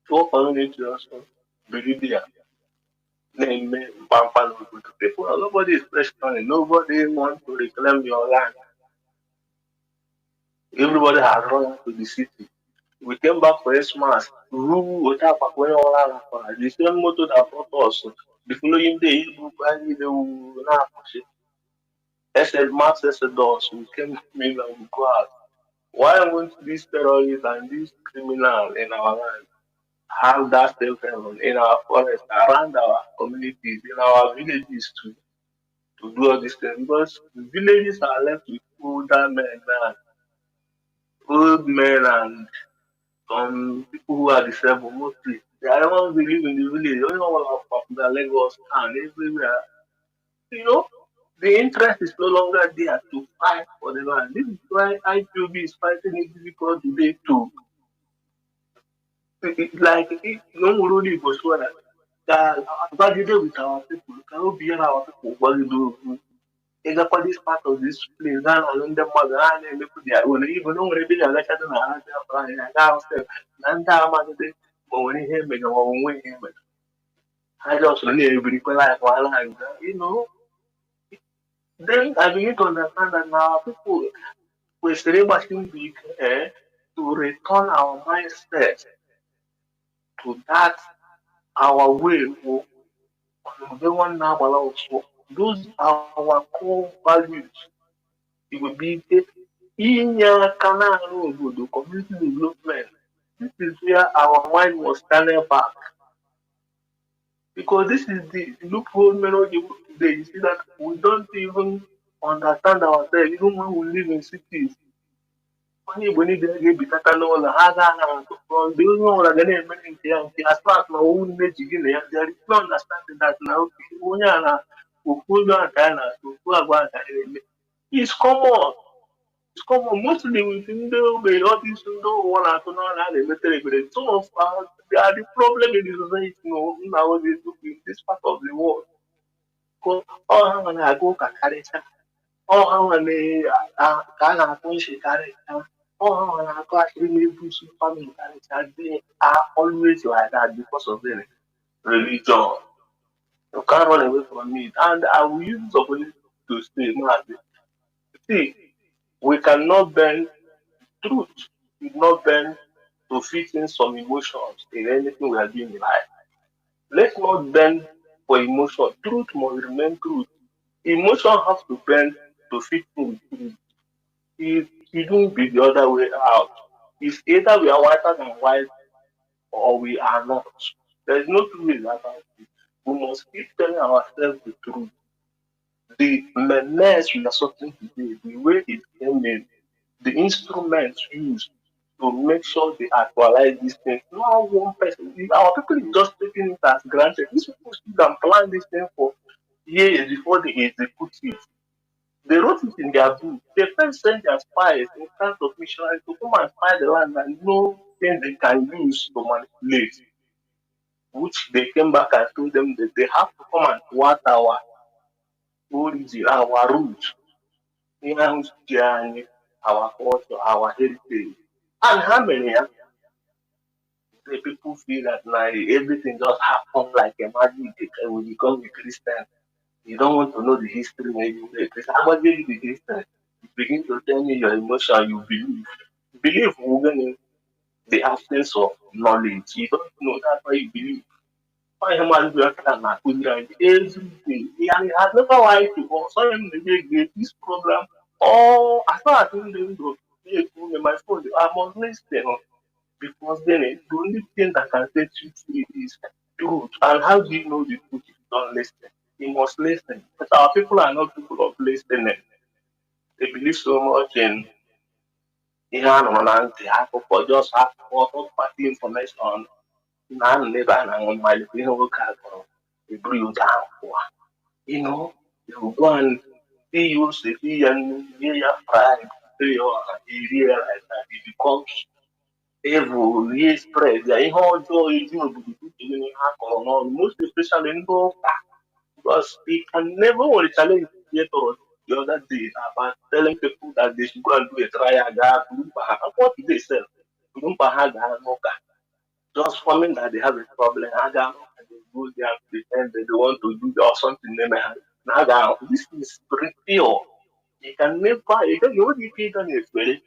So community also believe there. Name people, nobody is questioning, nobody wants to reclaim your land. Everybody has run to the city. We came back for Christmas, rule without the same motor that brought us. The following day, SS Max Exodus, we came in and we go out. Why won't these terrorists and these criminals in our land have that safe haven in our forest, around our communities, in our villages to do all these things? Because the villages are left with old men and some people who are disabled mostly. They are the ones who live in the village. Only one of the Lagos town everywhere. You know, the interest is no longer there to fight for the land. This is why IPOB is fighting it difficult today too. Like no one really was sure that validate with our people, cannot be our people what we do. Exactly this part of this place, and the mother and the people when even know when they are like I don't know how to and but when he hear me, when him, I just really everybody like while you know. Then I begin to understand that now people we're still watching big to return our mindset to that our way the one now also those are our core values. It will be in community development. This is where our mind was standing back. Because this is the loophole melody today. You see that we don't even understand ourselves, even when we live in cities. Only when they get better know the other from the one that they make in as far as my own nature, there is no understanding that now. It's common. It's common. Mostly within the way all these no one at all and they make some of they are the problem in the society nowadays in this part of the world. Because all I go carry all how many can I push it carry Oh, and I got actually family and they are always like that because of their religion. You can't run away from it. And I will use this opportunity to say, Mazi, see, we cannot bend truth, we not bend to fit in some emotions in anything we are doing in life. Let's not bend for emotion. Truth must remain truth. Emotion has to bend to fit in with truth. It shouldn't be the other way out. It's either we are whiter than white or we are not. There's no two ways about it. We must keep telling ourselves the truth. The menace we are suffering today, the way it came in, the instruments used to make sure they actualize these things. Not one person. Our people is just taking it as granted. These people sit and plan this thing for years before they execute it. They wrote it in their book. They first sent their spies in terms of missionaries to come and spy the land and know things they can use to manipulate, which they came back and told them that they have to come and thwart our origin, our roots, our culture, our heritage. And how many the people feel that now everything just happened like a magic and we become a Christian. You don't want to know the history when you a Christian. How much you the history? You begin to tell me your emotion, you believe. Believe when the absence of knowledge. You don't know that's why you believe. Why am I doing that? Every day. And it has never lied to us. So I'm this program. Oh, I thought I didn't do my phone. I must listen because then the only thing that can set you free is truth. And how do you know the truth if you don't listen? You must listen. But our people are not people of listening. They believe so much in just have party information. Never and my they bring you down. You know, you go and see you see and hear your pride, you realize that it becomes evil, ye spread. Yeah, ihe ọjọọ ezinụlọ ihe ha kọrọ n'ọnụ, most especially ndị ụka, because they can never want to challenge the other day about telling people that they should go and do a trial. What did they say? Just forming that they have a problem. And they go there and pretend that they want to do or something. This is pure. You can only take on it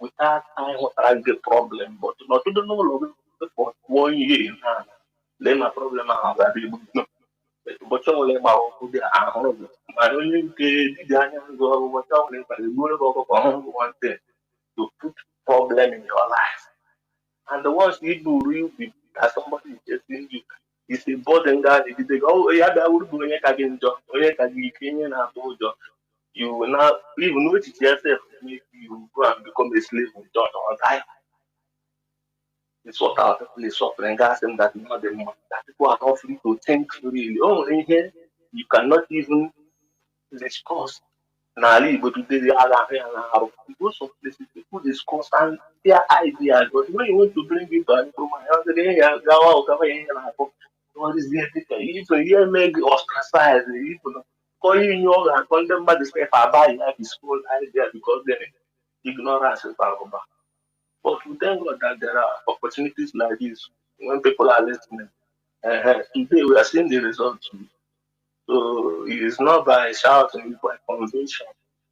without I have the problem, but not to the no for 1 year. Then my problem I have able to but only about the my only what only by the one thing to put problem in your life. And the ones you do real people that somebody is chasing you. It's a burden guy. They go, oh, yeah, that would do any again job. Oh, yeah, can be Kenyan and told you. You will not even know it yourself. Make you go and become a slave with God all time. It's what our people is suffering. Guys, and that not the money. That people are not free to think freely. Oh, in here, you cannot even discuss. Now, but today they are now. Most of places people discuss and their ideas, but when you want to bring it back to my house, they go out, what is the ethical? Even here, make ostracize, even calling you and call them by the stuff I buy, have his whole idea because then ignorance is power. But we thank God that there are opportunities like this when people are listening. Today we are seeing the results. So it is not by shouting, it's by conviction.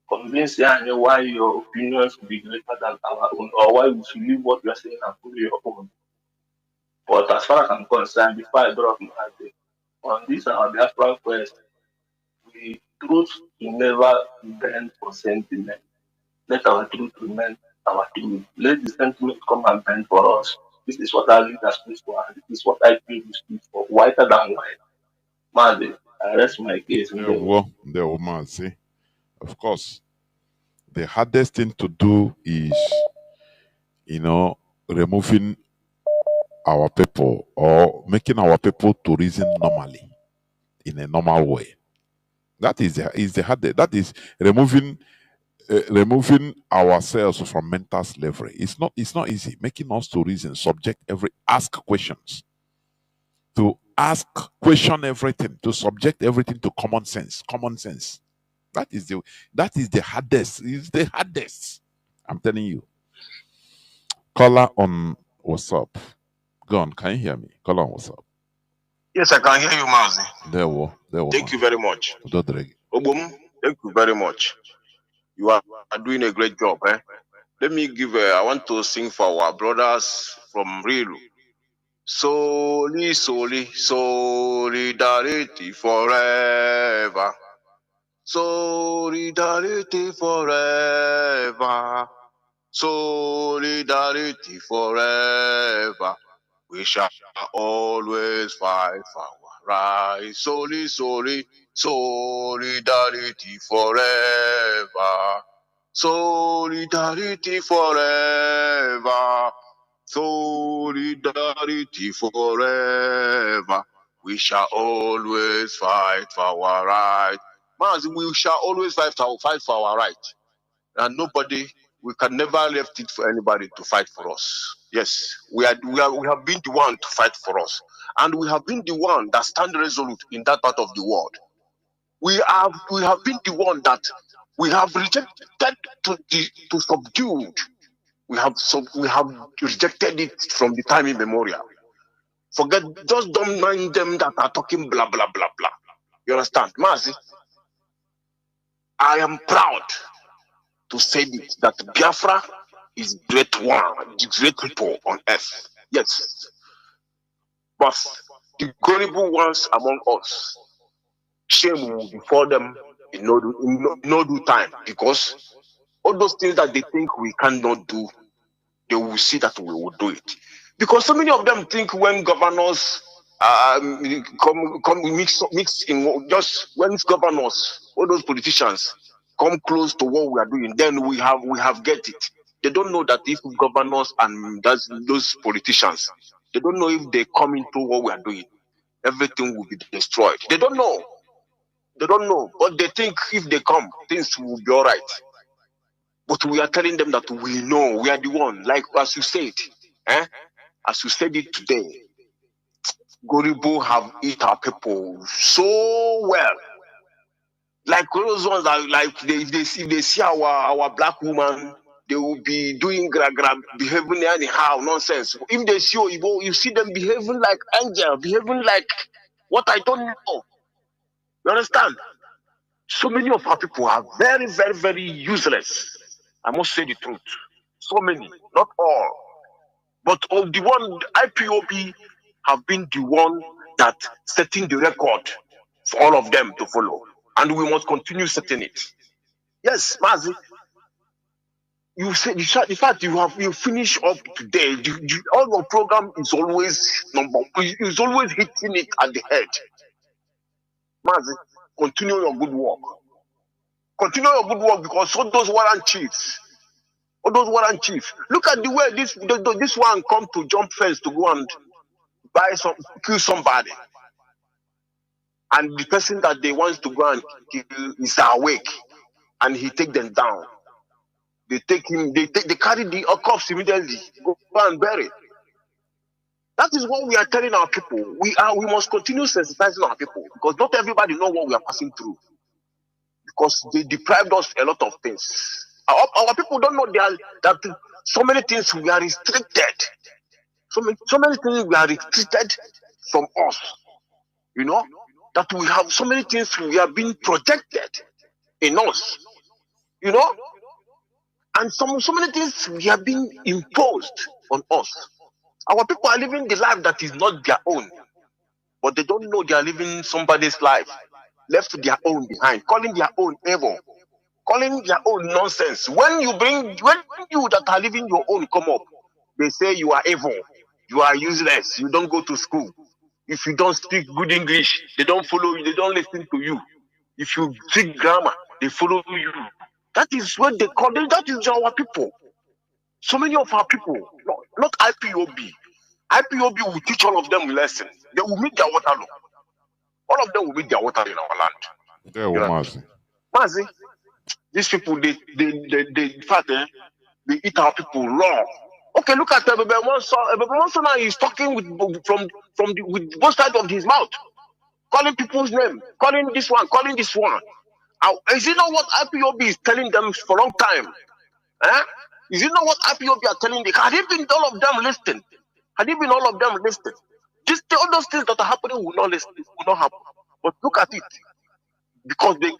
Convince you why your opinions should be greater than our own, or why we should leave what we are saying and follow your own. But as far as I'm concerned, before I drop my hand on this our Biafran quest, we truth to never bend for sentiment. Let our truth remain our truth. Let the sentiment come and bend for us. This is what our leaders speak for, and this is what I feel we speak for. Whiter than white. Mazi, I rest my case in there. The woman say, of course, the hardest thing to do is, removing our people or making our people to reason normally in a normal way. That is the hardest. That is removing ourselves from mental slavery. It's not easy. Making us to reason, ask questions, to question everything, to subject everything to common sense. Common sense. That is the hardest. It's the hardest. I'm telling you. Caller on WhatsApp. Go on, can you hear me? Caller on WhatsApp. Yes, I can hear you, Mazi. There were. Thank you very much. Dodreg. Obum, thank you very much. You are doing a great job, eh? Let me give I want to sing for our brothers from Lilu. Solidarity forever. Solidarity forever. Solidarity forever. We shall always fight for our rights. Solidarity forever. Solidarity forever. Solidarity forever. We shall always fight for our right. Mazi, we shall always fight for our right. And nobody, we can never left it for anybody to fight for us. Yes, we have been the one to fight for us. And we have been the one that stand resolute in that part of the world. We have been the one that we have rejected to subdue. We have rejected it from the time immemorial. Forget, just don't mind them that are talking blah blah blah blah. You understand, Mazi? I am proud to say this, that Biafra is great one, the great people on earth. Yes, but the gullible ones among us, shame will befall them in no due time, because all those things that they think we cannot do, they will see that we will do it. Because so many of them think when governors come mix in, just when governors, all those politicians come close to what we are doing, then we have get it. They don't know that if governors and those politicians, they don't know if they come into what we are doing, everything will be destroyed. They don't know. They don't know. But they think if they come, things will be all right. But we are telling them that we know, we are the one. Like as you said, as you said it today, Goribo have eat our people so well. Like those ones that, like, if they see our black woman, they will be doing behaving anyhow, nonsense. If they see Oyibo, you see them behaving like angel, behaving like what I don't know. You understand? So many of our people are very, very, very useless. I must say the truth. So many, not all. But of the one, IPOB have been the one that setting the record for all of them to follow. And we must continue setting it. Yes, Mazi, you say the fact you finish up today, all your program is always is always hitting it at the head. Mazi, continue your good work. Continue your good work, because all those warrant chiefs, look at the way this one come to jump fence to go and kill somebody, and the person that they want to go and kill is awake, and he take them down. They take him. They carry the corpse immediately, go and bury. That is what we are telling our people. We must continue sensitizing our people, because not everybody know what we are passing through, because they deprived us a lot of things. Our people don't know that so many things we are restricted. So many things we are restricted from us. You know, that we have so many things we are being projected in us. You know, and so many things we are being imposed on us. Our people are living the life that is not their own, but they don't know they are living somebody's life, left their own behind, calling their own evil, calling their own nonsense. When you that are living your own come up, they say you are evil, you are useless, you don't go to school. If you don't speak good English, they don't follow you, they don't listen to you. If you speak grammar, they follow you. That is what they call them. That is our people. So many of our people, not IPOB. IPOB will teach all of them a lesson. They will meet their water law. All of them will meet their water in our land. There were Mazi. Mazi, these people, they in fact, they eat our people raw. Okay, look at Ebebe Monso now. He's talking with both sides of his mouth, calling people's name, calling this one, calling this one. Is it not what IPOB is telling them for a long time? Is you know what IPOB are telling you? Had it been all of them listening? Had it been all of them listening? All those things that are happening will not listen, will not happen. But look at it. Because they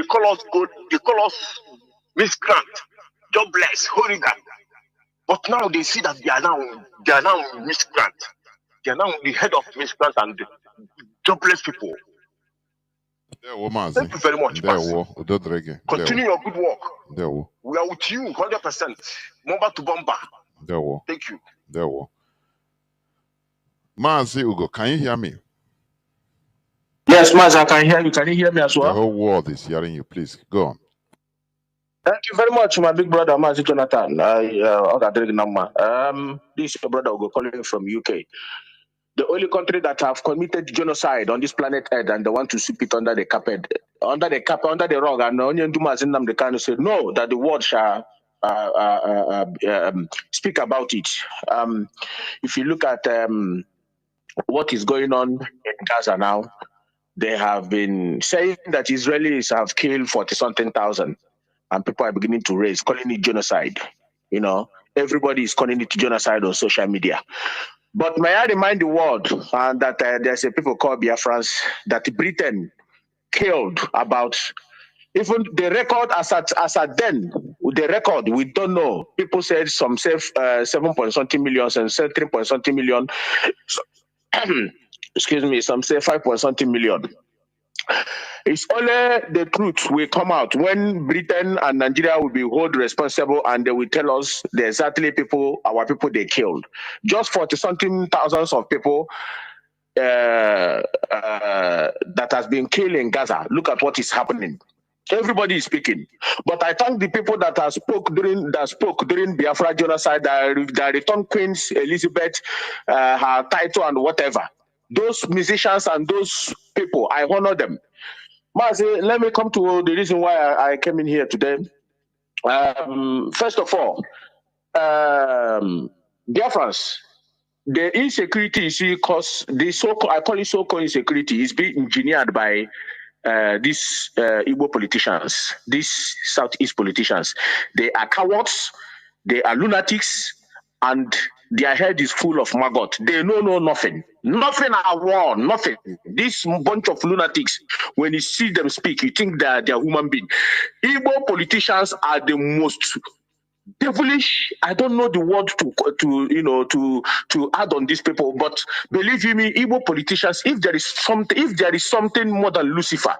call us good, they call us miscreant, jobless, hooligan. But now they see that they are now miscreant. They are now the head of miscreant and the jobless people. Thank you very much, Mazi. Continue your good work. We are with you 100%. Bomba to bomba. Thank you. Mazi Ugo, can you hear me? Yes, Mazi, I can hear you. Can you hear me as well? The whole world is hearing you. Please go on. Thank you very much, my big brother, Mazi Jonathan. This is your brother Ugo calling from UK. The only country that have committed genocide on this planet Earth, and they want to sweep it under the carpet, under the rug, and only Nnamdi Kanu said no, that the world shall speak about it. If you look at what is going on in Gaza now, they have been saying that Israelis have killed 40-something thousand, and people are beginning to raise, calling it genocide. You know, everybody is calling it genocide on social media. But may I remind the world that there's a people called Biafrans that Britain killed about, even the record as at then, the record, we don't know. People said some say 7.something million, some say 3.something million. So, excuse me, some say 5.something million. It's only the truth will come out when Britain and Nigeria will be held responsible, and they will tell us the exactly our people they killed. Just 40-something thousands of people that has been killed in Gaza. Look at what is happening. Everybody is speaking, but I thank the people that spoke during Biafra genocide, that returned Queen Elizabeth her title and whatever. Those musicians and those people, I honor them. Mazi, let me come to the reason why I came in here today. First of all, Biafrans, the insecurity you see, cause the so-called, I call it so-called insecurity, is being engineered by these Igbo politicians, these Southeast politicians. They are cowards, they are lunatics, and their head is full of maggot. They know nothing. Nothing at all, nothing. This bunch of lunatics, when you see them speak, you think that they're human beings. Igbo politicians are the most devilish. I don't know the word to add on these people, but believe you me, Igbo politicians, if there is something more than Lucifer,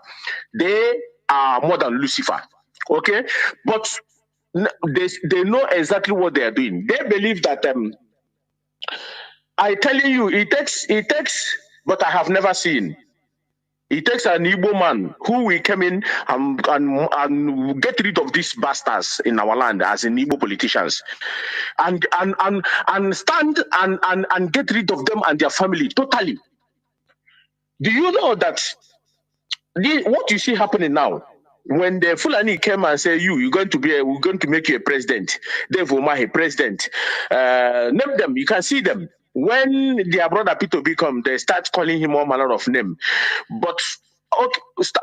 they are more than Lucifer. Okay, but they know exactly what they are doing. They believe that I telling you, it takes, but I have never seen. It takes an Igbo man who will come in and get rid of these bastards in our land, as in Igbo politicians, and stand and get rid of them and their family totally. Do you know that what you see happening now? When the Fulani came and said, we're going to make you a president, Dave Umahi president, name them, you can see them. When their brother Peter become, they start calling him all manner of name. But okay,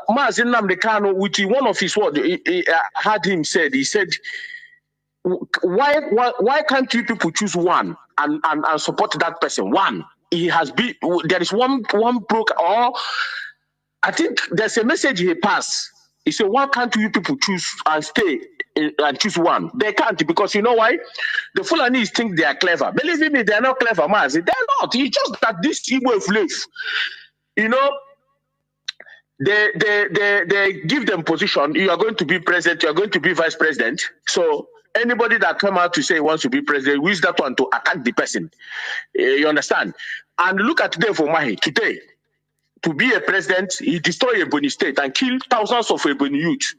Mazi Nnamdi Kanu, which one of his words, he had him said, he said, why can't you people choose one and support that person? One, he has been, there is one broke, or I think there's a message he passed. He said, why can't you people choose and stay and choose one? They can't, because you know why? The Fulanis think they are clever. Believe me, they are not clever, Mazi. They're not. It's just that this Igbo flesh, you know, they give them position. You are going to be president, you are going to be vice president. So anybody that come out to say he wants to be president, use that one to attack the person. You understand? And look at Dave Umahi today. To be a president, he destroyed Ebony State and killed thousands of Ebony youth.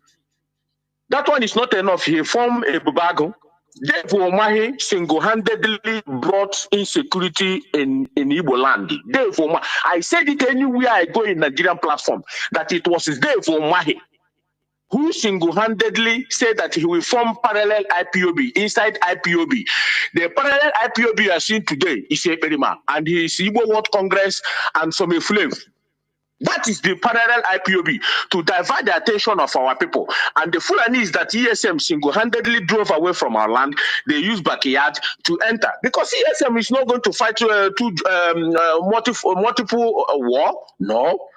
That one is not enough. He formed a Bubago. Dave Umahi single-handedly brought insecurity in Igbo land. Dave Umahi, I said it anywhere I go in Nigerian platform, that it was Dave Umahi who single-handedly said that he will form parallel IPOB, inside IPOB. The parallel IPOB you are seeing today is a Perima, and he is Igbo World Congress and some Flame. That is the parallel IPOB, to divert the attention of our people. And the Fulanis that ESM single-handedly drove away from our land, they use backyard to enter. Because ESM is not going to fight multiple war. No.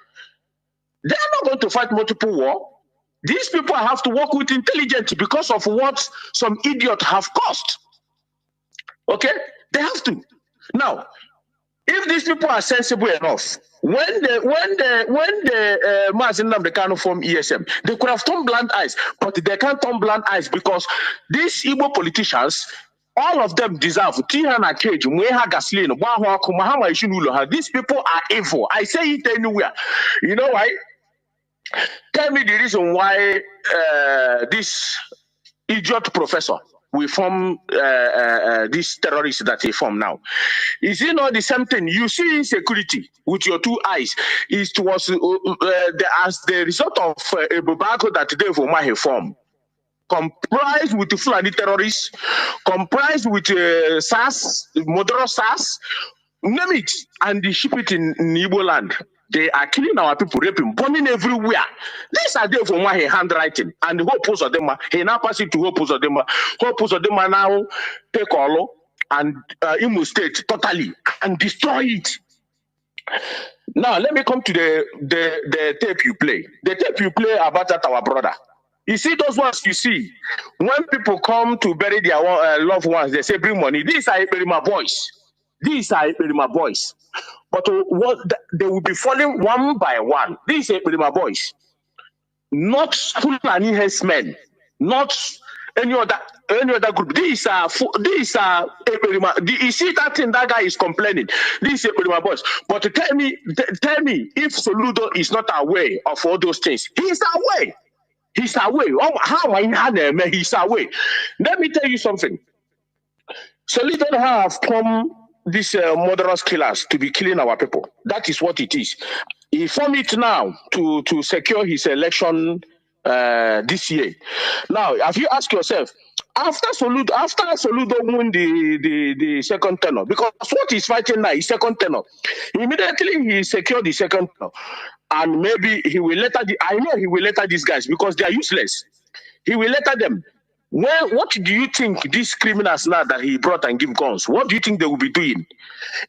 They are not going to fight multiple war. These people have to work with intelligence because of what some idiot have caused. Okay? They have to. Now, if these people are sensible enough, when the Mazi Nnamdi Kanu form ESM, they could have turned blind eyes, but they can't turn blind eyes because these Igbo politicians, all of them deserve Tihana Cage, Mweha Gaslin, Mahama Ishinulo. These people are evil. I say it anywhere. You know why? Tell me the reason why this idiot professor we form these terrorists that he formed now. Is it not the same thing? You see insecurity with your two eyes. It was as the result of a Bubako that Dave Omahe formed. Comprised with the Fulani terrorists, comprised with SAS, Modero SAS, name it, and they ship it in Igbo land. They are killing our people, raping, burning everywhere. These are there for my handwriting. And the whole post of them, he now pass it to whole post of them. Whole post of them now take all and Imo State totally and destroy it. Now let me come to the tape you play. The tape you play about that our brother. You see those ones you see when people come to bury their loved ones, they say bring money. These are my boys. These are my boys. But they will be falling one by one. These are my boys. Not Fulani herdsmen. Not any other group. These are you see that thing that guy is complaining. These are my boys. But tell me if Soludo is not aware of all those things. He's aware. He's away. How he's away. Let me tell you something. Soludo have come these murderous killers to be killing our people. That is what it is. He formed it now to secure his election this year. Now, have you asked yourself, after Soludo won the second tenor, because what he's fighting now is second tenor, immediately he secured the second tenor. And maybe he will later, I know he will later these guys because they are useless. He will later them. Well, what do you think these criminals now that he brought and give guns, what do you think they will be doing?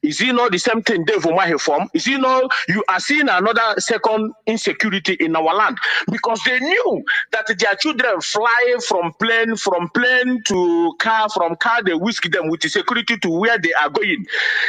Is it not the same thing Dave Omahe form? Is it not you are seeing another second insecurity in our land? Because they knew that their children fly from plane to car, from car they whisk them with the security to where they are going.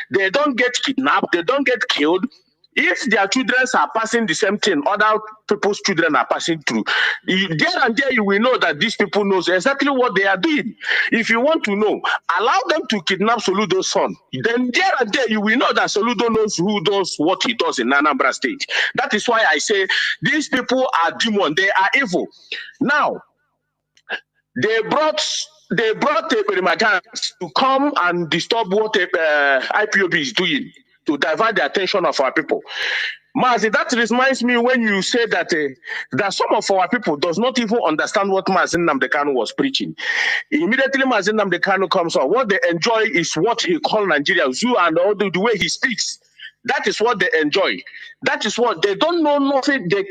They don't get kidnapped, they don't get killed. If their children are passing the same thing, other people's children are passing through, there and there you will know that these people knows exactly what they are doing. If you want to know, allow them to kidnap Soludo's son. Then there and there you will know that Soludo knows who does what he does in Anambra State. That is why I say these people are demon. They are evil. Now, they brought Perimagans to come and disturb what IPOB is doing, to divert the attention of our people. Mazi, that reminds me when you say that some of our people does not even understand what Mazi Nnamdi Kanu was preaching. Immediately Mazi Nnamdi Kanu comes on. What they enjoy is what he called Nigeria zoo and all the way he speaks. That is what they enjoy. That is what they don't know nothing. There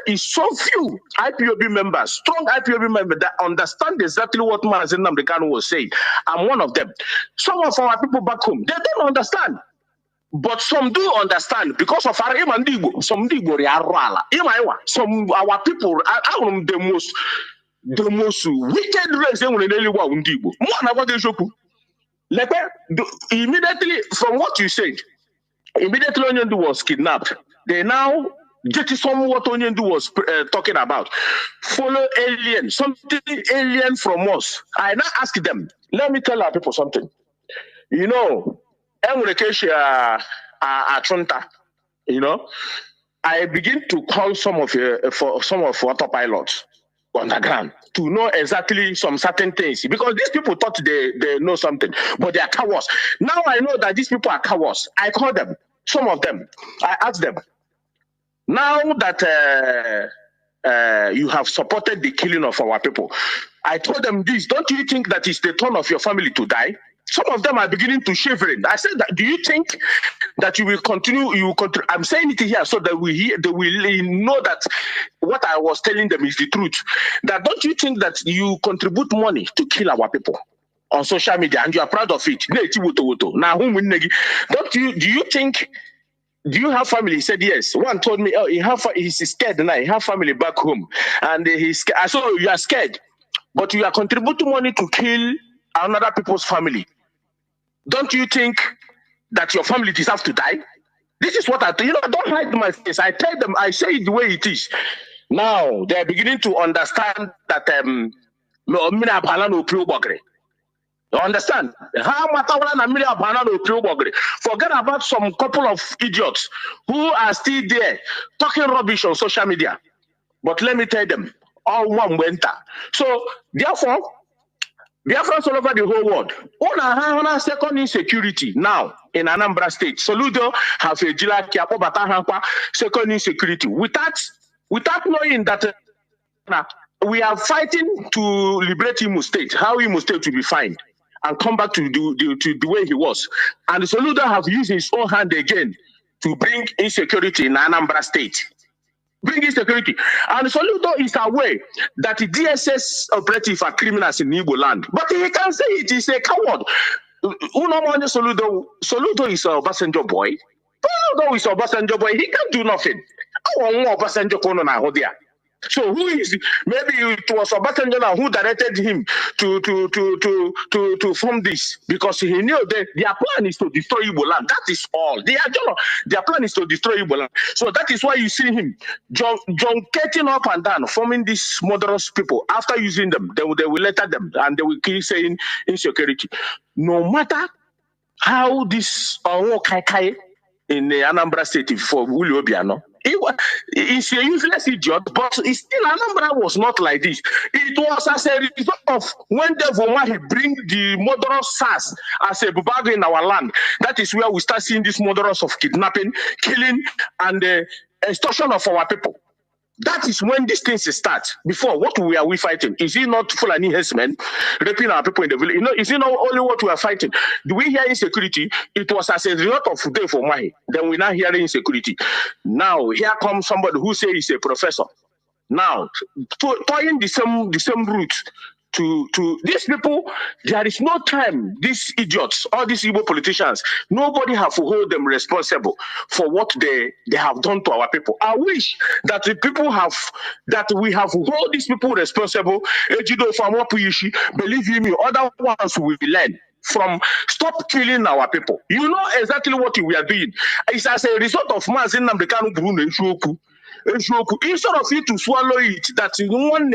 is so few IPOB members, strong IPOB members that understand exactly what Mazi Nnamdi Kanu was saying. I'm one of them. Some of our people back home, they don't understand. But some do understand because of our Imandigo. Some Digo some our people are the most wicked race in Ndigo. Immediately from what you said, immediately Onyendu was kidnapped. They now jettison what Onyendu was talking about. Follow alien, something alien from us. I now ask them, let me tell our people something. You know, you know, I begin to call some of autopilots underground to know exactly some certain things because these people thought they know something, but they are cowards. Now I know that these people are cowards. I call them, some of them. I ask them, now that you have supported the killing of our people, I told them this. Don't you think that it's the turn of your family to die? Some of them are beginning to shivering. I said that, do you think that you will continue? I'm saying it here so that they will know that what I was telling them is the truth. That don't you think that you contribute money to kill our people on social media and you are proud of it? Now, do you think? Do you have family? He said yes. One told me, oh, he's scared now. He have family back home, and he's scared. I said, oh, you are scared, but you are contributing money to kill another people's family. Don't you think that your family deserves to die? This is what I do. Don't hide my face. I tell them, I say it the way it is. Now they are beginning to understand that you understand? Forget about some couple of idiots who are still there talking rubbish on social media. But let me tell them, all one went. So therefore, Biafrans all over the whole world. On second insecurity now in Anambra State. Soludo have a Jila Kiapo Batahankwa second insecurity. Without knowing that we are fighting to liberate Imo State, how Imo State will be fine and come back to the way he was. And Soludo have used his own hand again to bring insecurity in Anambra State. Bring insecurity. And Soludo is aware that the DSS operative are criminals in Igbo land. But he can say it is a coward. Soludo is a Obasanjo boy. Soludo is a Obasanjo boy. He can't do nothing. So who is, maybe it was Obasanjo who directed him to form this, because he knew that their plan is to destroy Igbo land. That is all. Their plan is to destroy Igbo land. So that is why you see him getting up and down, forming these murderous people. After using them, they will letter them and they will keep saying insecurity. No matter how this in the Anambra State for Willie Obiano, he's a useless idiot, but still Anambra was not like this. It was as a result of when he bring the murderous SARS as a bubag in our land. That is where we start seeing this murderous of kidnapping, killing, and extortion of our people. That is when these things start. Before, what are we fighting? Is it not Fulani herdsmen raping our people in the village? Is it not only what we are fighting? Do we hear insecurity? It was as a result of today for Mahi. Then we now hear insecurity. Now, here comes somebody who says he's a professor. Now, toying the same route to these people, there is no time. These idiots, all these evil politicians, nobody have to hold them responsible for what they have done to our people. I wish that we have hold these people responsible. Believe me, other ones will learn from stop killing our people. You know exactly what we are doing. It's as a result of Mazi Nnamdi Kanu Brune Nshoku. Instead of you to swallow it, that one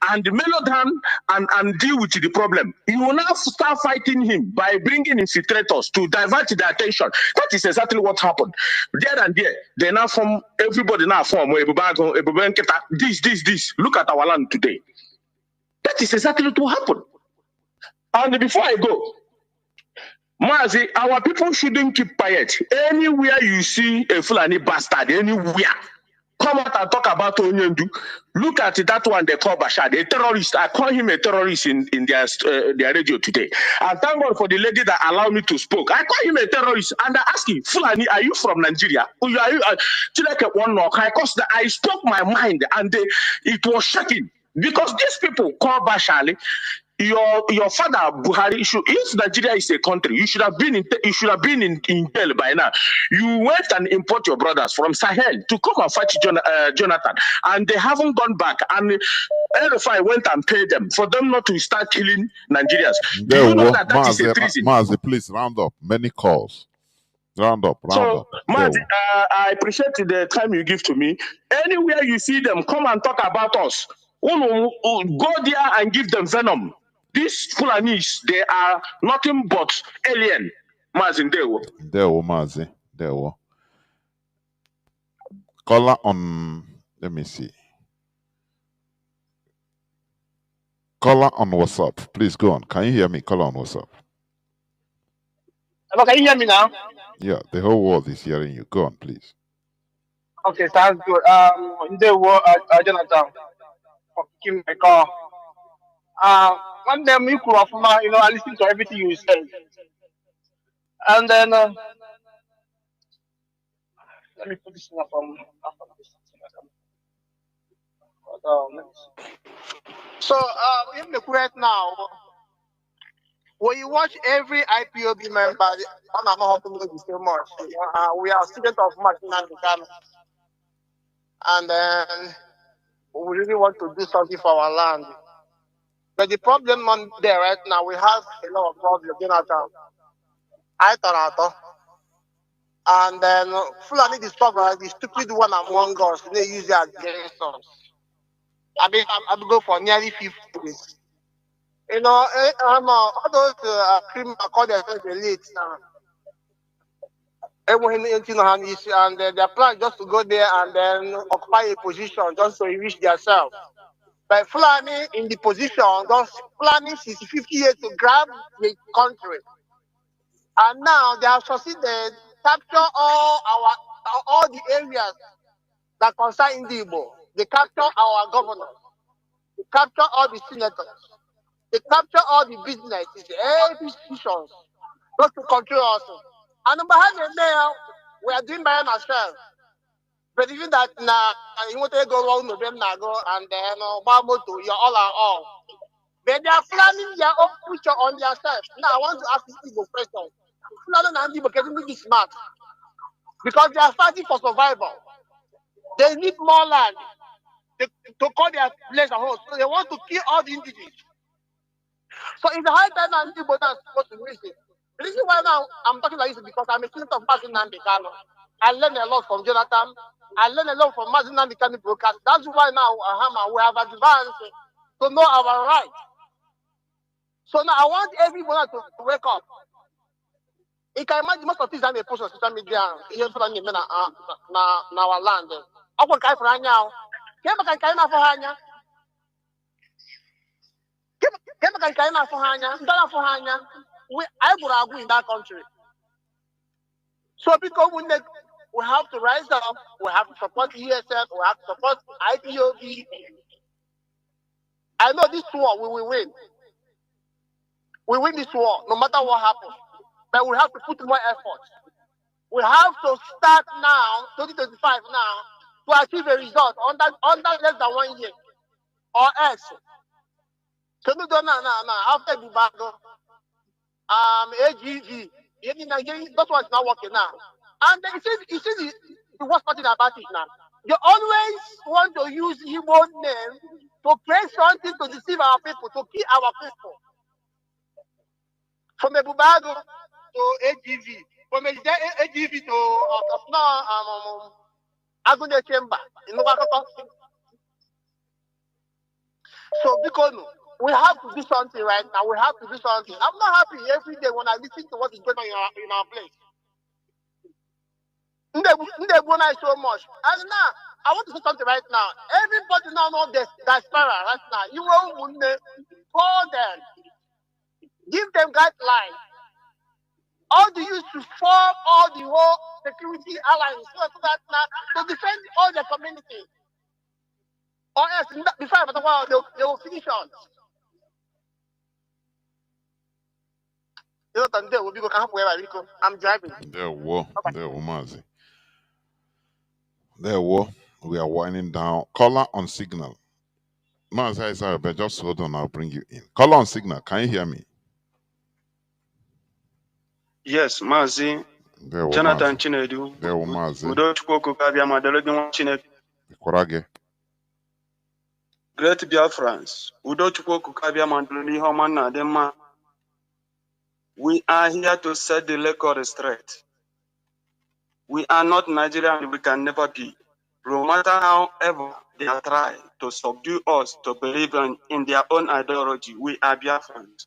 and mellow down and deal with the problem, you will now start fighting him by bringing infiltrators to divert the attention. That is exactly what happened. There and there, they now form, everybody now form this. Look at our land today. That is exactly what happened. And before I go, Mazi, our people shouldn't keep quiet. Anywhere you see a Fulani bastard, anywhere, come out and talk about Onyendu. Look at that one they call Bashad, a terrorist. I call him a terrorist in their radio today. And thank God for the lady that allowed me to speak. I call him a terrorist and I ask him, Fulani, are you from Nigeria? Are you, I spoke my mind and it was shocking. Because these people call Bashali, your father Buhari, if Nigeria is a country, you should have been in jail by now. You went and import your brothers from Sahel to come and fight Jonathan, and they haven't gone back. And RFI went and paid them for them not to start killing Nigerians. Do you know that is a treason? Mazi, please round up. Many calls. Round up. Mazi, I appreciate the time you give to me. Anywhere you see them, come and talk about us. Go there and give them venom. These Fulanis, they are nothing but alien. Mazi, Mazi. Caller on, let me see. Caller on WhatsApp. Please go on. Can you hear me? Caller on WhatsApp. Hello, can you hear me now? Yeah, the whole world is hearing you. Go on, please. Okay, sounds good. Jonathan, for my call. one day you could you know, I listen to everything you said. And then let me put this thing up on this. Let me see. So in the right now, when you watch every IPOB member, I'm not how to make this so much. We are students of Martin and Kanu, and then we really want to do something for our land. But the problem on there right now, we have a lot of problems in our town. I thought, and then Fulani discovered the stupid one among us. They use it against us. I've been go for nearly 50 days. You know, all those criminals call themselves elites now. And their plan just to go there and then occupy a position just to enrich themselves. But Fulani in the position, just planning since 50 years to grab the country. And now they have succeeded to capture all the areas that concern Indibo. They capture our governors. They capture all the senators. They capture all the businesses, every institutions, just to control us. And behind the mayor, we are doing by ourselves. But even that now, you want to go around with them now, go and then Bamoto, you're all and all. But they are planning their own future on themselves. Now I want to ask this people question. Fulani and Indibo getting me smart. Because they are fighting for survival. They need more land to call their place a home. So they want to kill all the indigenous. So it's a high time and people are supposed to listen. The reason why now I'm talking like this is because I'm a student of Mazi Nnamdi Kanu. I learned a lot from Jonathan. I learned a lot from Mazi Nnamdi Kanu broadcast. That's why now we have advanced to know our rights. So now I want everyone to wake up. You can imagine most of these are post on social media here for our land. I want to for now. I would in that country. So because we have to rise up, we have to support ESF, we have to support IPOB. I know this war we will win. We win this war no matter what happens. But we have to put more effort. We have to start now, 2025 now, to achieve a result under less than 1 year. Or else. Can you do now after the battle? AGV. That's what's not working now. And you see the worst part about it now. They always want to use Igbo name to create something to deceive our people, to kill our people. From Ebubago to AGV, from AGV to Agune Chamber. So because we have to do something right now, we have to do something. I'm not happy every day when I listen to what is going on in our place. They so much. And now, I want to say something right now. Everybody now knows the diaspora right now. You will call them, give them guidelines. How do you to form all the whole security alliance so that now to defend all the community? Or else, before I while, they will finish on. You know, I'm driving. There Mazi. We are winding down. Caller on signal. Mazi, sorry, but just hold on, I'll bring you in. Caller on signal, can you hear me? Yes, Mazi. There Jonathan Mazi. Chinedu. There Mazi. Udo Chukwuka Kabia Madelebi Chinedu. Korage. Great Biafrans. Udo Chukwuka Kabia Madelebi Homana Dema. We are here to set the record straight. We are not Nigerian, we can never be. No matter however they are trying to subdue us to believe in their own ideology, we are Biafrans.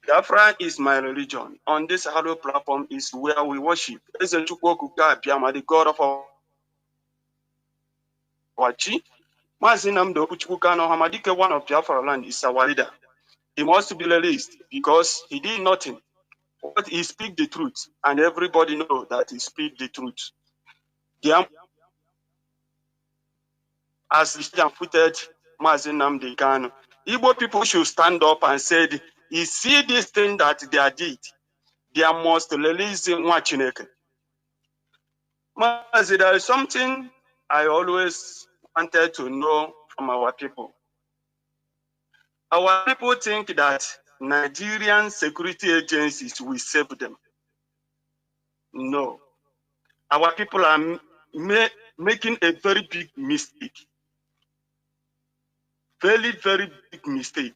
Biafra is my religion. On this hollow platform is where we worship. The God of our Wachi. Mazi Nnamdi Kanu Hamadike, one of Biafra land, is our leader. He must be released because he did nothing. But he speak the truth, and everybody know that he speak the truth. As he footed Mazi Nnamdi Kanu, Igbo people should stand up and say, you see this thing that they did, they must release Nwachineke. Mazi, there is something I always wanted to know from our people. Our people think that Nigerian security agencies will save them. No. Our people are making a very big mistake. Very, very big mistake.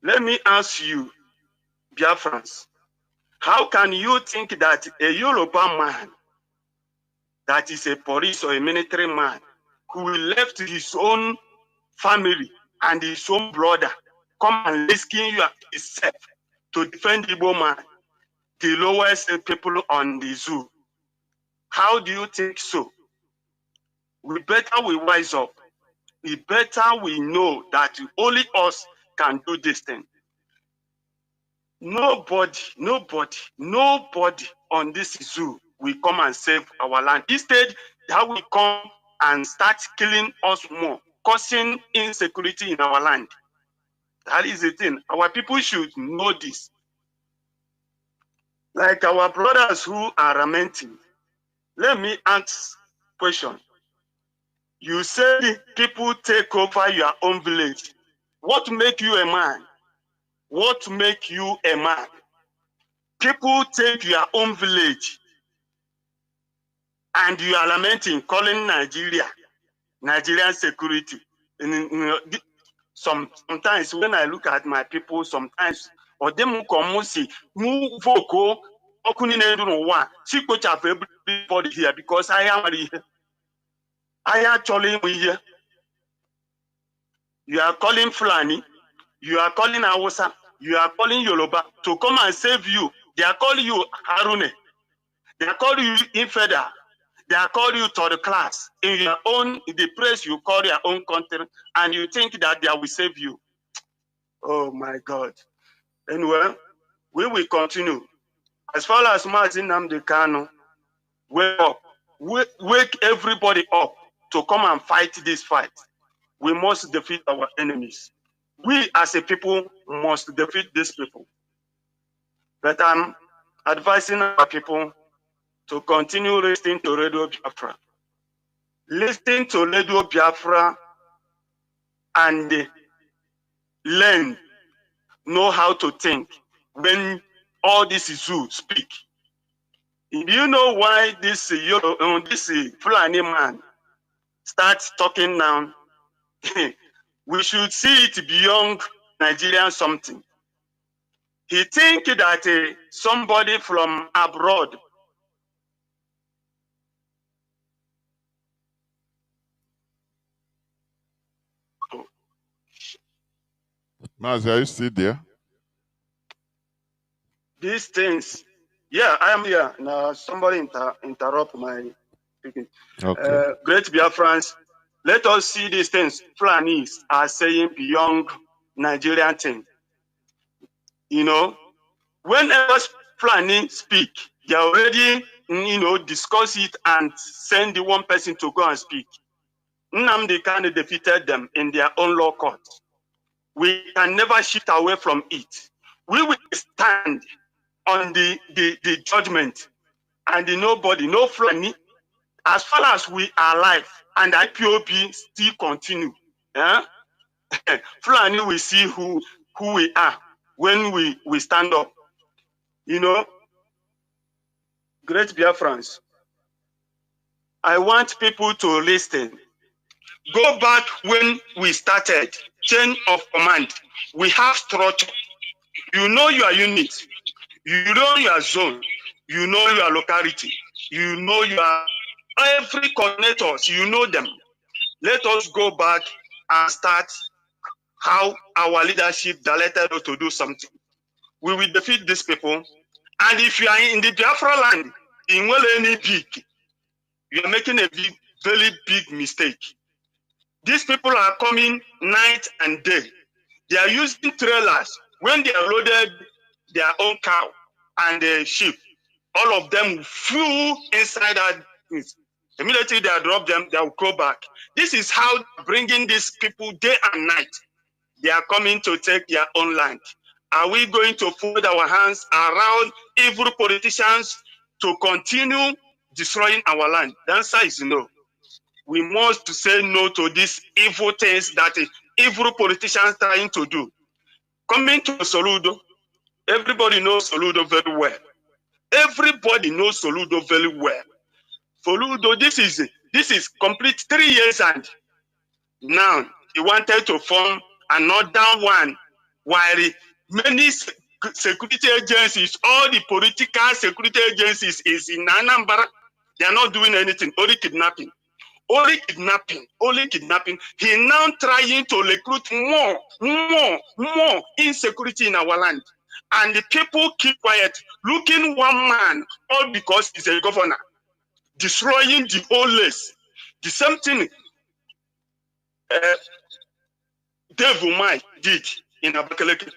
Let me ask you, Biafrans, how can you think that a Yoruba man that is a police or a military man who left his own family and his own brother come and risking you himself to defend the Igbo man, the lowest people on the zoo? How do you think so? We wise up. We know that only us can do this thing. Nobody on this zoo will come and save our land. Instead, that will come and start killing us more, causing insecurity in our land. That is the thing. Our people should know this. Like our brothers who are lamenting, let me ask a question. You say people take over your own village. What make you a man? What make you a man? People take your own village and you are lamenting, calling Nigerian security. Sometimes when I look at my people, sometimes or them come see move vocal everybody here because I am here. I actually here. You are calling Fulani, you are calling Hausa, you are calling Yoruba to come and save you. They are calling you Harune. They are calling you infidel. They are calling you third class. In your own, in the place you call your own country, and you think that they will save you. Oh my God. Anyway, we will continue. As far as Mazi Nnamdi Kanu, wake up. Wake everybody up to come and fight this fight. We must defeat our enemies. We as a people must defeat these people. But I'm advising our people to continue listening to Radio Biafra. Listen to Radio Biafra and learn, know how to think when all this zoo speak. Do you know why this Fulani man starts talking now? We should see it beyond Nigerian something. He think that somebody from abroad Mazi, are you still there? these things. Yeah, I am here. Now somebody interrupt my speaking. Okay. Great Biafrans, let us see these things Fulanis are saying beyond Nigerian thing. You know, whenever Fulani speak, they already, discuss it and send the one person to go and speak. Nnamdi Kanu defeated them in their own law court. We can never shift away from it. We will stand on the judgment and nobody, no Fulani, as far as we are alive and IPOB still continue. Fulani will see who we are when we stand up. Great Biafrans, I want people to listen. Go back when we started, chain of command. We have structure. You know your unit. You know your zone. You know your locality. You know your every coordinators. You know them. Let us go back and start how our leadership directed us to do something. We will defeat these people. And if you are in the Biafra land, in any big, you are making a very big mistake. These people are coming night and day. They are using trailers. When they are loaded their own cow and the sheep, all of them flew inside that. Immediately they drop them, they will go back. This is how bringing these people day and night. they are coming to take their own land. Are we going to fold our hands around evil politicians to continue destroying our land? The answer is no. We must say no to these evil things that evil politicians trying to do. Coming to Soludo, everybody knows Soludo very well. Everybody knows Soludo very well. Soludo, this is complete 3 years, and now he wanted to form another one, while many security agencies, all the political security agencies is in Anambra. They are not doing anything, only kidnapping. Only kidnapping, only kidnapping. He now trying to recruit more insecurity in our land. And the people keep quiet, looking one man, all because he's a governor, destroying the whole list. The same thing Dave Umai did in Abakaleke.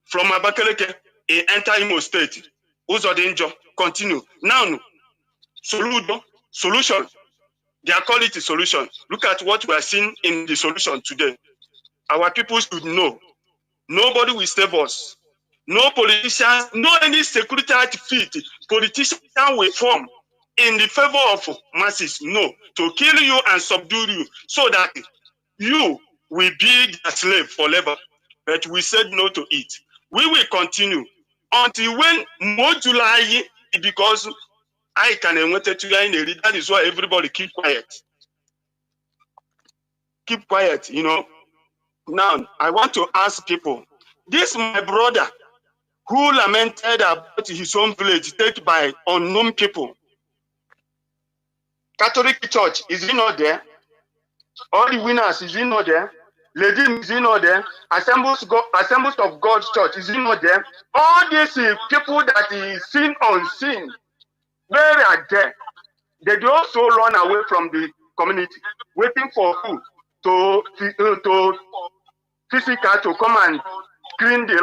From Abakaleke, he entered Imo State. Uzodinjo, continue. Now, Soludo, solution. They are calling it a solution. Look at what we are seeing in the solution today. Our people should know. Nobody will save us. No politicians, no any security outfit politician will form in the favor of masses. No, to kill you and subdue you so that you will be a slave forever. But we said no to it. We will continue until when more July, because I can that is why everybody keep quiet. Keep quiet, you know. Now, I want to ask people, this my brother who lamented about his own village taken by unknown people. Catholic Church, is he not there? All the winners, is he not there? Lady, is he not there? Assemblies of God's Church, is he not there? All these people that is seen unseen, where are they? They also run away from the community, waiting for who to physical to come and clean the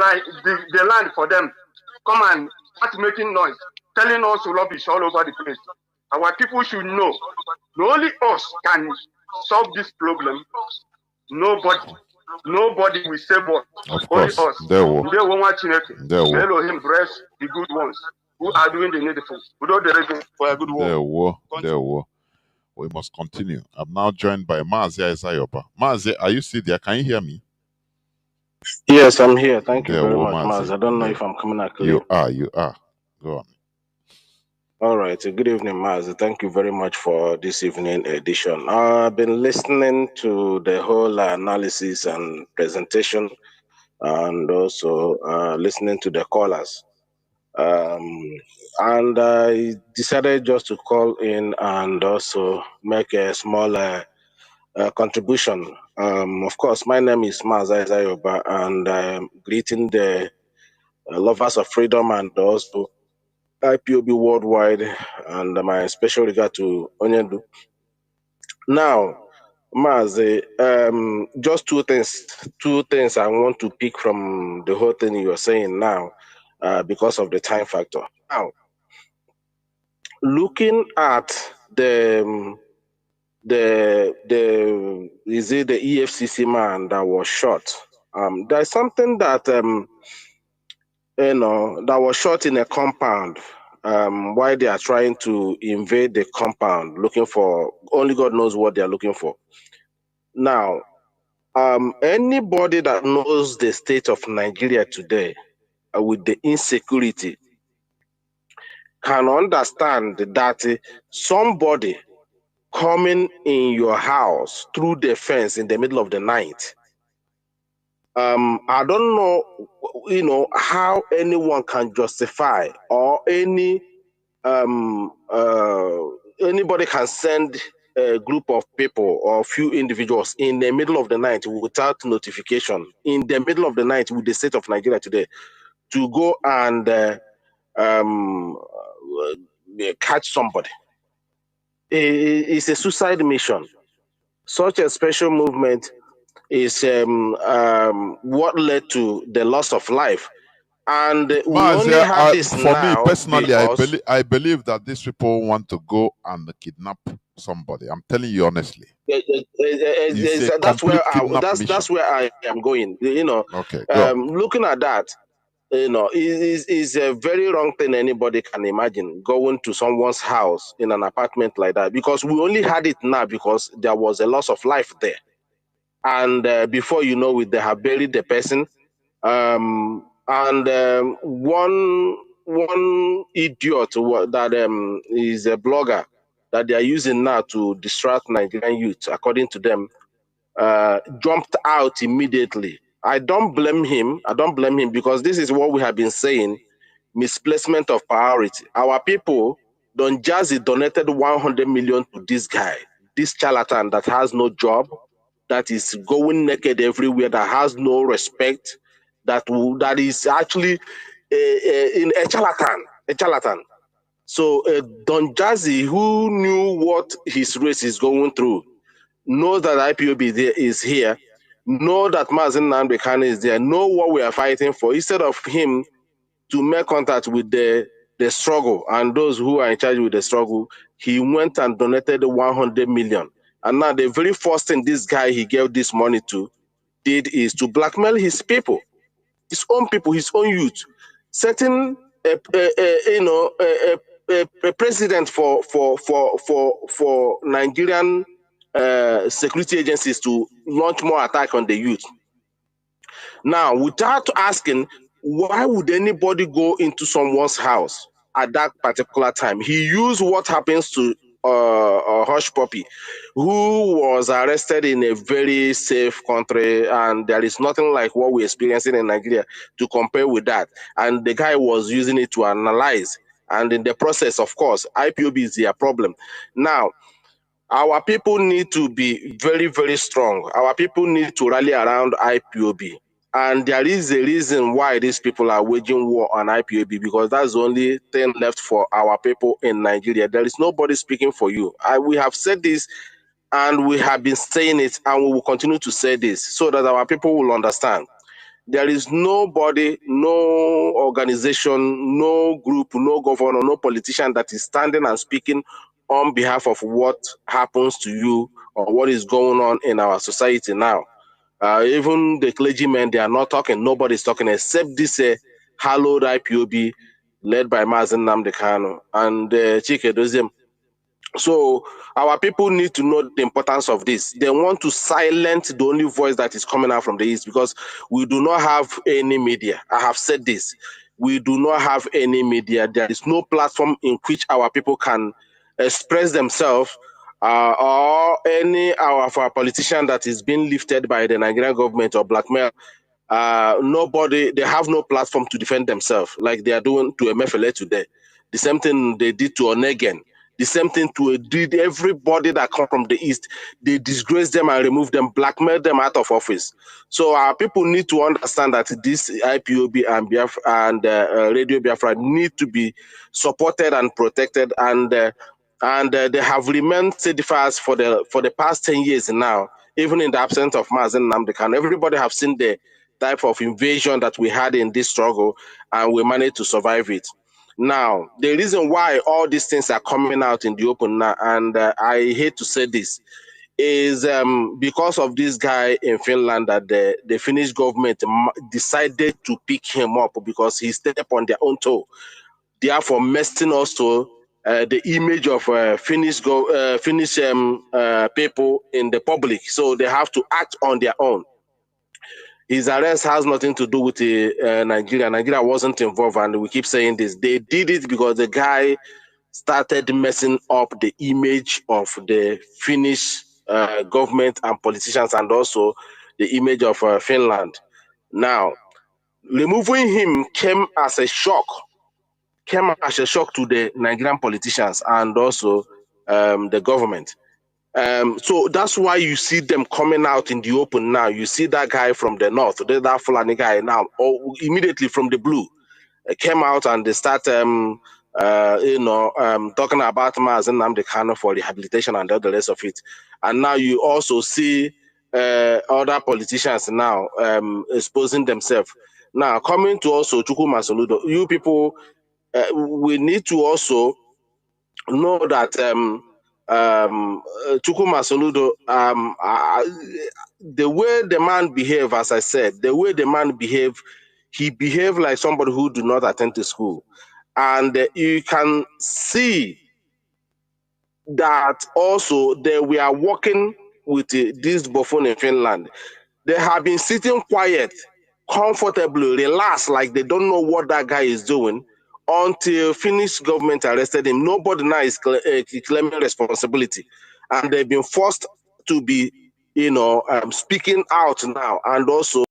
land for them. Come and start making noise, telling us rubbish all over the place. Our people should know, only us can solve this problem. Nobody will save us. Of Only course, us. there will. There will. Elohim bless the good ones who are doing the needful. Without the reason for a good work. There will. We must continue. I'm now joined by Mazi Isayoba. Mazi, are you still there? Can you hear me? Yes, I'm here. Thank you very much, Mazi. Maz. I don't know if I'm coming out clear. You are. Go on. All right. Good evening, Maz. Thank you very much for this evening edition. I've been listening to the whole analysis and presentation, and also listening to the callers. And I decided just to call in and also make a small contribution. Of course, my name is Mazi Isayoba, and I'm greeting the lovers of freedom and also IPOB worldwide, and my special regard to Onyedu. Now, Mazi, just two things I want to pick from the whole thing you are saying now, because of the time factor. Now, looking at the is it the EFCC man that was shot? There's something that that was shot in a compound. Why they are trying to invade the compound, looking for only God knows what they are looking for. Now, anybody that knows the state of Nigeria today with the insecurity can understand that somebody coming in your house through the fence in the middle of the night. I don't know, how anyone can justify or anybody can send a group of people or a few individuals in the middle of the night without notification, in the middle of the night with the state of Nigeria today, to go and catch somebody. It's a suicide mission. Such a special movement is what led to the loss of life And we only Mazi, have this for me now personally, because I believe that these people want to go and kidnap somebody. I'm telling you honestly. It's a complete kidnap mission. that's where I am going. Okay, go. Looking at that, is a very wrong thing anybody can imagine going to someone's house in an apartment like that, because we only had it now because there was a loss of life there, and before you know it, they have buried the person. And one idiot that is a blogger that they are using now to distract Nigerian youth, according to them, jumped out immediately. I don't blame him. I don't blame him, because this is what we have been saying: misplacement of priority. Our people, Don Jazzy donated 100 million to this guy, this charlatan that has no job, that is going naked everywhere, that has no respect, that is actually in a charlatan, a charlatan. So Don Jazzy, who knew what his race is going through, knows that IPOB is here, know that Mazi Nnamdi Kanu is there, know what we are fighting for. Instead of him to make contact with the struggle and those who are in charge with the struggle, he went and donated 100 million. And now the very first thing this guy he gave this money to did is to blackmail his people, his own youth, setting a president for Nigerian security agencies to launch more attack on the youth. Now, without asking, why would anybody go into someone's house at that particular time? He used what happens to Hush Puppy, who was arrested in a very safe country, and there is nothing like what we're experiencing in Nigeria to compare with that. And the guy was using it to analyze. And in the process, of course, IPOB is their problem. Now, our people need to be very, very strong. Our people need to rally around IPOB. And there is a reason why these people are waging war on IPOB, because that's the only thing left for our people in Nigeria. There is nobody speaking for you. We have said this, and we have been saying it, and we will continue to say this so that our people will understand. There is nobody, no organization, no group, no governor, no politician that is standing and speaking on behalf of what happens to you or what is going on in our society now. Even the clergymen, they are not talking. Nobody's talking except this hallowed IPOB led by Mazi Nnamdi Kanu and Chinedu. So our people need to know the importance of this. They want to silence the only voice that is coming out from the East, because we do not have any media. I have said this. We do not have any media. There is no platform in which our people can express themselves, or any of our politician that is being lifted by the Nigerian government or blackmail. Nobody, they have no platform to defend themselves like they are doing to Emefiele today. The same thing they did to Onegen. The same thing to did everybody that come from the East. They disgrace them and remove them, blackmail them out of office. So our people need to understand that this IPOB and Biafra and Radio Biafra need to be supported and protected, and they have remained steadfast for the past 10 years now, even in the absence of Mazi Nnamdi Kanu. Everybody have seen the type of invasion that we had in this struggle, and we managed to survive it. Now, the reason why all these things are coming out in the open now, and I hate to say this, is because of this guy in Finland that the Finnish government decided to pick him up because he stepped on their own toe, therefore messing also the image of Finnish people in the public. So they have to act on their own. His arrest has nothing to do with Nigeria. Nigeria wasn't involved, and we keep saying this. They did it because the guy started messing up the image of the Finnish government and politicians, and also the image of Finland. Now, removing him came as a shock to the Nigerian politicians and also the government. So that's why you see them coming out in the open now. You see that guy from the north, that Fulani guy now, immediately from the blue, came out and they start, talking about Mazi Nnamdi Kanu for rehabilitation and all the rest of it. And now you also see other politicians now exposing themselves. Now, coming to also Chukuma Soludo, you people, we need to also know that Chukuma Soludo, the way the man behave, as I said, the way the man behave, he behaved like somebody who do not attend to school. And you can see that also we are working with this buffoon in Finland. They have been sitting quiet, comfortably, relaxed, like they don't know what that guy is doing until Finnish government arrested him. Nobody now is claiming responsibility. And they've been forced to be, speaking out now. And also